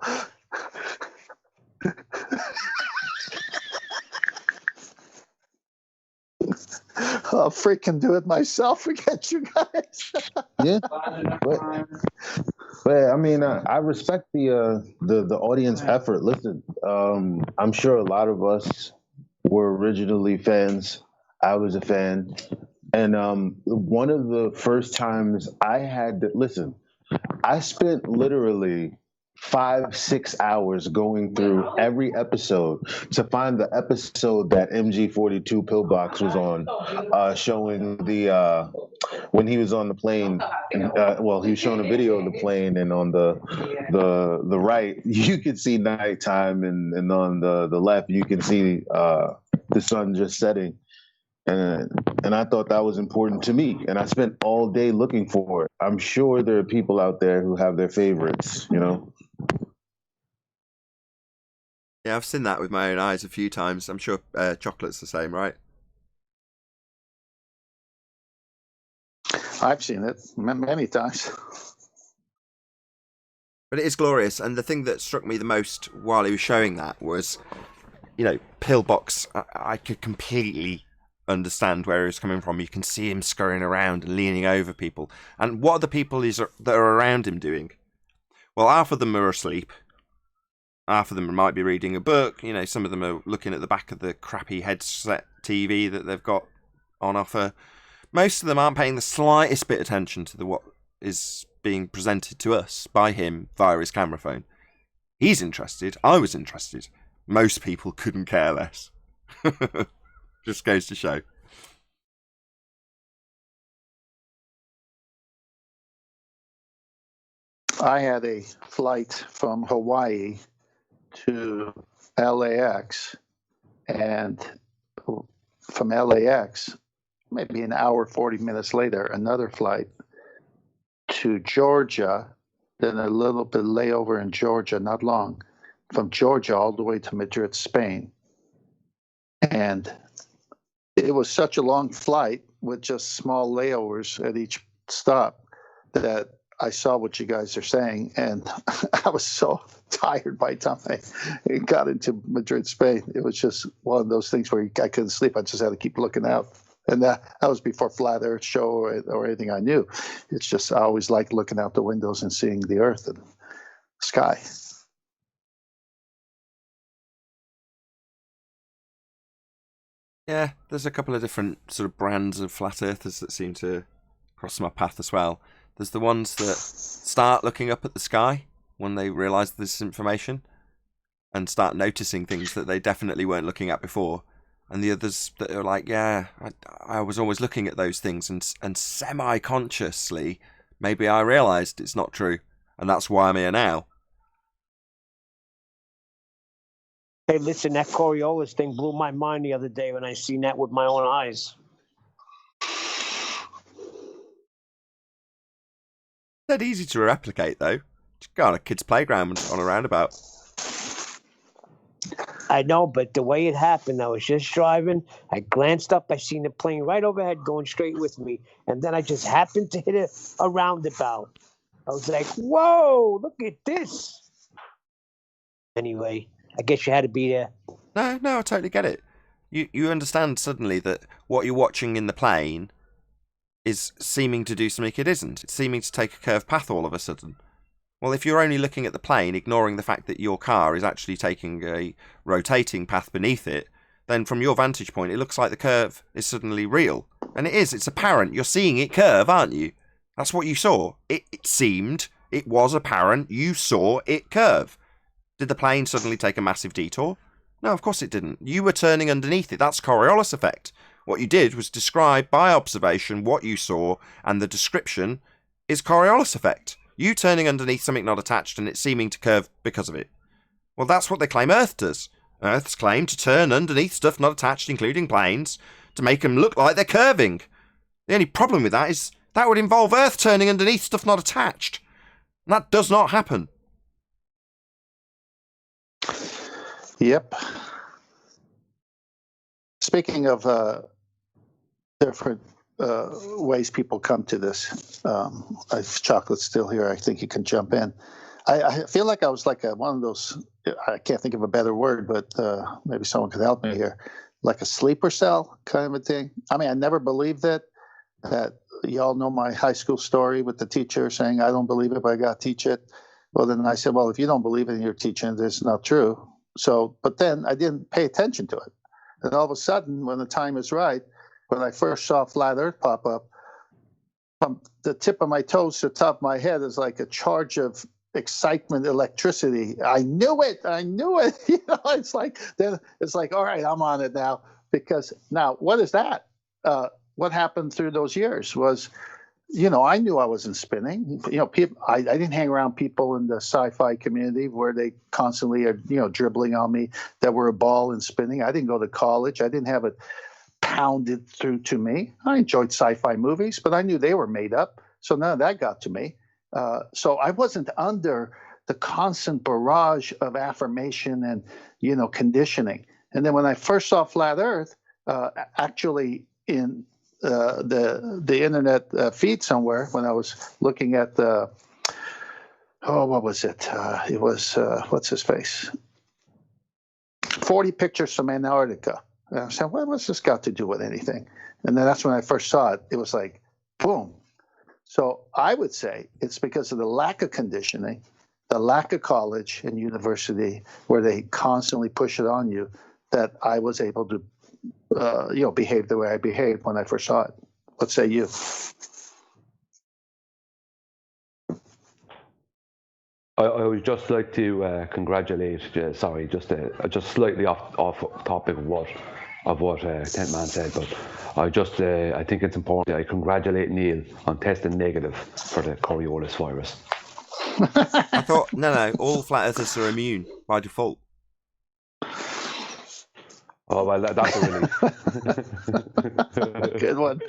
Speaker 5: I'll freaking do it myself. Forget you guys.
Speaker 14: Yeah, but I mean, I respect the audience effort. Listen, I'm sure a lot of us were originally fans. I was a fan, and one of the first times I had to listen, I spent literally 5-6 hours going through every episode to find the episode that MG42 Pillbox was on, showing the when he was on the plane. Well, he was showing a video of the plane, and on the right you could see nighttime, and on the left you can see the sun just setting. And I thought that was important to me, and I spent all day looking for it. I'm sure there are people out there who have their favorites,
Speaker 1: Yeah, I've seen that with my own eyes a few times. I'm sure Chocolate's the same, right?
Speaker 5: I've seen it many times.
Speaker 1: But it is glorious, and the thing that struck me the most while he was showing that was, Pillbox. I could completely understand where he was coming from. You can see him scurrying around and leaning over people. And what are the people that are around him doing? Well, half of them are asleep. Half of them might be reading a book. Some of them are looking at the back of the crappy headset TV that they've got on offer. Most of them aren't paying the slightest bit of attention to what is being presented to us by him via his camera phone. He's interested. I was interested. Most people couldn't care less. Just goes to show.
Speaker 5: I had a flight from Hawaii to LAX, and from LAX, maybe an hour, 40 minutes later, another flight to Georgia, then a little bit layover in Georgia, not long, from Georgia all the way to Madrid, Spain. And it was such a long flight with just small layovers at each stop that I saw what you guys are saying, and I was so tired by the time I got into Madrid, Spain. It was just one of those things where I couldn't sleep. I just had to keep looking out. And that was before Flat Earth show or anything I knew. It's just I always liked looking out the windows and seeing the earth and the sky.
Speaker 1: Yeah, there's a couple of different sort of brands of flat earthers that seem to cross my path as well. There's the ones that start looking up at the sky when they realise this information and start noticing things that they definitely weren't looking at before. and the others that are like, yeah, I was always looking at those things, and semi-consciously, maybe I realised it's not true, and that's why I'm here now.
Speaker 2: Hey, listen, that Coriolis thing blew my mind the other day when I seen that with my own eyes.
Speaker 1: They're easy to replicate, though. Just go on a kid's playground on a roundabout.
Speaker 2: I know, but the way it happened, I was just driving. I glanced up. I seen the plane right overhead going straight with me. And then I just happened to hit a roundabout. I was like, whoa, look at this. Anyway, I guess you had to be there.
Speaker 1: No, I totally get it. You understand suddenly that what you're watching in the plane is seeming to do something it isn't. It's seeming to take a curved path all of a sudden. Well, if you're only looking at the plane, ignoring the fact that your car is actually taking a rotating path beneath it, then from your vantage point, it looks like the curve is suddenly real. And it is, it's apparent. You're seeing it curve, aren't you? That's what you saw. It seemed, it was apparent, you saw it curve. Did the plane suddenly take a massive detour? No, of course it didn't. You were turning underneath it. That's Coriolis effect. What you did was describe by observation what you saw, and the description is Coriolis effect. You turning underneath something not attached and it seeming to curve because of it. Well, that's what they claim Earth does. Earth's claim to turn underneath stuff not attached, including planes, to make them look like they're curving. The only problem with that is that would involve Earth turning underneath stuff not attached. And that does not happen.
Speaker 5: Yep. Speaking of different ways people come to this, if Chocolate's still here, I think you can jump in. I feel like I was like one of those, I can't think of a better word, but maybe someone could help me here, like a sleeper cell kind of a thing. I mean, I never believed that y'all know my high school story with the teacher saying, I don't believe it, but I got to teach it. Well, then I said, well, if you don't believe it and you're teaching, it's not true. So, but then I didn't pay attention to it. And all of a sudden, when the time is right, when I first saw Flat Earth pop up, from the tip of my toes to the top of my head is like a charge of excitement, electricity. I knew it. You know, it's like, then it's like, all right, I'm on it now. Because now, what is that? What happened through those years was, you know, I knew I wasn't spinning. You know, people, I didn't hang around people in the sci-fi community where they constantly are, you know, dribbling on me that we're a ball and spinning. I didn't go to college. I didn't have it pounded through to me. I enjoyed sci-fi movies, but I knew they were made up. So none of that got to me. So I wasn't under the constant barrage of affirmation and, you know, conditioning. And then when I first saw Flat Earth, actually in the internet feed somewhere, when I was looking at the, what was it? It was, what's his face? 40 pictures from Antarctica. And I said, well, what's this got to do with anything? And then that's when I first saw it. It was like, boom. So I would say it's because of the lack of conditioning, the lack of college and university where they constantly push it on you, that I was able to, you know, behave the way I behaved when I first saw it. What say you?
Speaker 10: I would just like to congratulate. Sorry, just slightly off topic of what Tent Man said, but I think it's important. I congratulate Neil on testing negative for the Coriolis virus.
Speaker 1: I thought no, all flat earthers are immune by default.
Speaker 10: Oh well, that's a relief.
Speaker 5: Good one.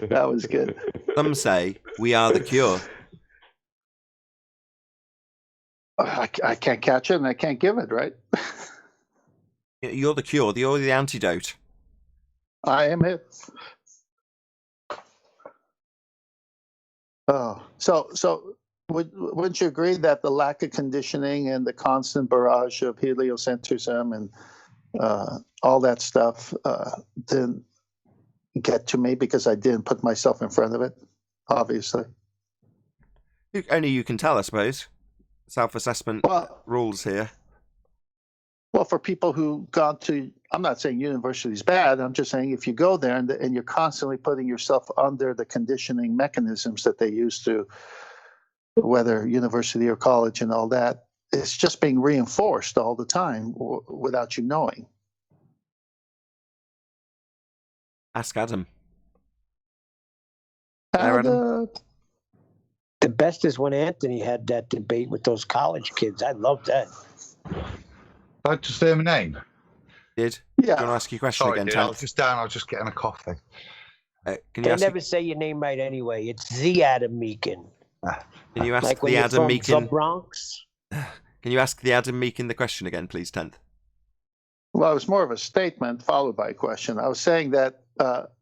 Speaker 5: That was good.
Speaker 1: Some say we are the cure.
Speaker 5: I can't catch it and I can't give it, right?
Speaker 1: You're the cure. You're the antidote.
Speaker 5: I am it. Oh, so wouldn't you agree that the lack of conditioning and the constant barrage of heliocentrism and all that stuff didn't get to me because I didn't put myself in front of it, obviously.
Speaker 1: Only you can tell, I suppose. Self-assessment rules here.
Speaker 5: Well, for people who gone to, I'm not saying university is bad. I'm just saying if you go there and you're constantly putting yourself under the conditioning mechanisms that they use to, whether university or college and all that, it's just being reinforced all the time without you knowing.
Speaker 1: Ask Adam. There, Adam.
Speaker 2: The best is when Anthony had that debate with those college kids. I loved that.
Speaker 12: I just say my name.
Speaker 1: Did?
Speaker 12: Yeah.
Speaker 1: Do you want to ask your question
Speaker 12: Sorry,
Speaker 1: again,
Speaker 12: dude, I was just down. I was just getting a coffee.
Speaker 1: Can you
Speaker 2: They
Speaker 1: ask
Speaker 2: never say your name right anyway. It's the Adam Meakin.
Speaker 1: Can you ask
Speaker 2: Like when
Speaker 1: the
Speaker 2: you're
Speaker 1: Adam
Speaker 2: from
Speaker 1: Meakin?
Speaker 2: the Bronx.
Speaker 1: Can you ask the Adam Meakin the question again, please, 10th?
Speaker 5: Well, it was more of a statement followed by a question. I was saying that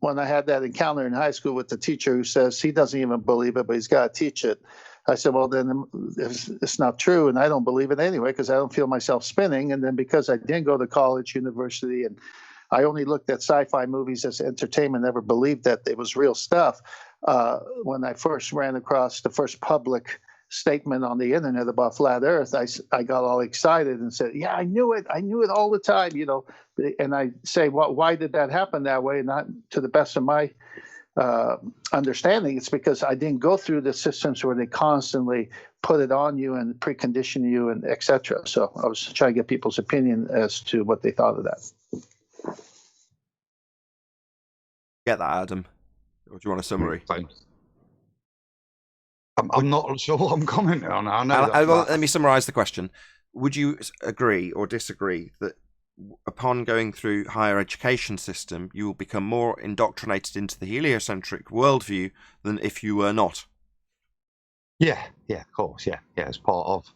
Speaker 5: when I had that encounter in high school with the teacher who says he doesn't even believe it, but he's got to teach it. I said, well, then it's not true, and I don't believe it anyway because I don't feel myself spinning. And then because I didn't go to college, university, and I only looked at sci-fi movies as entertainment, never believed that it was real stuff. When I first ran across the first public statement on the internet about flat Earth, I got all excited and said, "Yeah, I knew it all the time," you know. And I say, "Well, why did that happen that way?" Not to the best of my understanding. It's because I didn't go through the systems where they constantly put it on you and precondition you and etc. So I was trying to get people's opinion as to what they thought of that.
Speaker 1: Get that, Adam? Or do you want a summary?
Speaker 12: I'm not sure what I'm commenting on. I know.
Speaker 1: Well, let me summarise the question. Would you agree or disagree that upon going through higher education system, you will become more indoctrinated into the heliocentric worldview than if you were not?
Speaker 12: Yeah, of course, yeah. It's part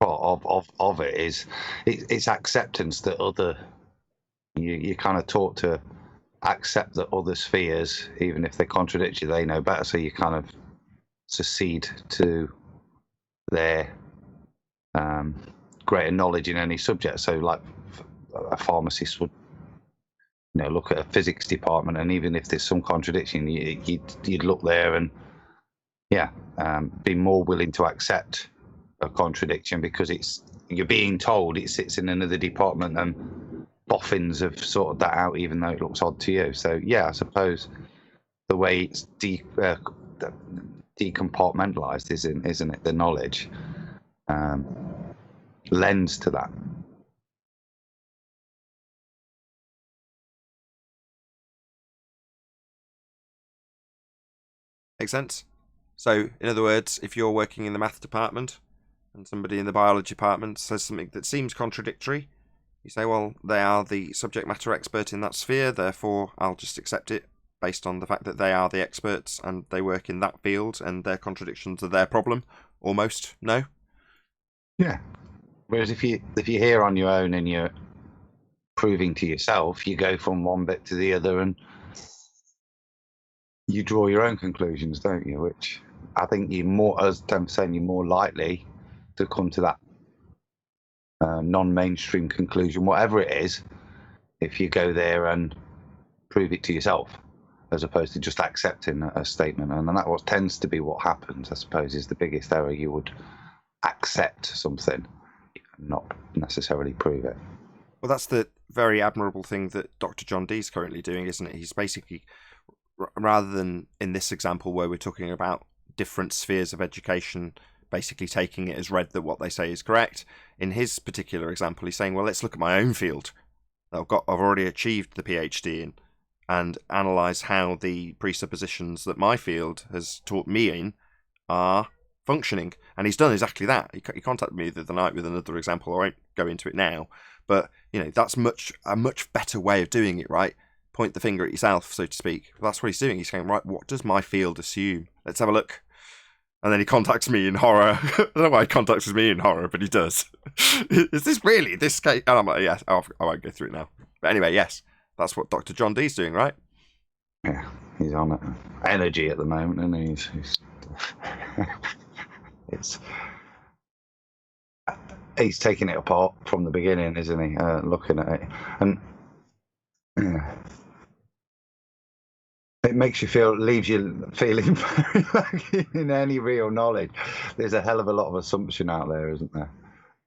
Speaker 12: of it is it's acceptance that other you kind of taught to accept that other spheres, even if they contradict you, they know better. So you kind of secede to their greater knowledge in any subject. So like a pharmacist would, look at a physics department, and even if there's some contradiction, you'd look there and be more willing to accept a contradiction because you're being told it sits in another department and boffins have sorted that out, even though it looks odd to you. So I suppose the way it's decompartmentalized, isn't it? The knowledge lends to that.
Speaker 1: Makes sense? So, in other words, if you're working in the math department and somebody in the biology department says something that seems contradictory, you say, well, they are the subject matter expert in that sphere, therefore I'll just accept it based on the fact that they are the experts and they work in that field and their contradictions are their problem. Almost, no?
Speaker 12: Yeah. Whereas if you're here on your own and you're proving to yourself, you go from one bit to the other and you draw your own conclusions, don't you? Which I think you're more, as Tim was saying, you're more likely to come to that non-mainstream conclusion, whatever it is, if you go there and prove it to yourself, as opposed to just accepting a statement. And that what tends to be what happens, I suppose, is the biggest error. You would accept something, not necessarily prove it.
Speaker 1: Well, that's the very admirable thing that Dr. John Dee is currently doing, isn't it? He's basically, rather than in this example where we're talking about different spheres of education basically taking it as read that what they say is correct, in his particular example, he's saying, well, let's look at my own field that I've already achieved the PhD in and analyse how the presuppositions that my field has taught me in are functioning. And he's done exactly that. He contacted me the other night with another example. I won't go into it now, but that's a much better way of doing it, right? Point the finger at yourself, so to speak. That's what he's doing. He's saying, right, what does my field assume? Let's have a look. And then he contacts me in horror. I don't know why he contacts me in horror, but he does. Is this really this case? And I'm like, yeah, I won't go through it now. But anyway, yes, that's what Dr. John Dee's doing, right?
Speaker 12: Yeah, he's on it. Energy at the moment, and he's he's taking it apart from the beginning, isn't he? Looking at it, and it makes you leaves you feeling very lucky in any real knowledge. There's a hell of a lot of assumption out there, isn't there?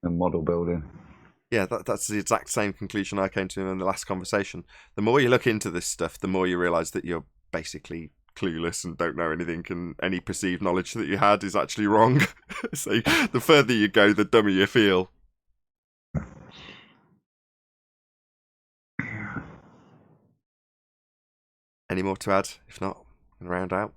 Speaker 12: And model building.
Speaker 1: Yeah, that's the exact same conclusion I came to in the last conversation. The more you look into this stuff, the more you realise that you're basically clueless and don't know anything, and any perceived knowledge that you had is actually wrong. So the further you go, the dumber you feel. Any more to add? If not, we'll round out.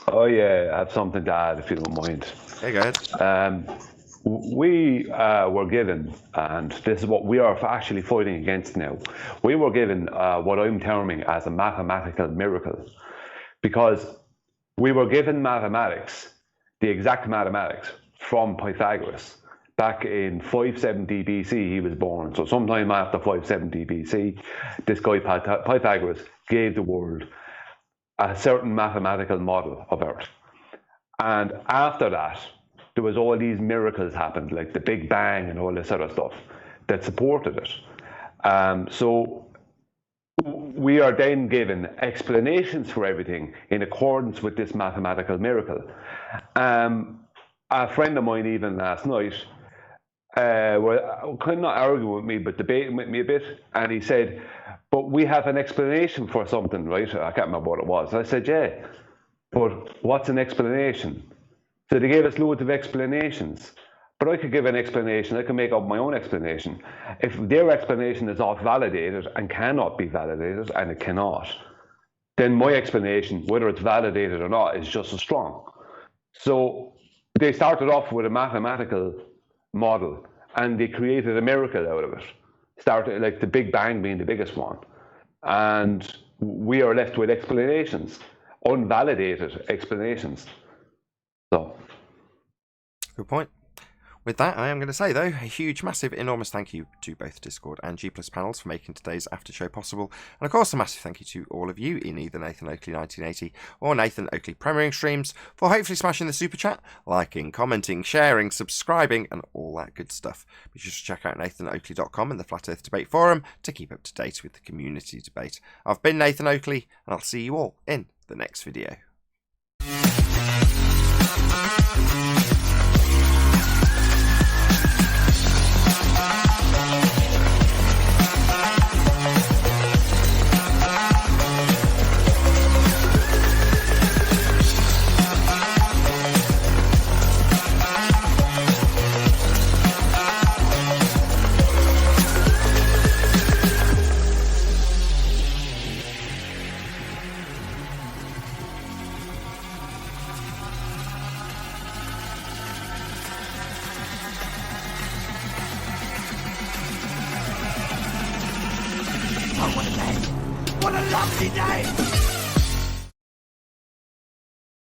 Speaker 10: Oh yeah, I have something to add if you don't mind.
Speaker 1: Yeah, go ahead.
Speaker 10: We were given, and this is what we are actually fighting against now, we were given what I'm terming as a mathematical miracle, because we were given mathematics, the exact mathematics, from Pythagoras. Back in 570 BC he was born, so sometime after 570 BC, this guy Pythagoras gave the world a certain mathematical model of Earth. And after that, there was all these miracles happened, like the Big Bang and all this other stuff that supported it. So we are then given explanations for everything in accordance with this mathematical miracle. A friend of mine even last night were kind of not arguing with me, but debating with me a bit, and he said, but we have an explanation for something, right? I can't remember what it was. I said, yeah, but what's an explanation? So they gave us loads of explanations, but I could give an explanation. I can make up my own explanation. If their explanation is not validated and cannot be validated, and it cannot, then my explanation, whether it's validated or not, is just as strong. So they started off with a mathematical model, and they created a miracle out of it. Started like the Big Bang being the biggest one, and we are left with explanations, unvalidated explanations. So,
Speaker 1: good point. With that, I am going to say, though, a huge, massive, enormous thank you to both Discord and G+ panels for making today's after show possible. And of course, a massive thank you to all of you in either Nathan Oakley 1980 or Nathan Oakley premiering streams for hopefully smashing the super chat, liking, commenting, sharing, subscribing, and all that good stuff. Be sure to check out nathanoakley.com and the Flat Earth Debate Forum to keep up to date with the community debate. I've been Nathan Oakley, and I'll see you all in the next video.
Speaker 15: What a lovely day!